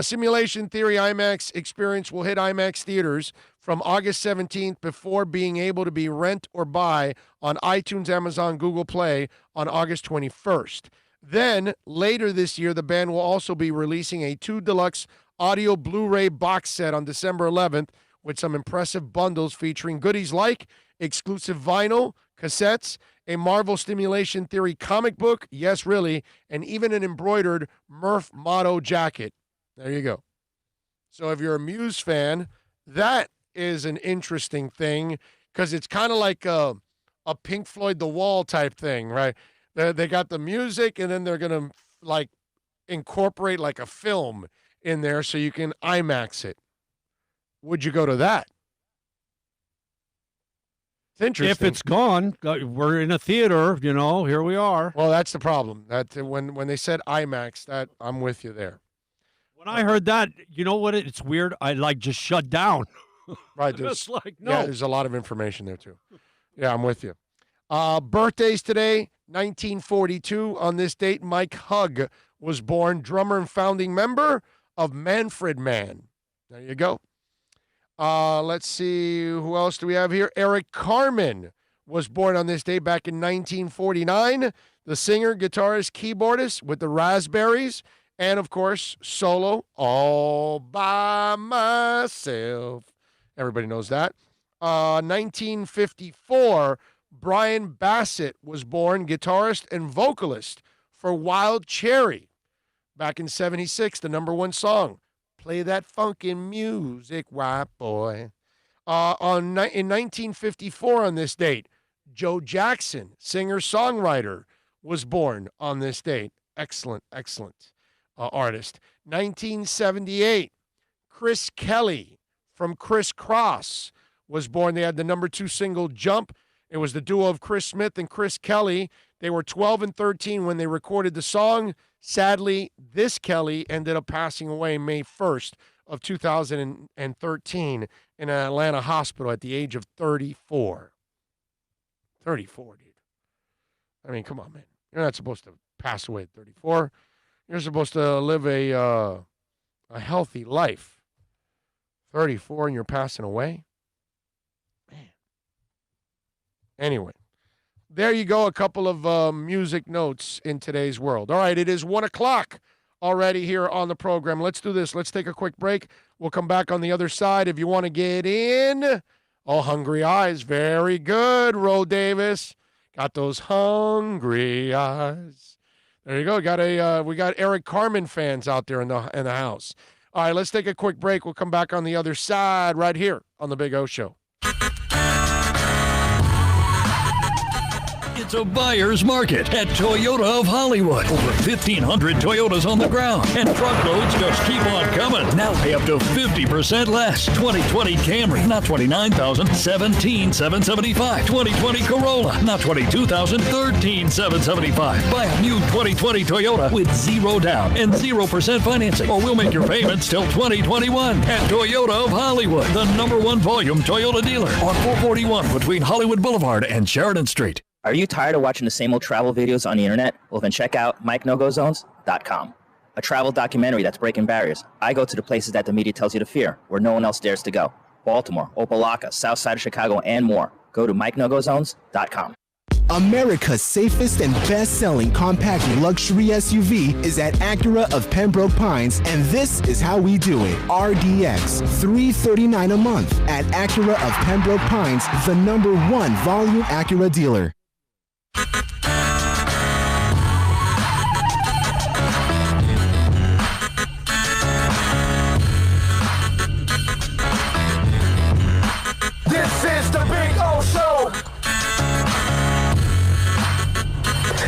Simulation Theory IMAX experience will hit IMAX theaters from August 17th before being able to be rent or buy on iTunes, Amazon, Google Play on August 21st. Then, later this year, the band will also be releasing a 2 deluxe audio Blu-ray box set on December 11th with some impressive bundles featuring goodies like exclusive vinyl, cassettes, a Marvel Simulation Theory comic book, yes, really, and even an embroidered Murph motto jacket. There you go. So if you're a Muse fan, that is an interesting thing because it's kind of like a Pink Floyd The Wall type thing, right? They got the music and then they're going to like incorporate like a film in there so you can IMAX it. Would you go to that? It's interesting. If it's gone, we're in a theater, here we are. Well, that's the problem. That when they said IMAX, that I'm with you there. When I heard that, you know what? It's weird. I just shut down. Right. Just like, no. Yeah, there's a lot of information there too. Yeah, I'm with you. Birthdays today, 1942. On this date, Mike Hug was born, drummer and founding member of Manfred Mann. There you go. Let's see, who else do we have here? Eric Carmen was born on this day back in 1949. The singer, guitarist, keyboardist with the Raspberries, and of course, solo, All by Myself. Everybody knows that. 1954, Brian Bassett was born, guitarist and vocalist for Wild Cherry. Back in 76, the #1 song, Play that funky music, white boy. In 1954 on this date, Joe Jackson, singer-songwriter, was born on this date. Excellent artist. 1978, Chris Kelly from Criss Cross was born. They had the number 2 single, Jump. It was the duo of Chris Smith and Chris Kelly. They were 12 and 13 when they recorded the song. Sadly, this Kelly ended up passing away May 1st of 2013 in an Atlanta hospital at the age of 34. 34, dude. I mean, come on, man. You're not supposed to pass away at 34. You're supposed to live a healthy life. 34 and you're passing away? Man. Anyway. There you go, a couple of music notes in today's world. All right, it is 1 o'clock already here on the program. Let's do this. Let's take a quick break. We'll come back on the other side. If you want to get in, hungry eyes. Very good, Ro Davis. Got those hungry eyes. There you go. We got Eric Carmen fans out there in the house. All right, let's take a quick break. We'll come back on the other side right here on the Big O Show. It's a buyer's market at Toyota of Hollywood. Over 1,500 Toyotas on the ground, and truckloads just keep on coming. Now pay up to 50% less. 2020 Camry, not $29,000, $17,775. 2020 Corolla, not $22,000, $13,775. Buy a new 2020 Toyota with 0 down and 0% financing, or we'll make your payments till 2021 at Toyota of Hollywood, the #1 volume Toyota dealer on 441 between Hollywood Boulevard and Sheridan Street. Are you tired of watching the same old travel videos on the internet? Well, then check out MikeNoGoZones.com, a travel documentary that's breaking barriers. I go to the places that the media tells you to fear, where no one else dares to go. Baltimore, Opelika, South Side of Chicago, and more. Go to MikeNoGoZones.com. America's safest and best-selling compact luxury SUV is at Acura of Pembroke Pines, and this is how we do it. RDX, $339 a month at Acura of Pembroke Pines, the #1 volume Acura dealer. This is the Big O Show.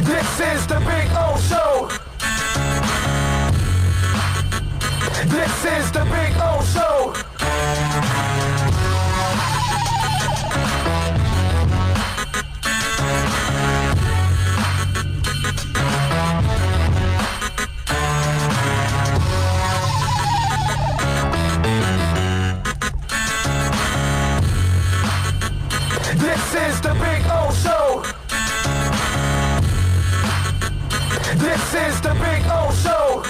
This is the Big O Show. This is the Big O Show. This is the Big O Show. This is the Big O Show.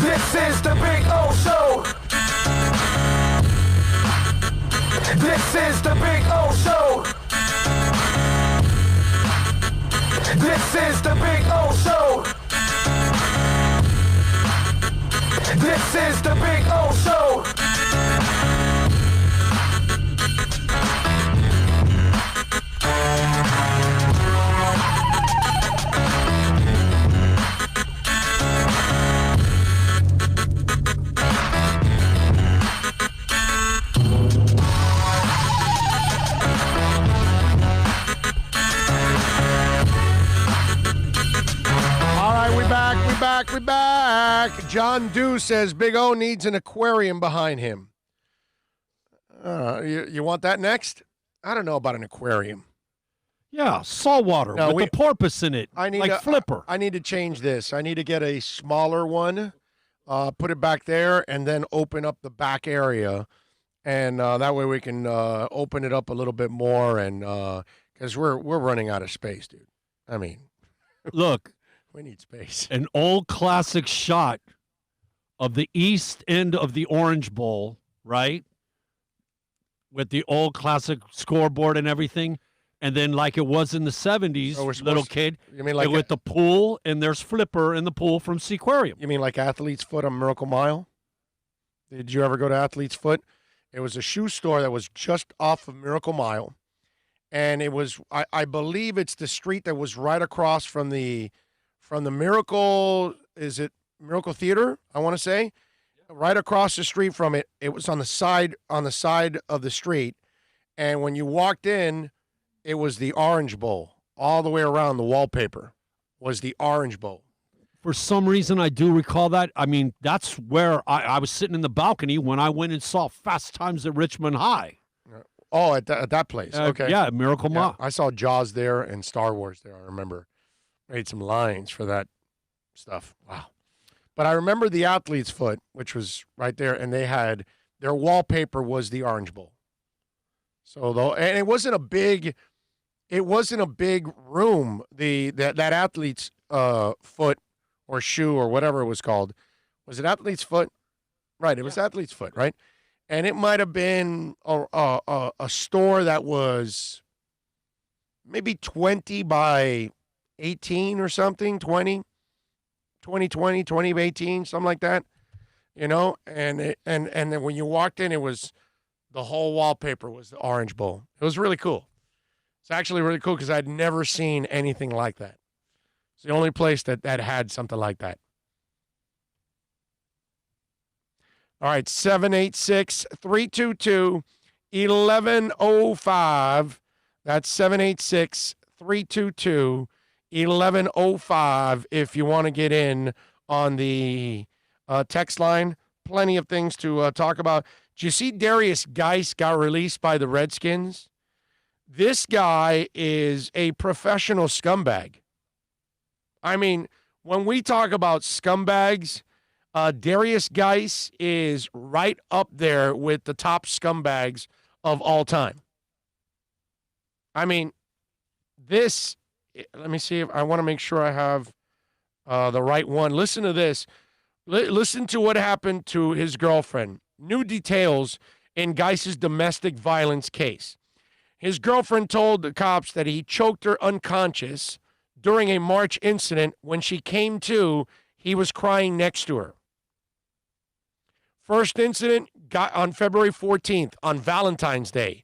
This is the Big O Show. This is the Big O Show. This is the Big O Show. This is the Big O Show. We're back. John Dew says Big O needs an aquarium behind him. You want that next? I don't know about an aquarium. Yeah, saltwater with the porpoise in it, Flipper. I need to change this. I need to get a smaller one, put it back there, and then open up the back area. And that way we can open it up a little bit more, and because we're running out of space, dude. I mean, look. We need space. An old classic shot of the east end of the Orange Bowl right? With the old classic scoreboard and everything. And then like it was in the 70s, little kid, you mean like with the pool, and there's Flipper in the pool from Seaquarium. You mean like Athlete's Foot on Miracle Mile? Did you ever go to Athlete's Foot? It was a shoe store that was just off of Miracle Mile. And it was, I believe it's the street that was right across from the Miracle, is it Miracle Theater, I want to say? Right across the street from it. It was on the side of the street. And when you walked in, it was the Orange Bowl. All the way around the wallpaper was the Orange Bowl. For some reason, I do recall that. I mean, that's where I was sitting in the balcony when I went and saw Fast Times at Richmond High. Oh, at that place. Okay. Yeah, Miracle Mile. I saw Jaws there and Star Wars there. I remember. Made some lines for that stuff. Wow. But I remember the Athlete's Foot, which was right there, and they had their wallpaper was the Orange Bowl. So and it wasn't a big room. That Athlete's Foot or shoe or whatever it was called. Was it Athlete's Foot? Right, it was Athlete's Foot, right? And it might have been a store that was maybe 20 by 18 or something, 20 by 18, something like that, you know? And then when you walked in, it was the whole wallpaper was the Orange Bowl. It was really cool. It's actually really cool because I'd never seen anything like that. It's the only place that had something like that. All right, 786-322-1105. That's 786-322-1105 if you want to get in on the text line. Plenty of things to talk about. Did you see Darius Geis got released by the Redskins? This guy is a professional scumbag. I mean, when we talk about scumbags, Darius Geis is right up there with the top scumbags of all time. I mean, let me see if I want to make sure I have the right one. Listen to this. Listen to what happened to his girlfriend. New details in Geis's domestic violence case. His girlfriend told the cops that he choked her unconscious during a March incident. When she came to, he was crying next to her. First incident got on February 14th, on Valentine's Day.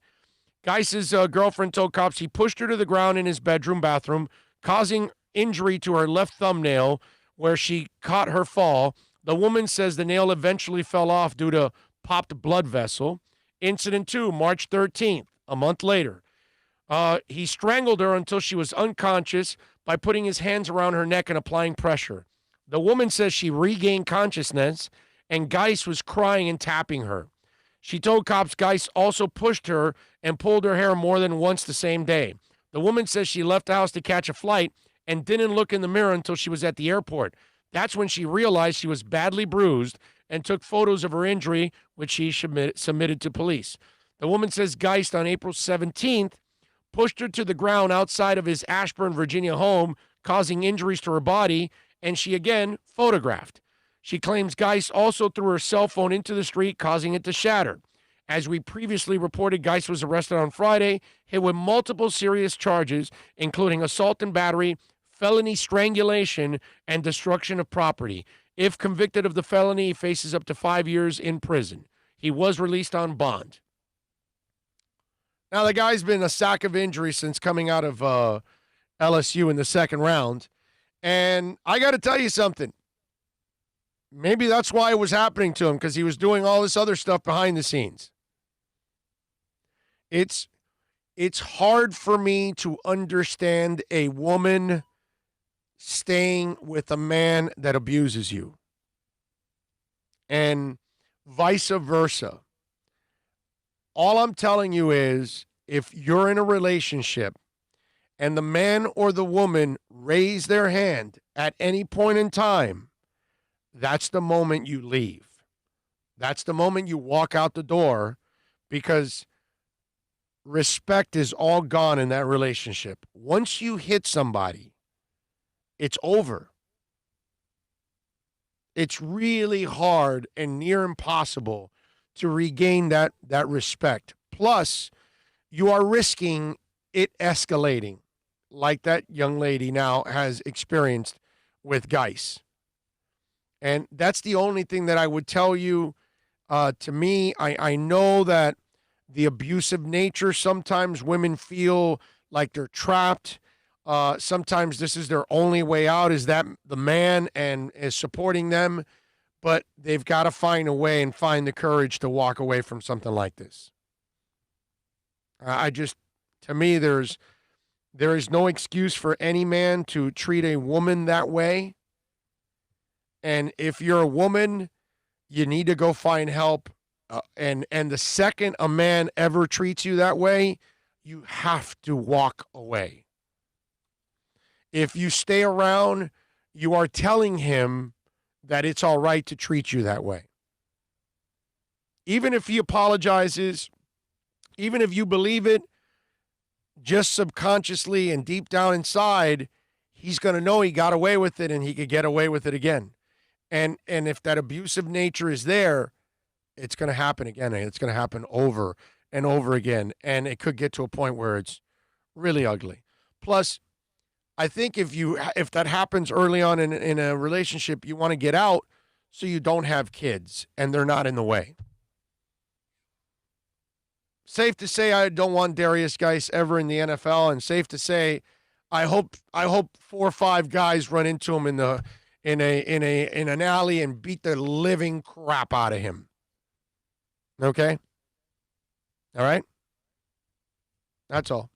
Geis's girlfriend told cops he pushed her to the ground in his bathroom, causing injury to her left thumbnail where she caught her fall. The woman says the nail eventually fell off due to popped blood vessel. Incident 2, March 13th, a month later. He strangled her until she was unconscious by putting his hands around her neck and applying pressure. The woman says she regained consciousness and Geis was crying and tapping her. She told cops Geis also pushed her and pulled her hair more than once the same day. The woman says she left the house to catch a flight and didn't look in the mirror until she was at the airport. That's when she realized she was badly bruised and took photos of her injury, which she submitted to police. The woman says Geis, on April 17th, pushed her to the ground outside of his Ashburn, Virginia home, causing injuries to her body, and she again photographed. She claims Geis also threw her cell phone into the street, causing it to shatter. As we previously reported, Geis was arrested on Friday, hit with multiple serious charges, including assault and battery, felony strangulation, and destruction of property. If convicted of the felony, he faces up to 5 years in prison. He was released on bond. Now, the guy's been a sack of injuries since coming out of LSU in the second round. And I got to tell you something. Maybe that's why it was happening to him, because he was doing all this other stuff behind the scenes. It's hard for me to understand a woman staying with a man that abuses you, and vice versa. All I'm telling you is, if you're in a relationship and the man or the woman raise their hand at any point in time, that's the moment you leave. That's the moment you walk out the door, because respect is all gone in that relationship. Once you hit somebody, it's over. It's really hard and near impossible to regain that respect. Plus, you are risking it escalating like that young lady now has experienced with Geis. And that's the only thing that I would tell you. To me, I know that the abusive nature, sometimes women feel like they're trapped. Sometimes this is their only way out, is that the man and is supporting them. But they've got to find a way and find the courage to walk away from something like this. To me, there is no excuse for any man to treat a woman that way. And if you're a woman, you need to go find help. And the second a man ever treats you that way, you have to walk away. If you stay around, you are telling him that it's all right to treat you that way. Even if he apologizes, even if you believe it, just subconsciously and deep down inside, he's going to know he got away with it and he could get away with it again. And if that abusive nature is there, it's going to happen again. And it's going to happen over and over again. And it could get to a point where it's really ugly. Plus, I think if that happens early on in a relationship, you want to get out so you don't have kids and they're not in the way. Safe to say I don't want Darius Geis ever in the NFL, and safe to say I hope 4 or 5 guys run into him in an alley and beat the living crap out of him. Okay? All right? That's all.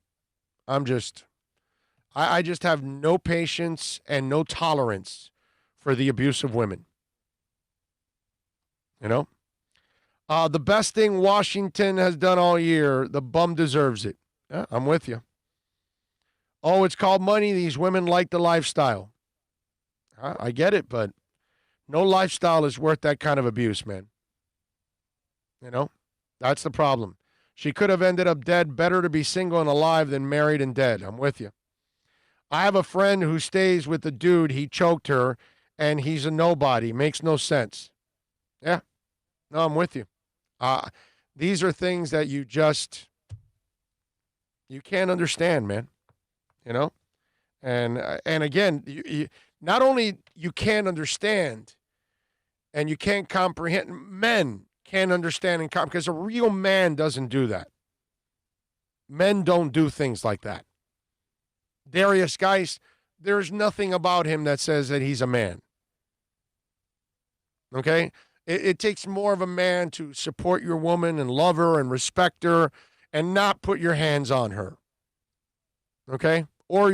I just have no patience and no tolerance for the abuse of women. You know? The best thing Washington has done all year, the bum deserves it. Yeah, I'm with you. Oh, it's called money. These women like the lifestyle. I get it, but no lifestyle is worth that kind of abuse, man. You know? That's the problem. She could have ended up dead. Better to be single and alive than married and dead. I'm with you. I have a friend who stays with the dude. He choked her, and he's a nobody. Makes no sense. Yeah. No, I'm with you. These are things that you can't understand, man. You know? And again, you not only you can't understand and you can't comprehend, men can't understand and comprehend, because a real man doesn't do that. Men don't do things like that. Darius Geis, there's nothing about him that says that he's a man. Okay? It takes more of a man to support your woman and love her and respect her and not put your hands on her. Okay? Or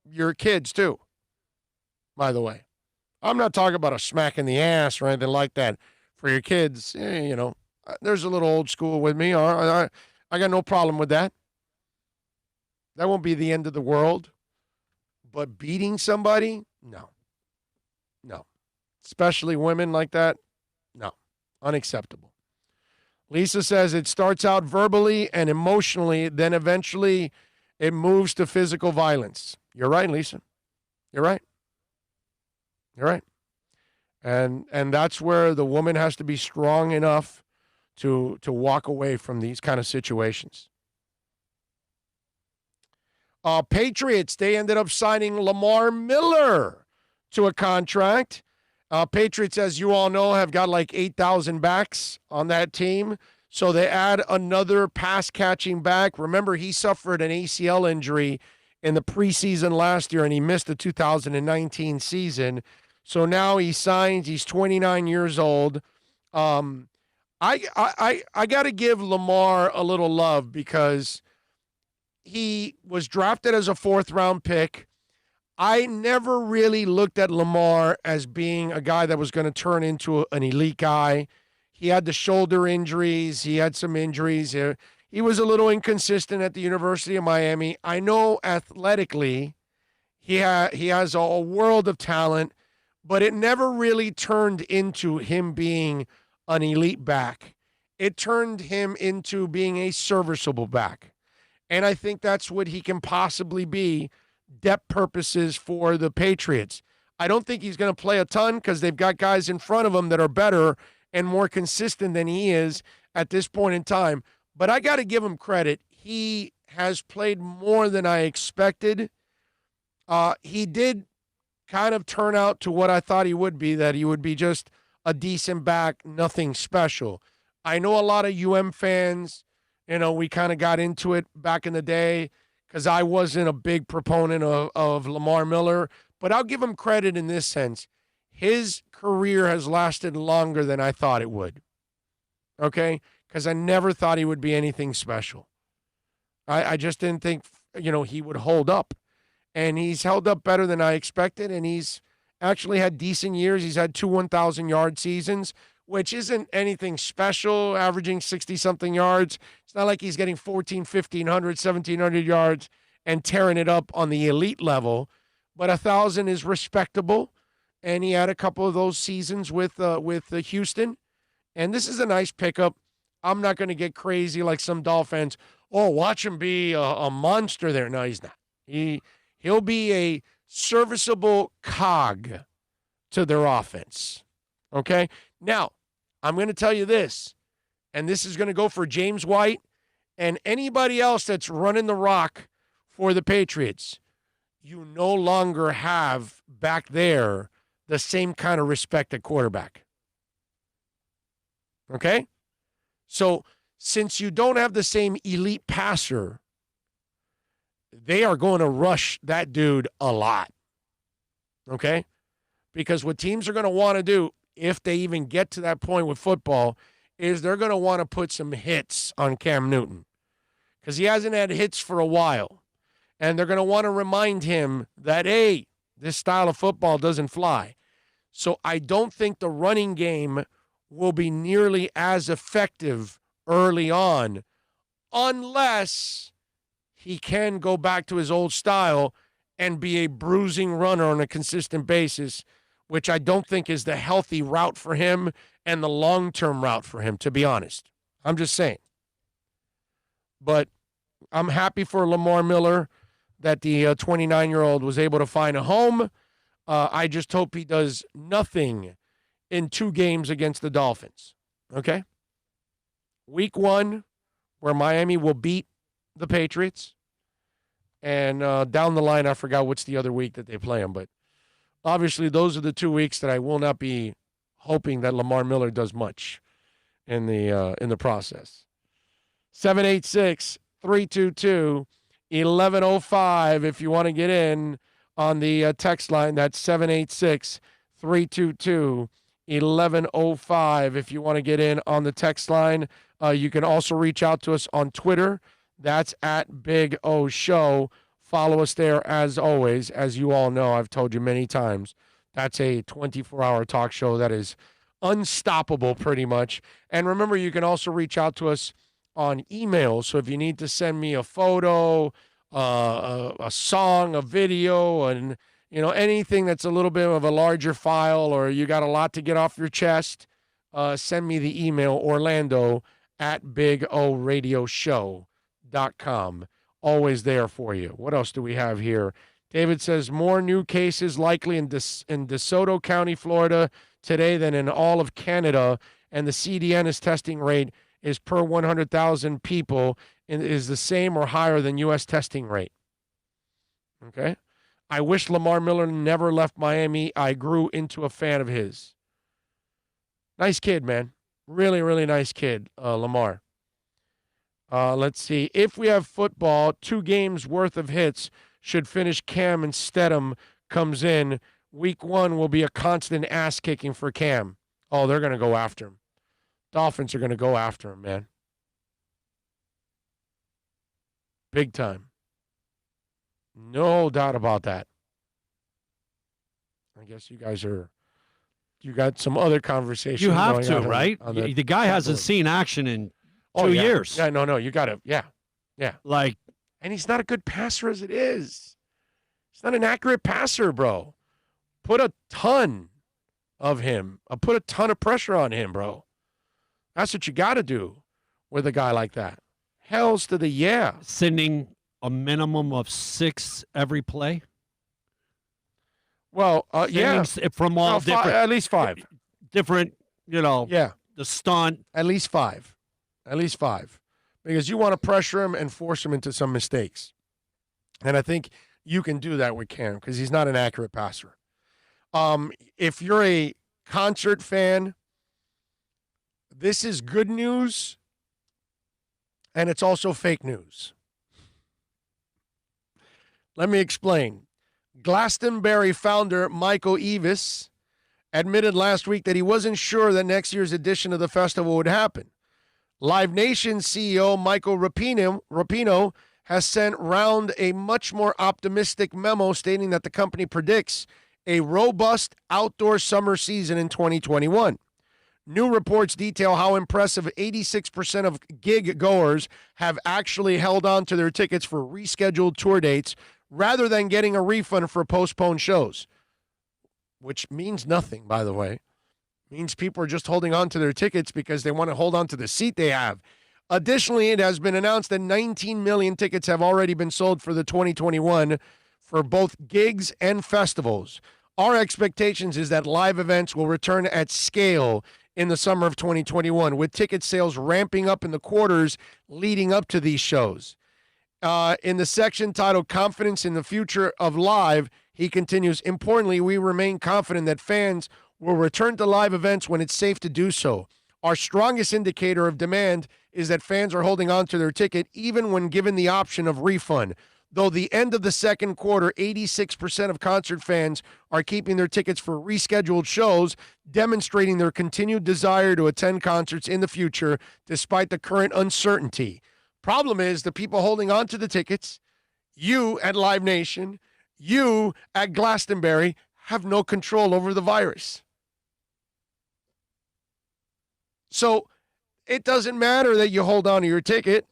your kids too, by the way. I'm not talking about a smack in the ass or anything like that for your kids. You know, there's a little old school with me. I got no problem with that. That won't be the end of the world. But beating somebody? No. No. Especially women like that? No. Unacceptable. Lisa says it starts out verbally and emotionally, then eventually it moves to physical violence. You're right, Lisa. You're right. You're right. And that's where the woman has to be strong enough to walk away from these kind of situations. Patriots, they ended up signing Lamar Miller to a contract. Patriots, as you all know, have got like 8,000 backs on that team. So they add another pass-catching back. Remember, he suffered an ACL injury in the preseason last year, and he missed the 2019 season. So now he signs. He's 29 years old. I got to give Lamar a little love because he was drafted as a 4th-round pick. I never really looked at Lamar as being a guy that was going to turn into an elite guy. He had the shoulder injuries. He had some injuries. He was a little inconsistent at the University of Miami. I know athletically he has a world of talent, but it never really turned into him being an elite back. It turned him into being a serviceable back. And I think that's what he can possibly be, depth purposes for the Patriots. I don't think he's going to play a ton because they've got guys in front of him that are better, and more consistent than he is at this point in time. But I got to give him credit. He has played more than I expected. He did kind of turn out to what I thought he would be, that he would be just a decent back, nothing special. I know a lot of fans, we kind of got into it back in the day because I wasn't a big proponent of Lamar Miller, but I'll give him credit in this sense. His career has lasted longer than I thought it would, okay? Because I never thought he would be anything special. I just didn't think, he would hold up. And he's held up better than I expected, and he's actually had decent years. He's had 2 1,000-yard seasons, which isn't anything special, averaging 60-something yards. It's not like he's getting 1,400, 1,500, 1,700 yards and tearing it up on the elite level. But 1,000 is respectable, and he had a couple of those seasons with Houston. And this is a nice pickup. I'm not going to get crazy like some Dolphins. Oh, watch him be a monster there. No, he's not. He'll be a serviceable cog to their offense, okay? Now, I'm going to tell you this, and this is going to go for James White and anybody else that's running the rock for the Patriots. You no longer have back there the same kind of respect at quarterback, okay? So since you don't have the same elite passer, they are going to rush that dude a lot, okay? Because what teams are going to want to do, if they even get to that point with football, is they're going to want to put some hits on Cam Newton because he hasn't had hits for a while. And they're going to want to remind him that, hey, this style of football doesn't fly. So I don't think the running game will be nearly as effective early on unless he can go back to his old style and be a bruising runner on a consistent basis, which I don't think is the healthy route for him and the long-term route for him, to be honest. I'm just saying. But I'm happy for Lamar Miller that the 29-year-old was able to find a home. I just hope he does nothing in 2 games against the Dolphins, okay? Week 1, where Miami will beat the Patriots, and down the line, I forgot what's the other week that they play them, but obviously those are the 2 weeks that I will not be hoping that Lamar Miller does much in the process. 786-322-1105 if you want to get in on the text line. That's 786-322-1105 if you want to get in on the text line. You can also reach out to us on Twitter. That's at Big O Show. Follow us there as always. As you all know, I've told you many times, that's a 24-hour talk show that is unstoppable pretty much. And remember, you can also reach out to us on email. So if you need to send me a photo, a song, a video, and anything that's a little bit of a larger file, or you got a lot to get off your chest, send me the email, orlando@bigoradioshow.com. Always there for you. What else do we have here? David says more new cases likely in DeSoto County, Florida today than in all of Canada, and the CDN's testing rate is per 100,000 people and is the same or higher than U.S. testing rate. Okay? I wish Lamar Miller never left Miami. I grew into a fan of his. Nice kid, man. Really, really nice kid, Lamar. Let's see. If we have football, 2 games worth of hits should finish Cam and Stedham comes in. Week 1 will be a constant ass-kicking for Cam. Oh, they're going to go after him. Dolphins are going to go after him, man. Big time. No doubt about that. I guess you guys you got some other conversation. You have to, right? The guy hasn't seen action in 2 years. Yeah, no, you got to, yeah. Like, and he's not a good passer as it is. He's not an accurate passer, bro. Put a ton of him. Put a ton of pressure on him, bro. That's what you got to do with a guy like that. Hells to the yeah. Sending a minimum of 6 every play. Well, yeah. From all different. At least 5. Different, Yeah. the stunt. At least 5. At least 5. Because you want to pressure him and force him into some mistakes. And I think you can do that with Cam because he's not an accurate passer. If you're a concert fan, this is good news, and it's also fake news. Let me explain. Glastonbury founder Michael Eavis admitted last week that he wasn't sure that next year's edition of the festival would happen. Live Nation CEO Michael Rapino has sent round a much more optimistic memo stating that the company predicts a robust outdoor summer season in 2021. New reports detail how impressive 86% of gig goers have actually held on to their tickets for rescheduled tour dates rather than getting a refund for postponed shows, which means nothing, by the way. It means people are just holding on to their tickets because they want to hold on to the seat they have. Additionally, it has been announced that 19 million tickets have already been sold for the 2021 for both gigs and festivals. Our expectations is that live events will return at scale in the summer of 2021, with ticket sales ramping up in the quarters leading up to these shows. In the section titled Confidence in the Future of Live, he continues, importantly, we remain confident that fans will return to live events when it's safe to do so. Our strongest indicator of demand is that fans are holding on to their ticket even when given the option of refund. Though the end of the second quarter, 86% of concert fans are keeping their tickets for rescheduled shows, demonstrating their continued desire to attend concerts in the future despite the current uncertainty. Problem is the people holding on to the tickets, you at Live Nation, you at Glastonbury, have no control over the virus. So it doesn't matter that you hold on to your ticket,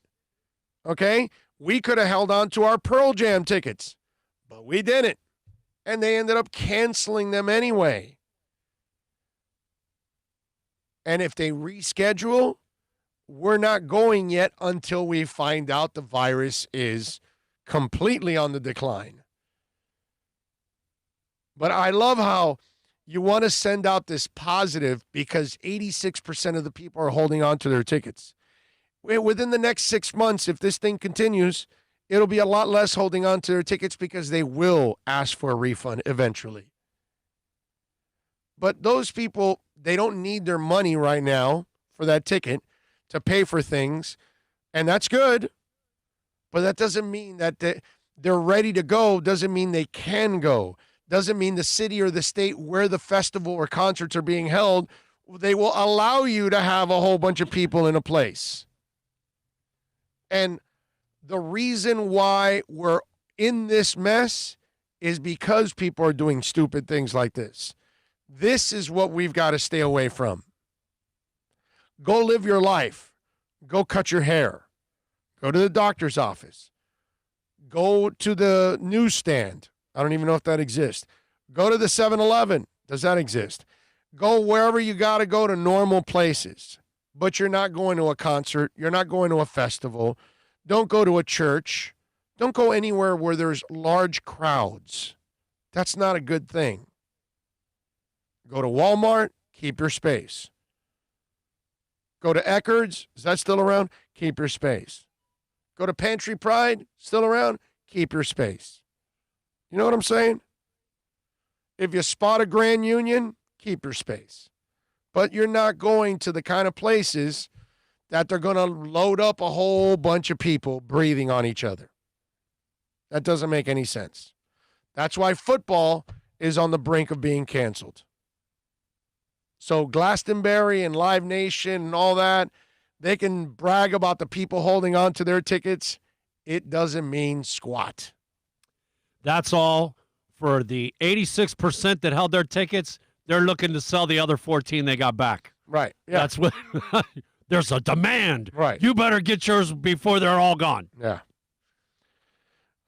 okay? We could have held on to our Pearl Jam tickets, but we didn't. And they ended up canceling them anyway. And if they reschedule, we're not going yet until we find out the virus is completely on the decline. But I love how you want to send out this positive because 86% of the people are holding on to their tickets. Within the next 6 months, if this thing continues, it'll be a lot less holding on to their tickets because they will ask for a refund eventually. But those people, they don't need their money right now for that ticket to pay for things, and that's good. But that doesn't mean that they're ready to go, doesn't mean they can go. Doesn't mean the city or the state where the festival or concerts are being held, they will allow you to have a whole bunch of people in a place. And the reason why we're in this mess is because people are doing stupid things like this. This is what we've got to stay away from. Go live your life. Go cut your hair. Go to the doctor's office. Go to the newsstand. I don't even know if that exists. Go to the 7-Eleven. Does that exist? Go wherever you got to go to normal places. But you're not going to a concert. You're not going to a festival. Don't go to a church. Don't go anywhere where there's large crowds. That's not a good thing. Go to Walmart. Keep your space. Go to Eckerd's. Is that still around? Keep your space. Go to Pantry Pride. Still around? Keep your space. You know what I'm saying? If you spot a Grand Union, keep your space. But you're not going to the kind of places that they're going to load up a whole bunch of people breathing on each other. That doesn't make any sense. That's why football is on the brink of being canceled. So Glastonbury and Live Nation and all that, they can brag about the people holding on to their tickets. It doesn't mean squat. That's all for the 86% that held their tickets. They're looking to sell the other 14 they got back. Right. Yeah. That's what there's a demand. Right. You better get yours before they're all gone. Yeah.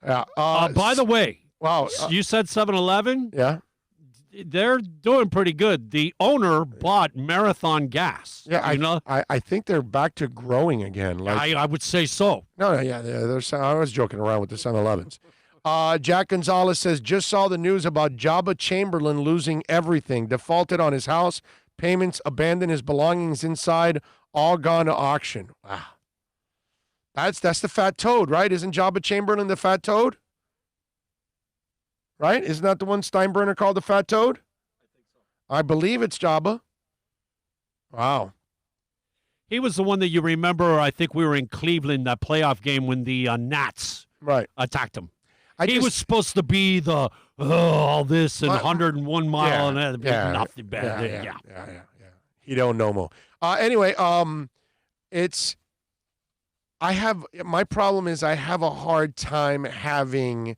Yeah. By the way, wow, you said 7-Eleven? Yeah. They're doing pretty good. The owner bought Marathon Gas. Yeah, I think they're back to growing again. Like I would say so. No, yeah, I was joking around with the 7-Elevens. Jack Gonzalez says, just saw the news about Jabba Chamberlain losing everything, defaulted on his house, payments, abandoned his belongings inside, all gone to auction. Wow. That's the fat toad, right? Isn't Jabba Chamberlain the fat toad? Right? Isn't that the one Steinbrenner called the fat toad? I think so. I believe it's Jabba. Wow. He was the one that you remember, I think we were in Cleveland, that playoff game when the Nats attacked him. He was supposed to be the, all this and 101 mile and nothing bad. Yeah. He don't know more. Anyway, my problem is I have a hard time having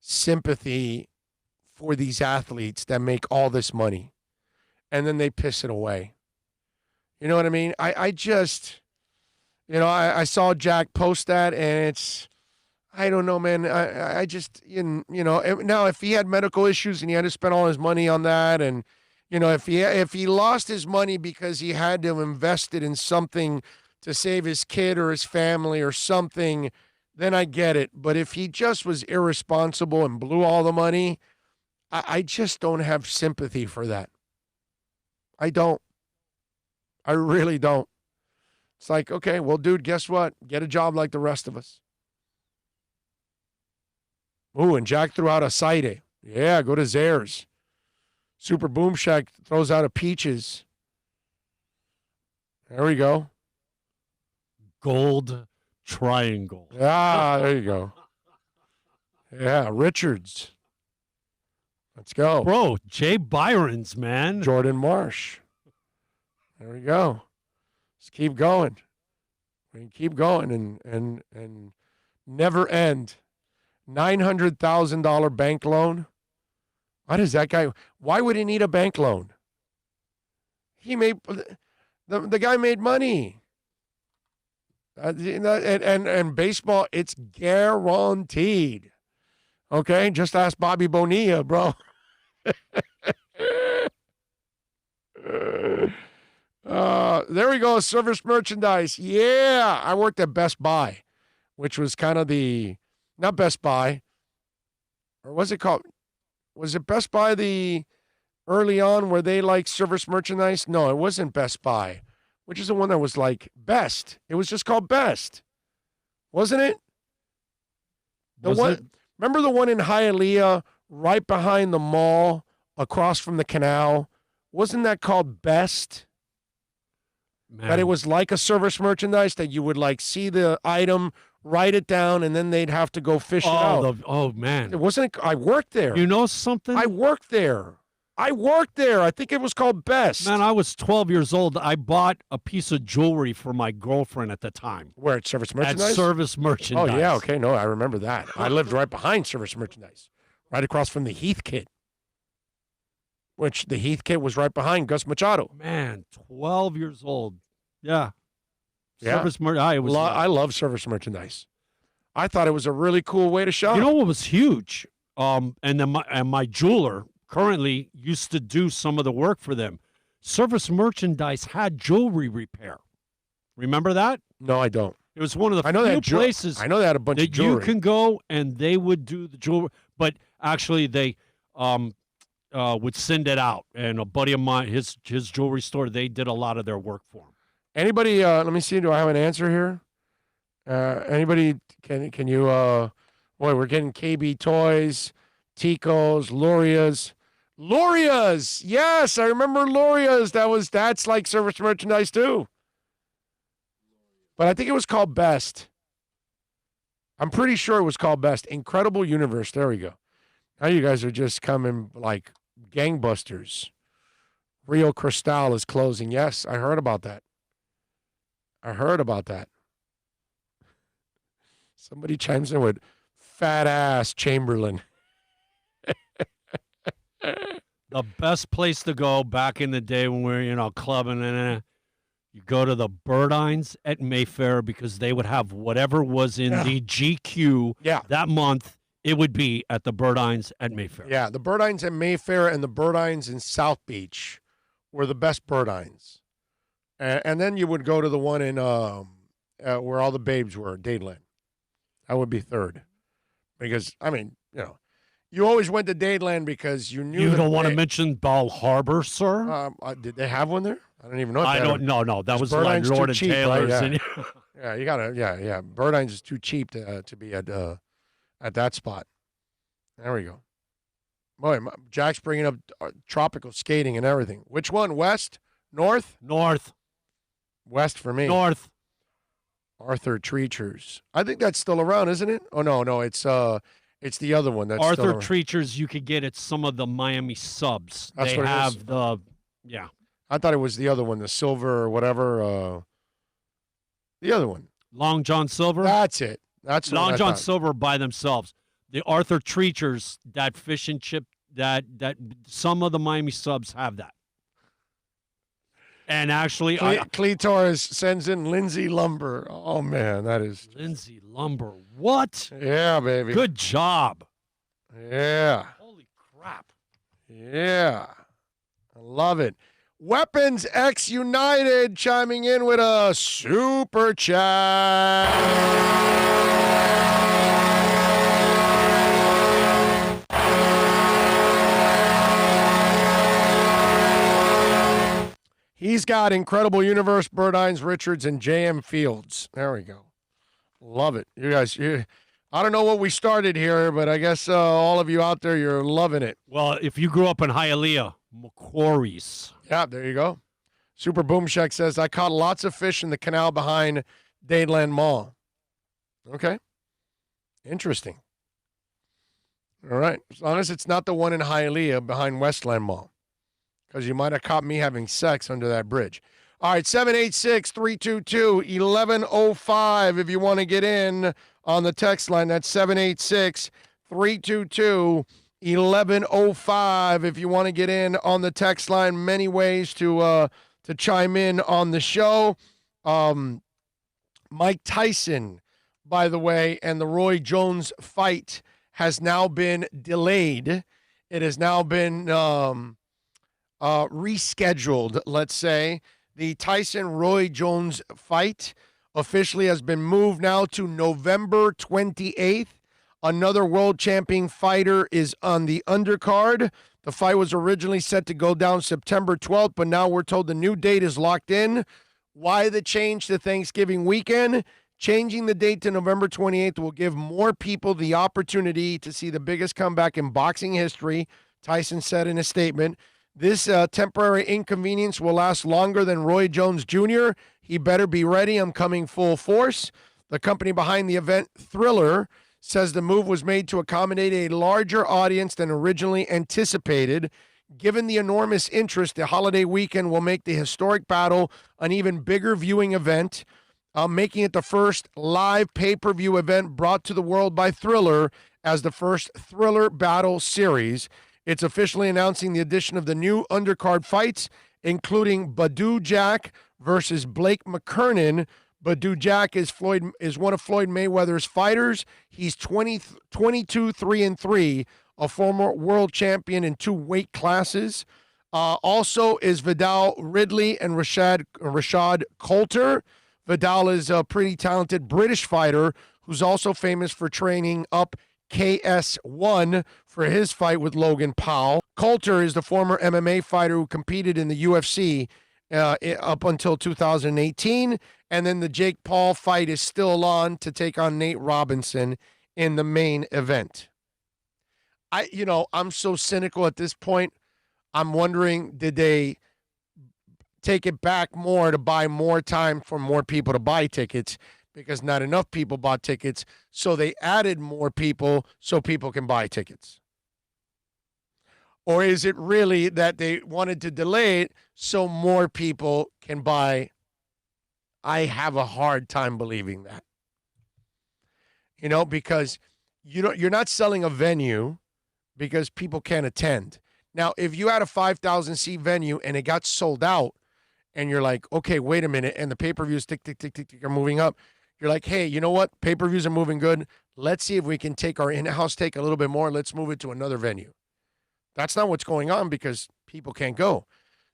sympathy for these athletes that make all this money and then they piss it away. You know what I mean? I just, I saw Jack post that, and I don't know, man. I just, now if he had medical issues and he had to spend all his money on that, and, if he lost his money because he had to invest it in something to save his kid or his family or something, then I get it. But if he just was irresponsible and blew all the money, I just don't have sympathy for that. I don't. I really don't. It's like, okay, well, dude, guess what? Get a job like the rest of us. Ooh, and Jack threw out a Saide. Yeah, go to Zares. Super Boom Shack throws out a Peaches. There we go. Gold triangle. Ah, there you go. Yeah, Richards. Let's go. Bro, Jay Byron's, man. Jordan Marsh. There we go. Let's keep going. We can keep going and never end. $900,000 bank loan. What is that guy? Why would he need a bank loan? He made the guy made money. And baseball, it's guaranteed. Okay, just ask Bobby Bonilla, bro. There we go. Service merchandise. Yeah. I worked at Best Buy, which was kind of not Best Buy. Or was it called? Was it Best Buy early on where they like service merchandise? No, it wasn't Best Buy, which is the one that was like Best. It was just called Best. Wasn't it? Remember the one in Hialeah right behind the mall across from the canal? Wasn't that called Best? Man. That it was like a service merchandise that you would like see the item, write it down, and then they'd have to go fish it out. Man. It wasn't. I worked there. You know something? I worked there. I think it was called Best. Man, I was 12 years old. I bought a piece of jewelry for my girlfriend at the time. Where, at Service Merchandise? At Service Merchandise. Oh, yeah. Okay. No, I remember that. I lived right behind Service Merchandise, right across from the Heath Kid, which the Heath Kid was right behind Gus Machado. Man, 12 years old. Yeah. Service Merchandise. I love Service Merchandise. I thought it was a really cool way to shop. You know what was huge? And my jeweler currently used to do some of the work for them. Service Merchandise had jewelry repair. Remember that? No, I don't. It was one of the few places I know they had a bunch of jewelry. You can go and they would do the jewelry, but actually they would send it out. And a buddy of mine, his jewelry store, they did a lot of their work for him. Anybody? Let me see. Do I have an answer here? Anybody? Can you? Boy, we're getting KB Toys, Tico's, Loria's. Yes, I remember Loria's. That's like service merchandise too. But I think it was called Best. I'm pretty sure it was called Best. Incredible Universe. There we go. Now you guys are just coming like gangbusters. Rio Cristal is closing. Yes, I heard about that. Somebody chimes in with fat ass Chamberlain. The best place to go back in the day when we were, clubbing and you go to the Burdines at Mayfair because they would have whatever was in the GQ that month. It would be at the Burdines at Mayfair. Yeah, the Burdines at Mayfair and the Burdines in South Beach were the best Burdines. And then you would go to the one in where all the babes were, Dadeland. That would be third. Because, You always went to Dadeland because you knew. You don't want to mention Ball Harbor, sir? Did they have one there? I don't even know. If I they don't. No. That was like Burdine's Lord too and cheap, Taylor's. right? And Yeah, you gotta. Yeah. Burdine's is too cheap to be at that spot. There we go. Boy, Jack's bringing up tropical skating and everything. Which one? West? North? North. West for me. North. Arthur Treachers. I think that's still around, isn't it? Oh no, it's the other one. That's Arthur still around. Treachers, you could get at some of the Miami subs. That's they what it have is? yeah. I thought it was the other one, the silver or whatever. The other one. Long John Silver. That's it. That's Long John Silver by themselves. The Arthur Treachers, that fish and chip, that some of the Miami subs have that. And actually, Cleators sends in Lindsay Lumber. Oh man, that is Lindsay Lumber. What? Yeah, baby. Good job. Yeah. Holy crap. Yeah. I love it. Weapons X United chiming in with a super chat. He's got Incredible Universe, Burdines, Richards, and J.M. Fields. There we go. Love it. You guys, I don't know what we started here, but I guess all of you out there, you're loving it. Well, if you grew up in Hialeah, Macquarie's. Yeah, there you go. Super Boomshek says, I caught lots of fish in the canal behind Dadeland Mall. Okay. Interesting. All right. As long as it's not the one in Hialeah behind Westland Mall. Because you might have caught me having sex under that bridge. All right, 786-322-1105 if you want to get in on the text line. That's 786-322-1105 if you want to get in on the text line. Many ways to chime in on the show. Mike Tyson, by the way, and the Roy Jones fight has now been delayed. It has now been rescheduled, let's say. The Tyson-Roy Jones fight officially has been moved now to November 28th. Another world champion fighter is on the undercard. The fight was originally set to go down September 12th, but now we're told the new date is locked in. Why the change to Thanksgiving weekend? Changing the date to November 28th will give more people the opportunity to see the biggest comeback in boxing history, Tyson said in a statement. This temporary inconvenience will last longer than Roy Jones Jr. He better be ready. I'm coming full force. The company behind the event, Thriller, says the move was made to accommodate a larger audience than originally anticipated. Given the enormous interest, the holiday weekend will make the historic battle an even bigger viewing event, making it the first live pay-per-view event brought to the world by Thriller as the first Thriller Battle series. It's officially announcing the addition of the new undercard fights, including Badou Jack versus Blake McKernan. Badou Jack is one of Floyd Mayweather's fighters. He's 22-3-3, a former world champion in 2 weight classes. Also is Vidal Ridley and Rashad Coulter. Vidal is a pretty talented British fighter who's also famous for training up KS1 for his fight with Logan Paul. Coulter is the former MMA fighter who competed in the UFC up until 2018. And then the Jake Paul fight is still on to take on Nate Robinson in the main event. I'm so cynical at this point. I'm wondering, did they take it back more to buy more time for more people to buy tickets? Because not enough people bought tickets, so they added more people so people can buy tickets. Or is it really that they wanted to delay it so more people can buy? I have a hard time believing that. Because you're not selling a venue because people can't attend. Now, if you had a 5,000-seat venue and it got sold out and you're like, okay, wait a minute, and the pay-per-views tick, tick, tick, tick, tick are moving up, you're like, hey, you know what? Pay-per-views are moving good. Let's see if we can take our in-house take a little bit more. Let's move it to another venue. That's not what's going on because people can't go.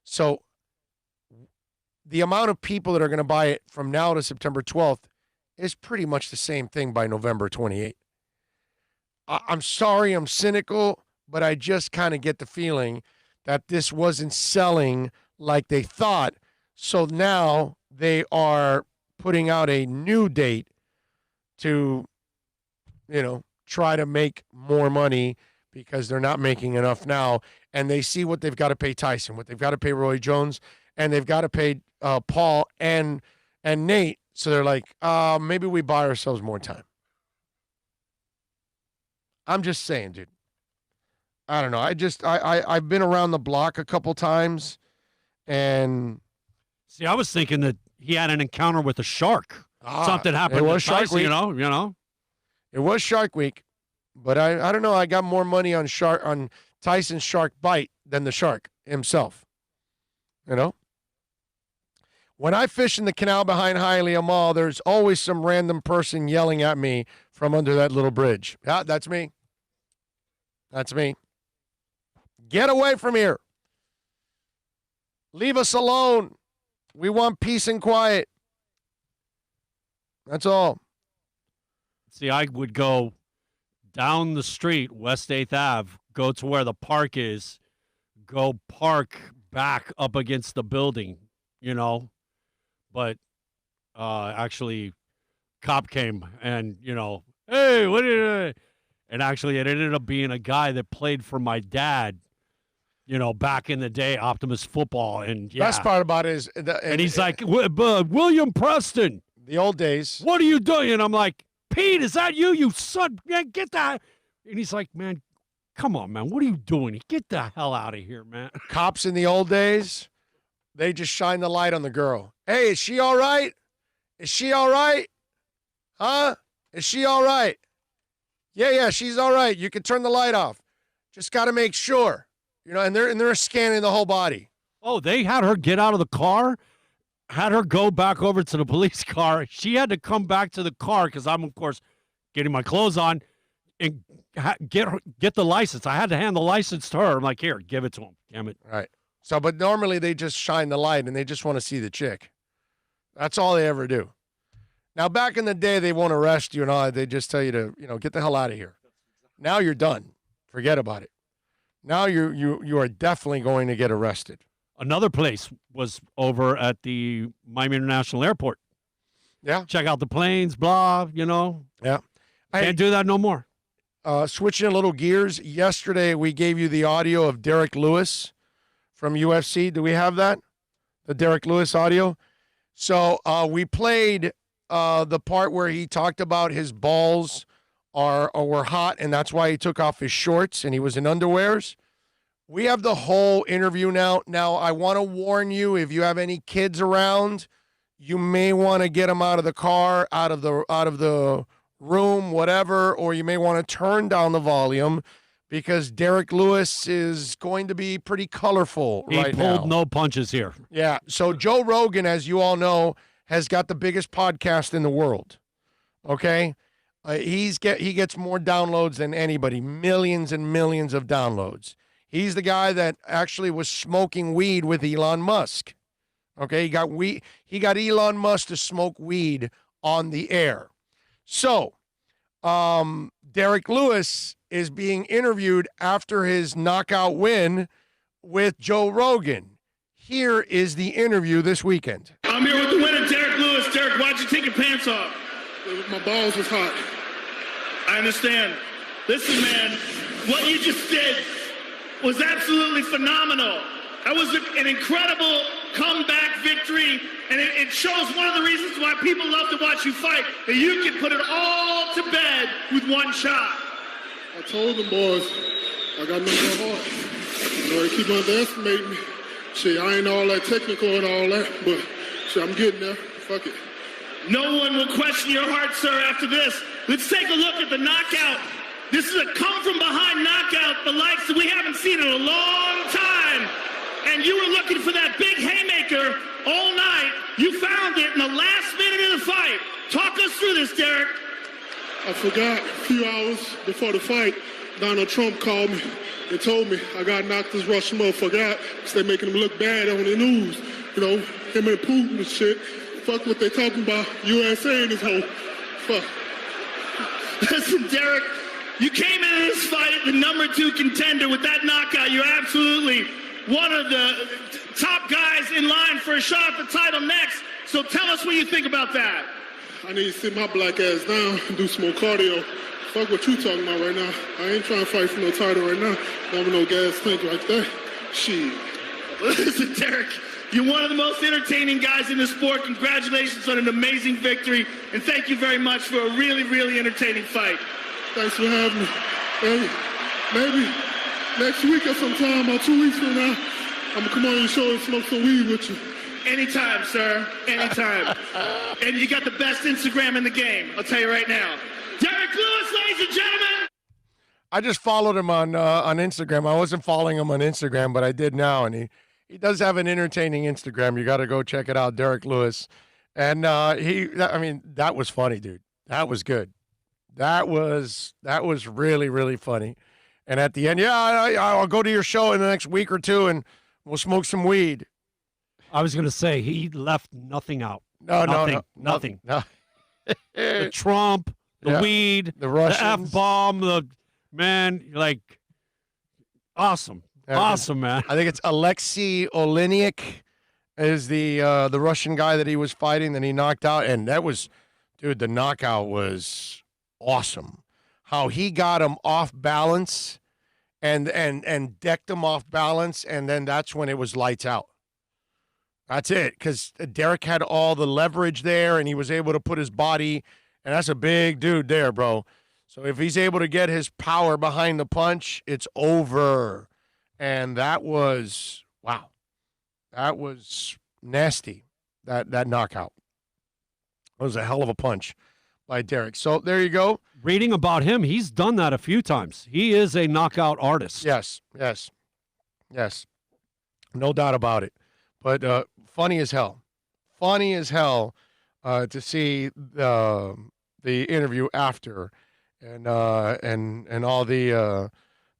So the amount of people that are going to buy it from now to September 12th is pretty much the same thing by November 28th. I'm sorry, I'm cynical, but I just kind of get the feeling that this wasn't selling like they thought. So now they are putting out a new date to, try to make more money because they're not making enough now. And they see what they've got to pay Tyson, what they've got to pay Roy Jones, and they've got to pay Paul and Nate. So they're like, maybe we buy ourselves more time. I'm just saying, dude. I don't know. I've been around the block a couple times, and see, I was thinking that he had an encounter with a shark. Something happened. It was to Shark Tyson, Week. you know. It was Shark Week, but I don't know. I got more money on Tyson's shark bite than the shark himself. When I fish in the canal behind Hialeah Mall, there's always some random person yelling at me from under that little bridge. Yeah, that's me. That's me. Get away from here. Leave us alone. We want peace and quiet. That's all. See, I would go down the street, West 8th Ave, go to where the park is, go park back up against the building, But actually, cop came and, hey, what are you? And actually, it ended up being a guy that played for my dad, back in the day, Optimus Football. And yeah. Best part about it is, and he's like, William Preston. The old days. What are you doing? And I'm like, Pete, is that you? You son, man, get that. And he's like, man, come on, man. What are you doing? Get the hell out of here, man. Cops in the old days, they just shine the light on the girl. Hey, is she all right? Is she all right? Huh? Is she all right? Yeah, she's all right. You can turn the light off. Just got to make sure. And they're scanning the whole body. Oh, they had her get out of the car, had her go back over to the police car. She had to come back to the car because I'm, of course, getting my clothes on and get the license. I had to hand the license to her. I'm like, here, give it to him. Damn it. Right. So, but normally they just shine the light and they just want to see the chick. That's all they ever do. Now, back in the day, they won't arrest you and all. They just tell you to, get the hell out of here. Now you're done. Forget about it. Now you are definitely going to get arrested. Another place was over at the Miami International Airport. Yeah. Check out the planes, blah, Yeah. Can't do that no more. Switching a little gears. Yesterday, we gave you the audio of Derek Lewis from UFC. Do we have that? The Derek Lewis audio? So we played the part where he talked about his balls were hot, and that's why he took off his shorts and he was in underwears. We have the whole interview now. Now, I want to warn you, if you have any kids around, you may want to get them out of the car, out of the room, whatever, or you may want to turn down the volume because Derek Lewis is going to be pretty colorful right now. He pulled no punches here. Yeah. So Joe Rogan, as you all know, has got the biggest podcast in the world. Okay? He gets more downloads than anybody, millions and millions of downloads. He's the guy that actually was smoking weed with Elon Musk. Okay? He got Elon Musk to smoke weed on the air. So, Derek Lewis is being interviewed after his knockout win with Joe Rogan. Here is the interview this weekend. I'm here with the winner, Derek Lewis. Derek, why'd you take your pants off? My balls was hot. I understand. Listen, man, what you just did was absolutely phenomenal. That was an incredible comeback victory, and it shows one of the reasons why people love to watch you fight, that you can put it all to bed with one shot. I told them boys, I got nothing more heart. They keep underestimating me. Shit, I ain't all that technical and all that, but shit, I'm getting there. Fuck it. No one will question your heart, sir, after this. Let's take a look at the knockout. This is a come-from-behind knockout, the likes that we haven't seen in a long time. And you were looking for that big haymaker all night. You found it in the last minute of the fight. Talk us through this, Derek. I forgot a few hours before the fight, Donald Trump called me and told me I got knocked this Russian motherfucker out because they're making him look bad on the news. Him and Putin and shit. Fuck what they talking about. USA and this whole fuck. Listen, Derek, You came into this fight the number 2 contender with that knockout. You're absolutely one of the top guys in line for a shot at the title next. So tell us what you think about that. I need to sit my black ass down and do some more cardio. Fuck what you talking about right now. I ain't trying to fight for no title right now. Don't no gas tank like that. Shit. Listen, Derek, you're one of the most entertaining guys in the sport. Congratulations on an amazing victory, and thank you very much for a really, really entertaining fight. Thanks for having me. Hey, maybe next week or sometime or 2 weeks from now, I'm going to come on your show and smoke some weed with you. Anytime, sir. Anytime. And you got the best Instagram in the game, I'll tell you right now. Derek Lewis, ladies and gentlemen. I just followed him on Instagram. I wasn't following him on Instagram, but I did now, and he does have an entertaining Instagram. You got to go check it out, Derek Lewis. And that was funny, dude. That was good. That was really, really funny. And at the end, I'll go to your show in the next week or two, and we'll smoke some weed. I was going to say, he left nothing out. Nothing. No. The Trump, the weed, the Russians, the F-bomb, the man, like, awesome. Awesome, man. I think it's Alexei Oleinik is the Russian guy that he was fighting that he knocked out. And that was, dude, the knockout was awesome. How he got him off balance and decked him off balance, and then that's when it was lights out. That's it, because Derek had all the leverage there, and he was able to put his body, and that's a big dude there, bro. So if he's able to get his power behind the punch, it's over. And that was, wow, that was nasty, that knockout. It was a hell of a punch by Derek. So there you go. Reading about him, he's done that a few times. He is a knockout artist. Yes. No doubt about it. But funny as hell. To see the interview after and all the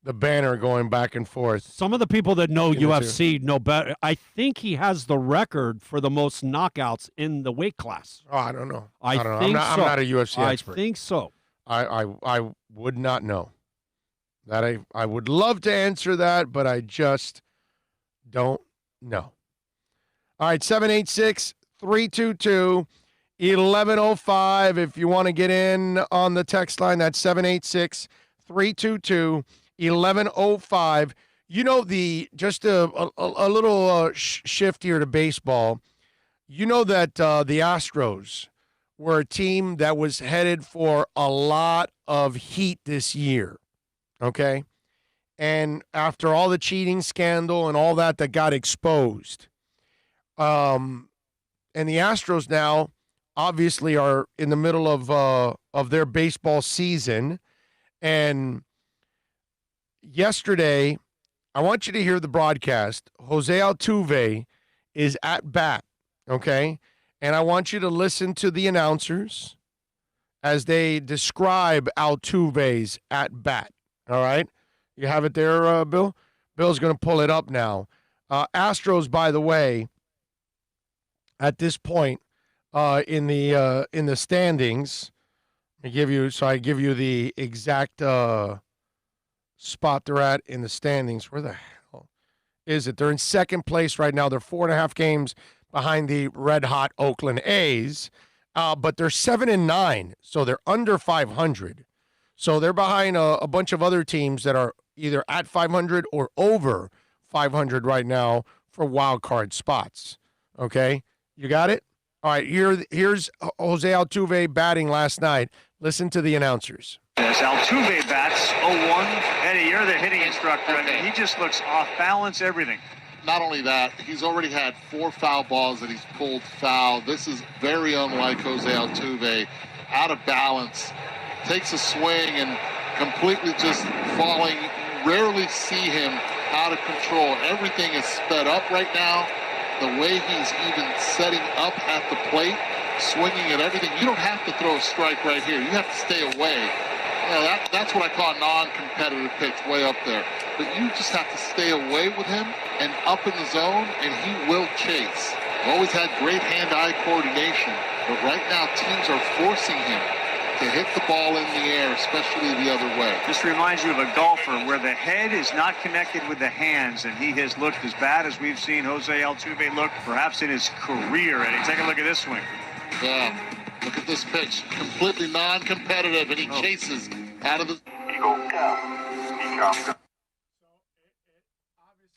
banner going back and forth. Some of the people that know UFC know better. I think he has the record for the most knockouts in the weight class. Oh, I don't know. I don't know. think I'm not a UFC expert. I think so. I would not know. That I would love to answer that, but I just don't know. All right, 786-322-1105. If you want to get in on the text line, that's 786-322-1105. You know, just a little shift here to baseball. You know that the Astros were a team that was headed for a lot of heat this year, okay? And after all the cheating scandal and all that got exposed, and the Astros now obviously are in the middle of their baseball season. And yesterday, I want you to hear the broadcast. Jose Altuve is at bat, okay? And I want you to listen to the announcers as they describe Altuve's at bat, all right? You have it there, Bill? Bill's going to pull it up now. Astros, by the way, at this point in the standings, I give you the exact spot they're at in the standings. Where the hell is it? They're in second place right now. They're 4.5 games behind the red-hot Oakland A's, but they're 7-9, so they're under 500. So they're behind a bunch of other teams that are either at 500 or over 500 right now for wild card spots. Okay, you got it? All right, here's Jose Altuve batting last night. Listen to the announcers. As Altuve bats 0-1. Eddie, you're the hitting instructor, and he just looks off balance, everything. Not only that, he's already had 4 foul balls that he's pulled foul. This is very unlike Jose Altuve. Out of balance, takes a swing and completely just falling. You rarely see him out of control. Everything is sped up right now. The way he's even setting up at the plate, swinging at everything. You don't have to throw a strike right here. You have to stay away. You know, that's what I call a non-competitive pitch, way up there. But you just have to stay away with him and up in the zone, and he will chase. Always had great hand-eye coordination, but right now teams are forcing him to hit the ball in the air, especially the other way. This reminds you of a golfer where the head is not connected with the hands, and he has looked as bad as we've seen Jose Altuve look perhaps in his career. Eddie, take a look at this swing. Yeah, look at this pitch. Completely non-competitive, and he chases out of the...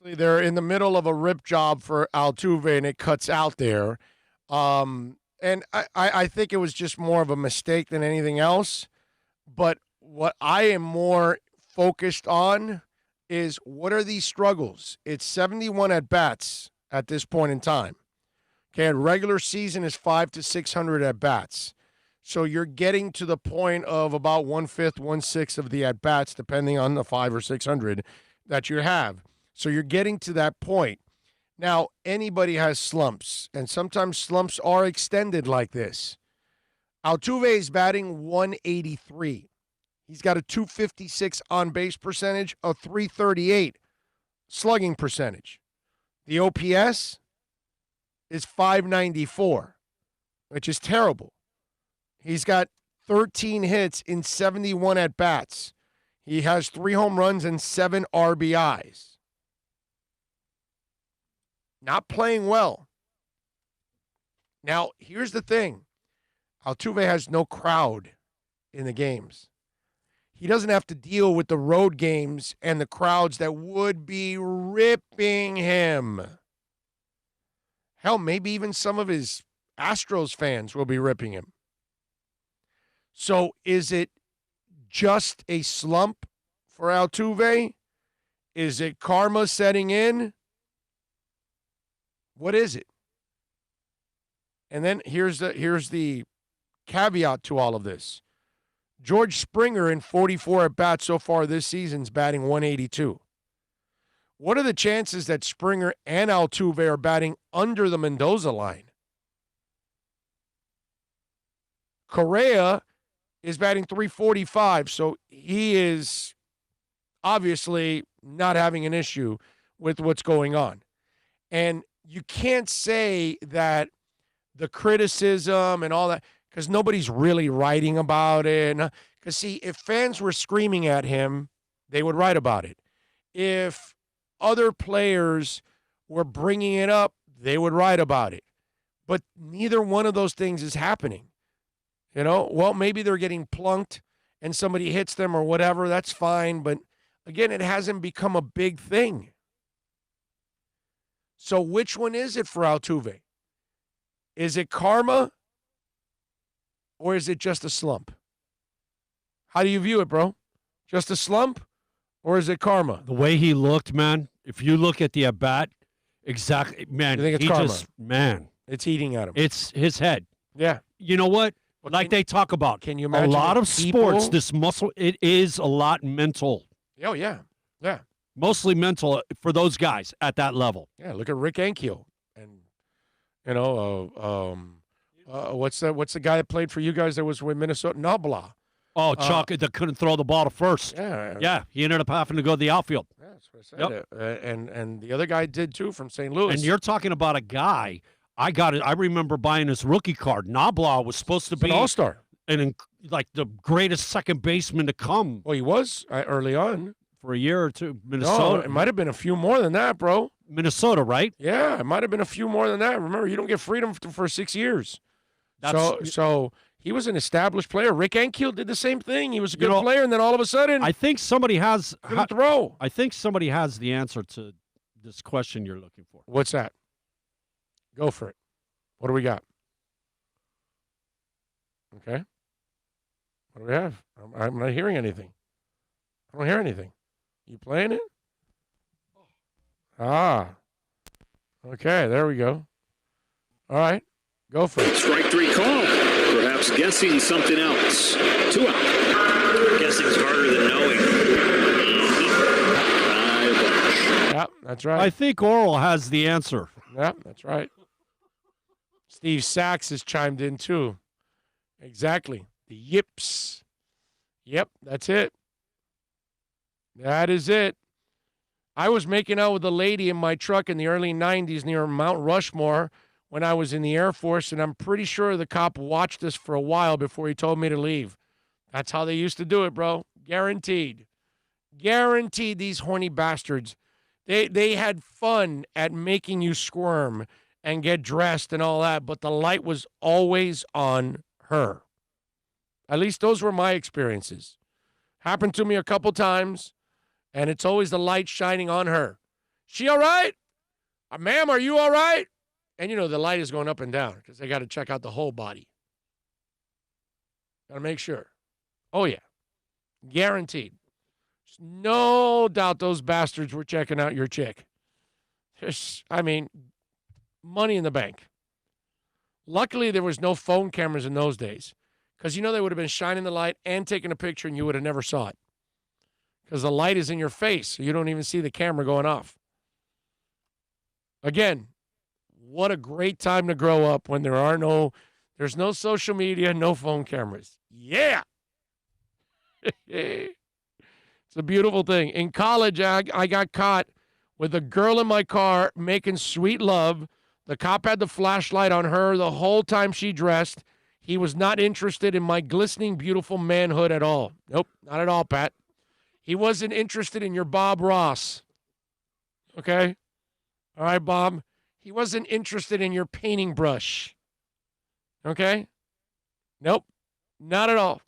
Obviously, they're in the middle of a rip job for Altuve, and it cuts out there. And I think it was just more of a mistake than anything else. But what I am more focused on is what are these struggles? It's 71 at-bats at this point in time. Okay, and regular season is 500 to 600 at-bats. So you're getting to the point of about 1/5, 1/6 of the at-bats, depending on the 500 or 600 that you have. So you're getting to that point. Now, anybody has slumps, and sometimes slumps are extended like this. Altuve is batting 183. He's got a 256 on-base percentage, a 338 slugging percentage. The OPS is 594, which is terrible. He's got 13 hits in 71 at-bats. He has 3 home runs and 7 RBIs. Not playing well. Now, here's the thing. Altuve has no crowd in the games. He doesn't have to deal with the road games and the crowds that would be ripping him. Hell, maybe even some of his Astros fans will be ripping him. So is it just a slump for Altuve? Is it karma setting in? What is it? And then here's the caveat to all of this. George Springer in 44 at-bats so far this season is batting 182. What are the chances that Springer and Altuve are batting under the Mendoza line? Correa is batting 345, so he is obviously not having an issue with what's going on. And you can't say that the criticism and all that, because nobody's really writing about it. Because, see, if fans were screaming at him, they would write about it. If other players were bringing it up, they would write about it. But neither one of those things is happening. You know, well, maybe they're getting plunked and somebody hits them or whatever. That's fine. But, again, it hasn't become a big thing. So which one is it for Altuve? Is it karma or is it just a slump? How do you view it, bro? Just a slump or is it karma? The way he looked, man, if you look at the at-bat, exactly, man, You think it's he karma? just, man. It's eating at him. It's his head. Yeah. You know what? Like they talk about, can you a imagine lot if of sports, people- this muscle, it is a lot mental. Oh, yeah. Yeah. Mostly mental for those guys at that level. Yeah, look at Rick Ankiel. And, you know, what's the guy that played for you guys that was with Minnesota? Nobla. Oh, Chuck, that couldn't throw the ball to first. Yeah. Yeah, he ended up having to go to the outfield. Yeah, that's what I said. And the other guy did, too, from St. Louis. And you're talking about a guy, I remember buying his rookie card. Nobla was supposed to be an all-star. And like the greatest second baseman to come. Well, he was early on. For a year or two. Minnesota. No, it might have been a few more than that, bro. Minnesota, right? Yeah, it might have been a few more than that. Remember, you don't get freedom for 6 years. So he was an established player. Rick Ankiel did the same thing. He was a good player, and then all of a sudden, I think somebody has couldn't throw. I think somebody has the answer to this question you're looking for. What's that? Go for it. What do we got? Okay. What do we have? I'm not hearing anything. I don't hear anything. You playing it? Ah. Okay, there we go. All right. Go for it. Strike 3 call. Perhaps guessing something else. 2 out. Guessing's harder than knowing. Yeah, that's right. I think Oral has the answer. Yeah, that's right. Steve Sachs has chimed in too. Exactly. The yips. Yep, that's it. That is it. I was making out with a lady in my truck in the early 90s near Mount Rushmore when I was in the Air Force, and I'm pretty sure the cop watched us for a while before he told me to leave. That's how they used to do it, bro. Guaranteed. Guaranteed these horny bastards. They had fun at making you squirm and get dressed and all that, but the light was always on her. At least those were my experiences. Happened to me a couple times, and it's always the light shining on her. She all right? Ma'am, are you all right? And, the light is going up and down because they got to check out the whole body. Got to make sure. Oh, yeah. Guaranteed. There's no doubt those bastards were checking out your chick. Money in the bank. Luckily, there was no phone cameras in those days because, they would have been shining the light and taking a picture and you would have never saw it because the light is in your face, so you don't even see the camera going off. Again, what a great time to grow up when there's no social media, no phone cameras. Yeah. It's a beautiful thing. In college, I got caught with a girl in my car making sweet love. The cop had the flashlight on her the whole time she dressed. He was not interested in my glistening, beautiful manhood at all. Nope, not at all, Pat. He wasn't interested in your Bob Ross. Okay? All right, Bob. He wasn't interested in your painting brush. Okay? Nope, not at all.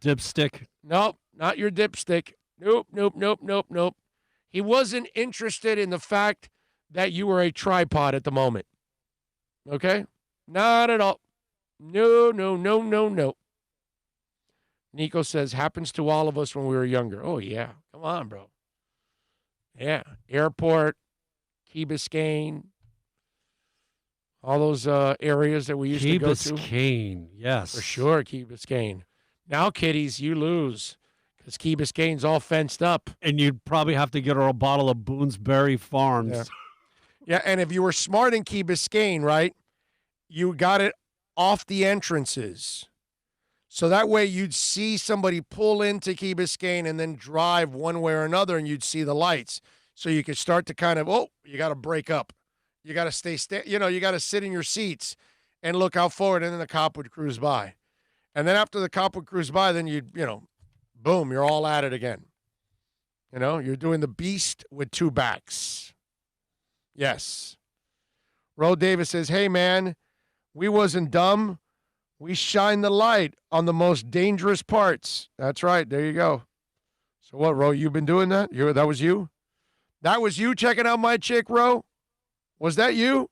Dipstick. Nope, not your dipstick. Nope. He wasn't interested in the fact that you were a tripod at the moment. Okay? Not at all. No. Nico says, happens to all of us when we were younger. Oh, yeah. Come on, bro. Yeah. Airport, Key Biscayne, all those areas that we used to go to. Key Biscayne, yes. For sure, Key Biscayne. Now, kiddies, you lose because Key Biscayne's all fenced up. And you'd probably have to get her a bottle of Boonesbury Farms. Yeah, and if you were smart in Key Biscayne, right, you got it off the entrances. So that way you'd see somebody pull into Key Biscayne and then drive one way or another, and you'd see the lights. So you could start to kind of, you got to break up. You got to you got to sit in your seats and look out forward, and then the cop would cruise by. And then after the cop would cruise by, then boom, you're all at it again. You're doing the beast with two backs. Yes. Ro Davis says, hey, man, we wasn't dumb. We shined the light on the most dangerous parts. That's right. There you go. So what, Ro, you've been doing that? That was you? That was you checking out my chick, Ro? Was that you?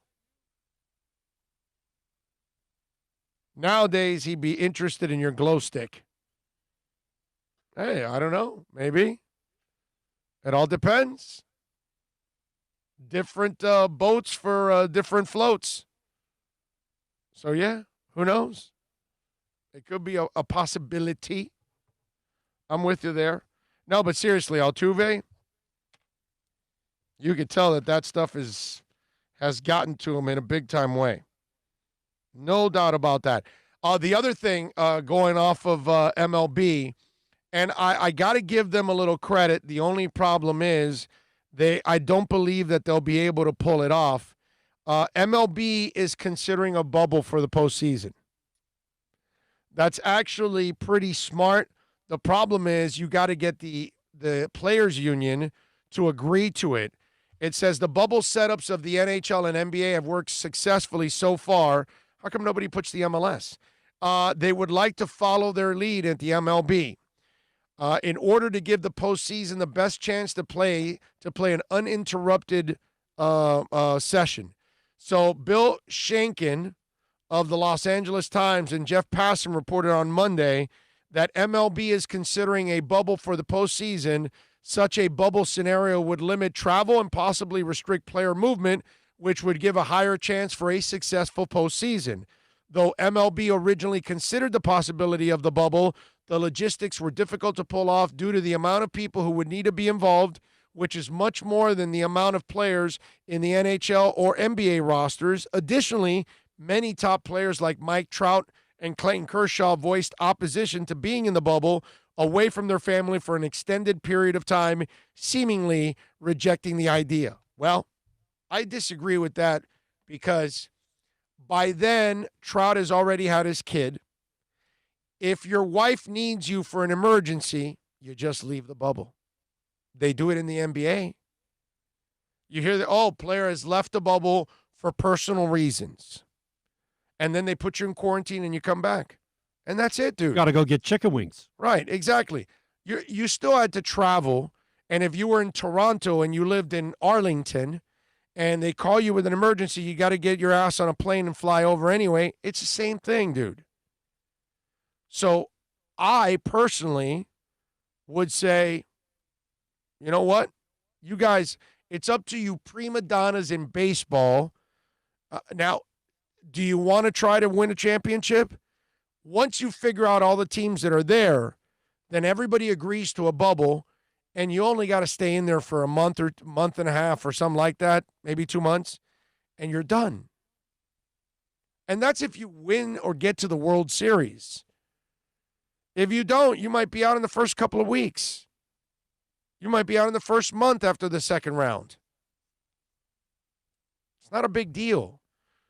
Nowadays, he'd be interested in your glow stick. Hey, I don't know. Maybe. It all depends. Different boats for different floats. So, yeah, who knows? It could be a possibility. I'm with you there. No, but seriously, Altuve, you could tell that stuff has gotten to him in a big-time way. No doubt about that. The other thing, going off of MLB, and I got to give them a little credit. The only problem is I don't believe that they'll be able to pull it off. MLB is considering a bubble for the postseason. That's actually pretty smart. The problem is you got to get the players union to agree to it. It says the bubble setups of the NHL and NBA have worked successfully so far. How come nobody puts the MLS? They would like to follow their lead at the MLB. In order to give the postseason the best chance to play an uninterrupted session. So Bill Shankin of the Los Angeles Times and Jeff Passan reported on Monday that MLB is considering a bubble for the postseason. Such a bubble scenario would limit travel and possibly restrict player movement, which would give a higher chance for a successful postseason. Though MLB originally considered the possibility of the bubble, the logistics were difficult to pull off due to the amount of people who would need to be involved, which is much more than the amount of players in the NHL or NBA rosters. Additionally, many top players like Mike Trout and Clayton Kershaw voiced opposition to being in the bubble away from their family for an extended period of time, seemingly rejecting the idea. Well, I disagree with that because by then, Trout has already had his kid. If your wife needs you for an emergency, you just leave the bubble. They do it in the NBA. You hear that, player has left the bubble for personal reasons. And then they put you in quarantine and you come back. And that's it, dude. Got to go get chicken wings. Right, exactly. You still had to travel. And if you were in Toronto and you lived in Arlington and they call you with an emergency, you got to get your ass on a plane and fly over anyway. It's the same thing, dude. So I personally would say, you know what? You guys, it's up to you prima donnas in baseball. Now, do you want to try to win a championship? Once you figure out all the teams that are there, then everybody agrees to a bubble, and you only got to stay in there for a month or month and a half or something like that, maybe 2 months, and you're done. And that's if you win or get to the World Series. If you don't, you might be out in the first couple of weeks. You might be out in the first month after the second round. It's not a big deal.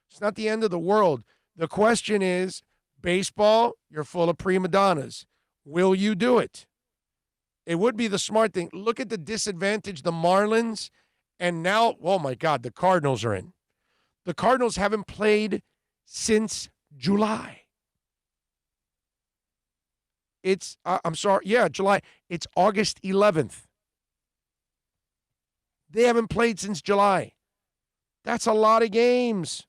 It's not the end of the world. The question is, baseball, you're full of prima donnas. Will you do it? It would be the smart thing. Look at the disadvantage the Marlins, and now, oh my God, the Cardinals are in. The Cardinals haven't played since July. July. It's August 11th. They haven't played since July. That's a lot of games.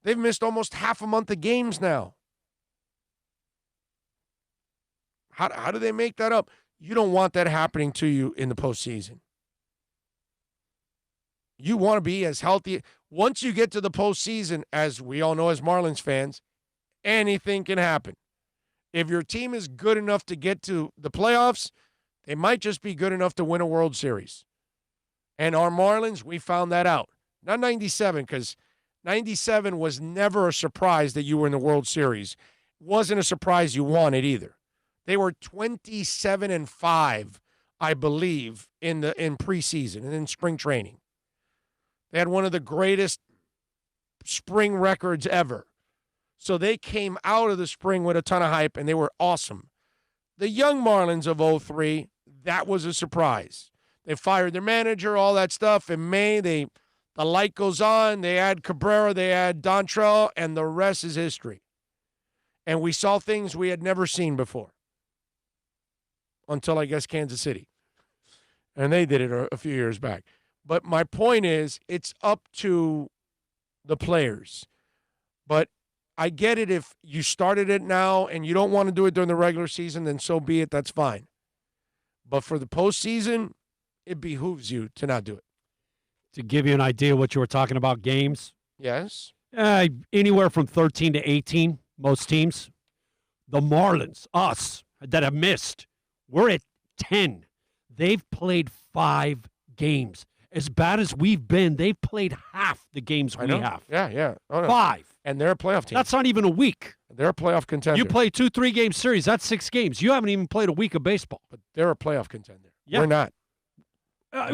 They've missed almost half a month of games now. How do they make that up? You don't want that happening to you in the postseason. You want to be as healthy. Once you get to the postseason, as we all know as Marlins fans, anything can happen. If your team is good enough to get to the playoffs, they might just be good enough to win a World Series. And our Marlins, we found that out. Not 97, because 97 was never a surprise that you were in the World Series. It wasn't a surprise you won it either. They were 27-5, I believe, in preseason and in spring training. They had one of the greatest spring records ever. So they came out of the spring with a ton of hype, and they were awesome. The young Marlins of 03, that was a surprise. They fired their manager, all that stuff. In May, the light goes on. They add Cabrera, they add Dontrell, and the rest is history. And we saw things we had never seen before. Until, I guess, Kansas City. And they did it a few years back. But my point is, it's up to the players. But I get it if you started it now and you don't want to do it during the regular season, then so be it. That's fine. But for the postseason, it behooves you to not do it. To give you an idea what you were talking about, games. Yes. Anywhere from 13 to 18, most teams. The Marlins, us, that have missed, we're at 10. They've played 5 games. As bad as we've been, they've played half the games we have. Yeah. Oh, no. 5. And they're a playoff team. That's not even a week. They're a playoff contender. You play 2-3 game series. That's 6 games. You haven't even played a week of baseball. But they're a playoff contender. Yeah. We're not. I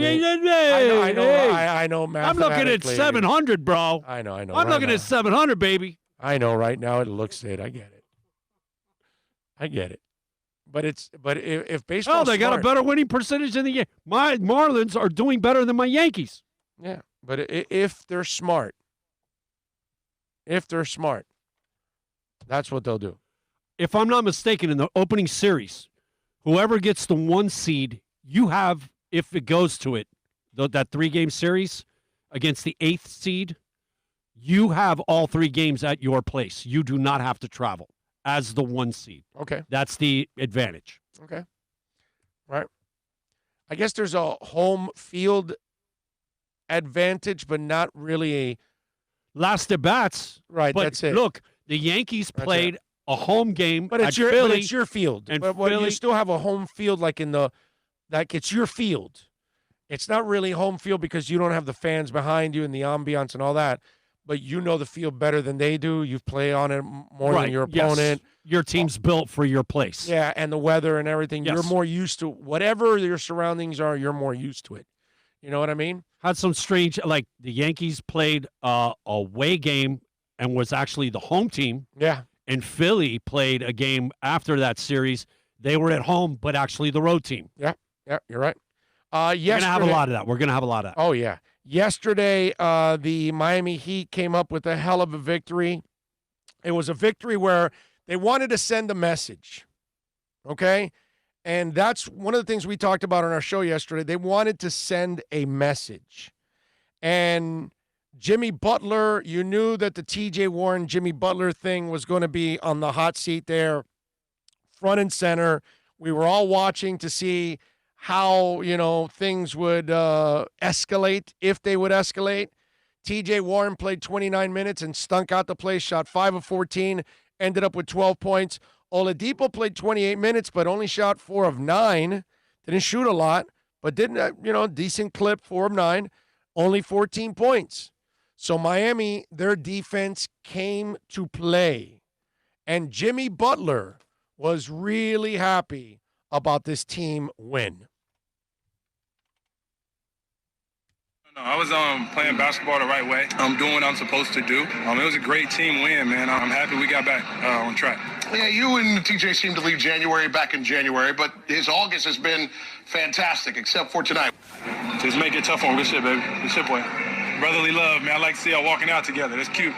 know. I'm looking at 700, bro. I know. I'm looking at 700, baby. I know. Right now, it looks it. I get it. But if baseball, they got a better winning percentage than the Yankees. My Marlins are doing better than my Yankees. Yeah, but if they're smart, that's what they'll do. If I'm not mistaken, in the opening series, whoever gets the 1 seed, you have, if it goes to it, that 3-game series against the 8th seed, you have all 3 games at your place. You do not have to travel as the 1 seed. Okay. That's the advantage. Okay. Right. I guess there's a home field advantage, but not really a last at bats. Right, but that's it. Look, the Yankees played a home game but it's Philly. But it's your field. And but Philly, you still have a home field it's your field. It's not really home field because you don't have the fans behind you and the ambiance and all that. But you know the field better than they do. You've played on it more than your opponent. Yes. Your team's built for your place. Yeah, and the weather and everything. Yes. You're more used to whatever your surroundings are. You're more used to it. You know what I mean? Had some strange, like the Yankees played a away game and was actually the home team. Yeah. And Philly played a game after that series. They were at home, but actually the road team. Yeah, you're right. We're going to have a lot of that. We're going to have a lot of that. Oh, yeah. Yesterday, the Miami Heat came up with a hell of a victory. It was a victory where they wanted to send a message, okay? And that's one of the things we talked about on our show yesterday. They wanted to send a message. And Jimmy Butler, you knew that the TJ Warren, Jimmy Butler thing was going to be on the hot seat there, front and center. We were all watching to see how, things would escalate, if they would escalate. TJ Warren played 29 minutes and stunk out the place, shot 5 of 14, ended up with 12 points. Oladipo played 28 minutes, but only shot 4 of 9. Didn't shoot a lot, but didn't, decent clip, 4 of 9, only 14 points. So Miami, their defense came to play. And Jimmy Butler was really happy about this team win. No, I was playing basketball the right way. I'm doing what I'm supposed to do. It was a great team win, man. I'm happy we got back on track. Yeah, you and TJ seemed to leave back in January, but his August has been fantastic, except for tonight. Just make it tough on him. Good shit, baby. Good shit, boy. Brotherly love, man. I like to see y'all walking out together. That's cute.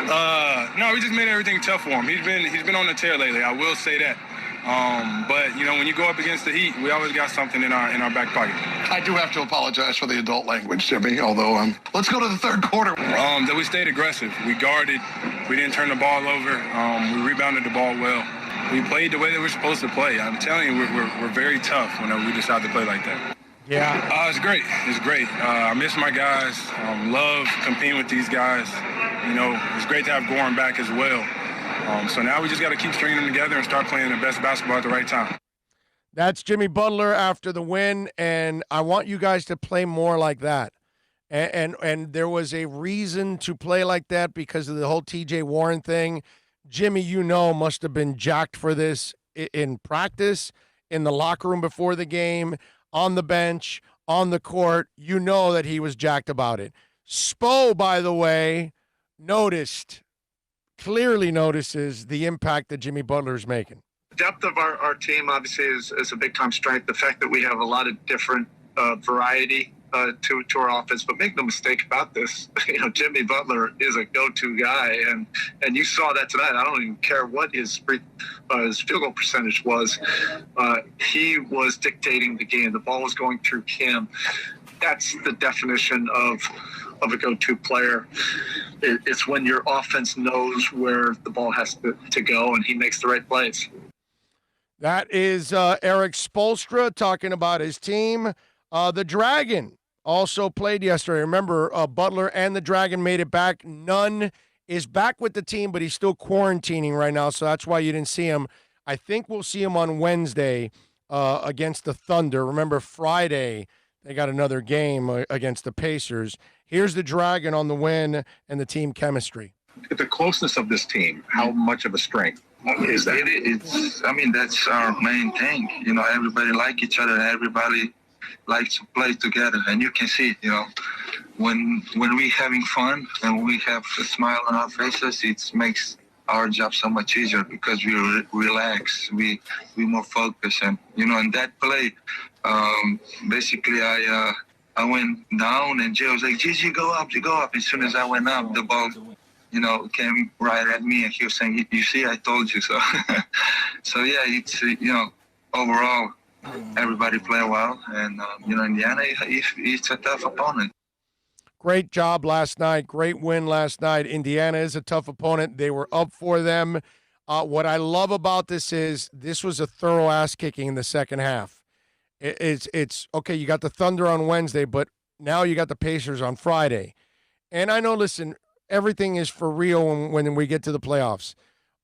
No, we just made everything tough for him. He's been on the tear lately. I will say that. But when you go up against the Heat, we always got something in our back pocket. I do have to apologize for the adult language, Jimmy, although let's go to the third quarter. That we stayed aggressive. We guarded. We didn't turn the ball over. We rebounded the ball well. We played the way that we're supposed to play. I'm telling you, we're very tough when we decide to play like that. Yeah. It's great. It's great. I miss my guys. Love competing with these guys. It's great to have Goran back as well. So now we just got to keep stringing them together and start playing the best basketball at the right time. That's Jimmy Butler after the win, and I want you guys to play more like that. And there was a reason to play like that because of the whole TJ Warren thing. Jimmy, must have been jacked for this in practice, in the locker room before the game, on the bench, on the court. You know that he was jacked about it. Spo, by the way, clearly notices the impact that Jimmy Butler is making. The depth of our team obviously is a big time strength. The fact that we have a lot of different variety to our offense, but make no mistake about this, Jimmy Butler is a go-to guy, and you saw that tonight. I don't even care what his field goal percentage was. He was dictating the game. The ball was going through him. That's the definition of a go-to player. It's when your offense knows where the ball has to go, and he makes the right plays. That is Eric Spoelstra talking about his team. The Dragon also played yesterday. Remember, Butler and the Dragon made it back. Nunn is back with the team, but he's still quarantining right now, so that's why you didn't see him. I think we'll see him on Wednesday against the Thunder. Remember, Friday they got another game against the Pacers. Here's the Dragon on the win and the team chemistry. The closeness of this team, how much of a strength is that? That's our main thing. Everybody like each other and everybody likes to play together. And you can see it, when we having fun and we have a smile on our faces, it makes our job so much easier because we relax, we more focused. And, in that play, basically I went down and Jay was like, Gigi, go up. As soon as I went up, the ball, came right at me and he was saying, you see, I told you so. So yeah, it's, overall, everybody play well. And, Indiana, it's a tough opponent. Great job last night. Great win last night. Indiana is a tough opponent. They were up for them. What I love about this was a thorough ass kicking in the second half. It's okay. You got the Thunder on Wednesday, but now you got the Pacers on Friday. And I know, listen, everything is for real when we get to the playoffs,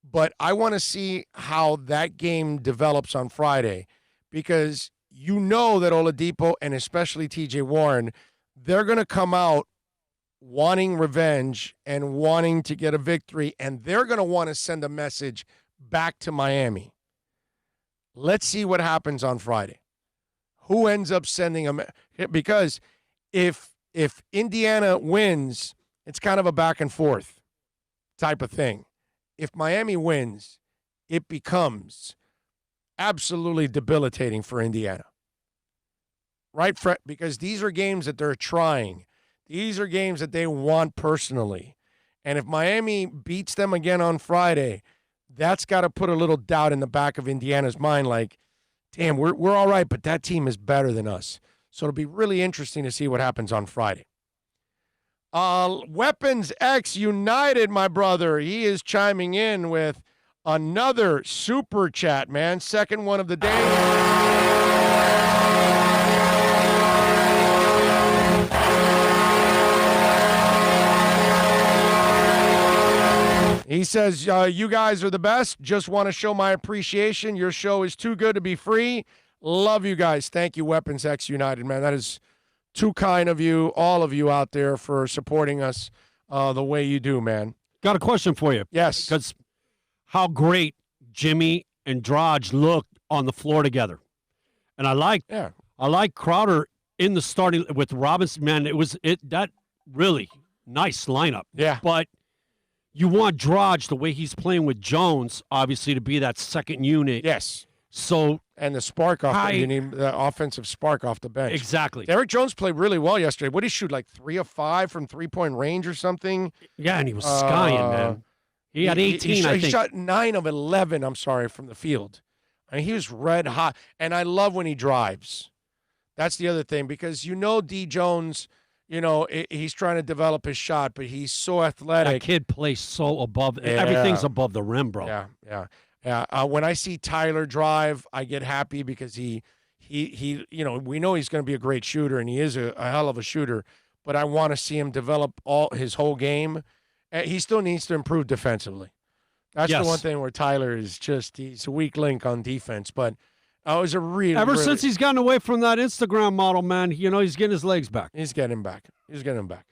but I want to see how that game develops on Friday because that Oladipo and especially TJ Warren, they're going to come out wanting revenge and wanting to get a victory, and they're going to want to send a message back to Miami. Let's see what happens on Friday. Who ends up sending them? Because if Indiana wins, it's kind of a back and forth type of thing. if Miami wins, it becomes absolutely debilitating for Indiana. Right, Fred? Because these are games that they're trying. These are games that they want personally. And if Miami beats them again on Friday, that's got to put a little doubt in the back of Indiana's mind, like, damn, we're all right, but that team is better than us. So it'll be really interesting to see what happens on Friday. Weapons X United, my brother. He is chiming in with another super chat, man. Second one of the day. He says, you guys are the best. Just want to show my appreciation. Your show is too good to be free. Love you guys. Thank you, Weapons X United, man. That is too kind of you, all of you out there, for supporting us the way you do, man. Got a question for you. Yes. Because how great Jimmy and Draj looked on the floor together. And I like Crowder in the starting with Robinson. Man, that really nice lineup. Yeah. But you want Draj, the way he's playing with Jones, obviously, to be that second unit. Yes. So and the spark off you need the offensive spark off the bench. Exactly. Derek Jones played really well yesterday. What did he shoot, like 3 of 5 from 3-point range or something? Yeah, and he was skying, man. He had 18, I think. He shot 9 of 11, from the field. I mean, he was red hot. And I love when he drives. That's the other thing, because D. Jones, he's trying to develop his shot, but he's so athletic. That kid plays so above. Yeah. Everything's above the rim, bro. Yeah. When I see Tyler drive, I get happy because he we know he's going to be a great shooter, and he is a hell of a shooter, but I want to see him develop his whole game. He still needs to improve defensively. That's the one thing where Tyler is he's a weak link on defense, but it was a really since he's gotten away from that Instagram model, man, he's getting his legs back. He's getting him back.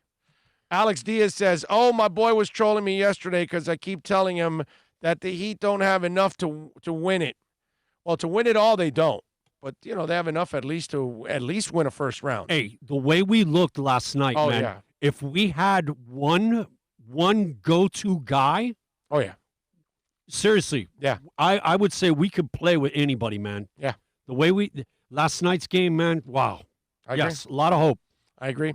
Alex Diaz says, my boy was trolling me yesterday because I keep telling him that the Heat don't have enough to win it. Well, to win it all, they don't. But, they have enough at least to win a first round. Hey, the way we looked last night, man, yeah. If we had one go-to guy. Oh, yeah. Seriously. Yeah. I would say we could play with anybody, man. Yeah. The way last night's game, man, wow. Yes, a lot of hope. I agree.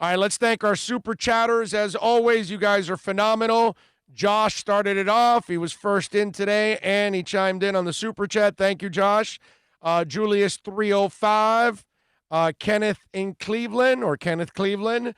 All right, let's thank our super chatters. As always, you guys are phenomenal. Josh started it off. He was first in today, and he chimed in on the super chat. Thank you, Josh. Julius 305, Kenneth Cleveland,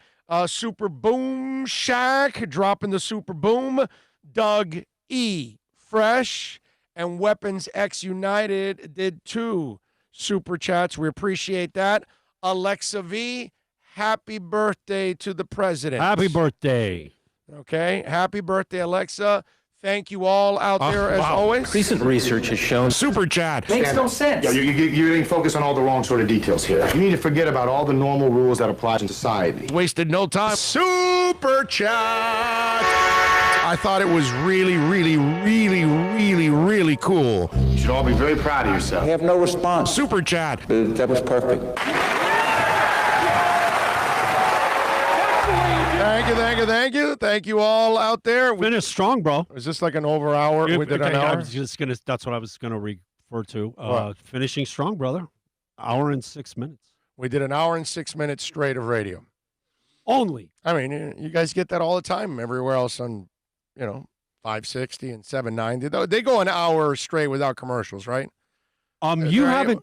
Super Boom Shack dropping the Super Boom, Doug E. Fresh, and Weapons X United did 2 super chats. We appreciate that. Alexa V, happy birthday to the president. Happy birthday. Okay, happy birthday, Alexa. Thank you all out there as always. Recent research has shown super chat makes no sense. Yeah, you're getting focused on all the wrong sort of details here. You need to forget about all the normal rules that apply in society. Wasted no time. Super chat. I thought it was really, really, really, really, really cool. You should all be very proud of yourself. I have no response. Super chat. That was perfect. Thank you. Thank you all out there. Finished strong, bro. Is this like an over hour? We did an hour? That's what I was going to refer to. Finishing strong, brother. Hour and 6 minutes. We did an hour and 6 minutes straight of radio. Only. I mean, you guys get that all the time everywhere else on, 560 and 790. They go an hour straight without commercials, right? You have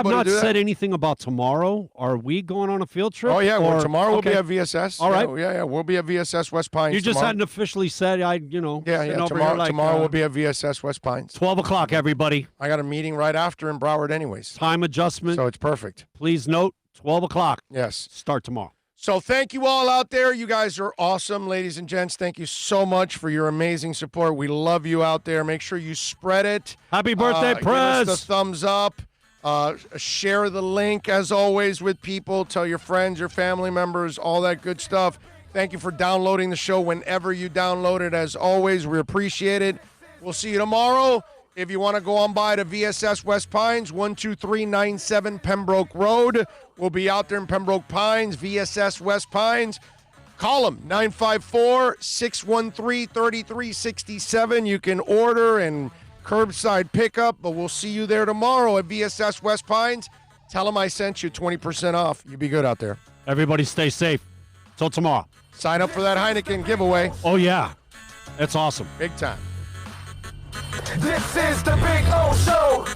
not said anything about tomorrow. Are we going on a field trip? Oh, yeah. Well, tomorrow we'll be at VSS. All right. Yeah. We'll be at VSS West Pines. You just hadn't officially said, Yeah. Tomorrow we'll be at VSS West Pines. 12 o'clock, everybody. I got a meeting right after in Broward anyways. Time adjustment. So it's perfect. Please note, 12 o'clock. Yes. Start tomorrow. So thank you all out there. You guys are awesome, ladies and gents. Thank you so much for your amazing support. We love you out there. Make sure you spread it. Happy birthday, Prez. Give us the thumbs up. Share the link, as always, with people. Tell your friends, your family members, all that good stuff. Thank you for downloading the show whenever you download it. As always, we appreciate it. We'll see you tomorrow. If you want to go on by to VSS West Pines, 12397 Pembroke Road. We'll be out there in Pembroke Pines, VSS West Pines. Call them, 954-613-3367. You can order and curbside pickup, but we'll see you there tomorrow at VSS West Pines. Tell them I sent you 20% off. You be good out there. Everybody stay safe. Till tomorrow. Sign up for that Heineken giveaway. Oh, yeah. That's awesome. Big time. This is the Big O Show.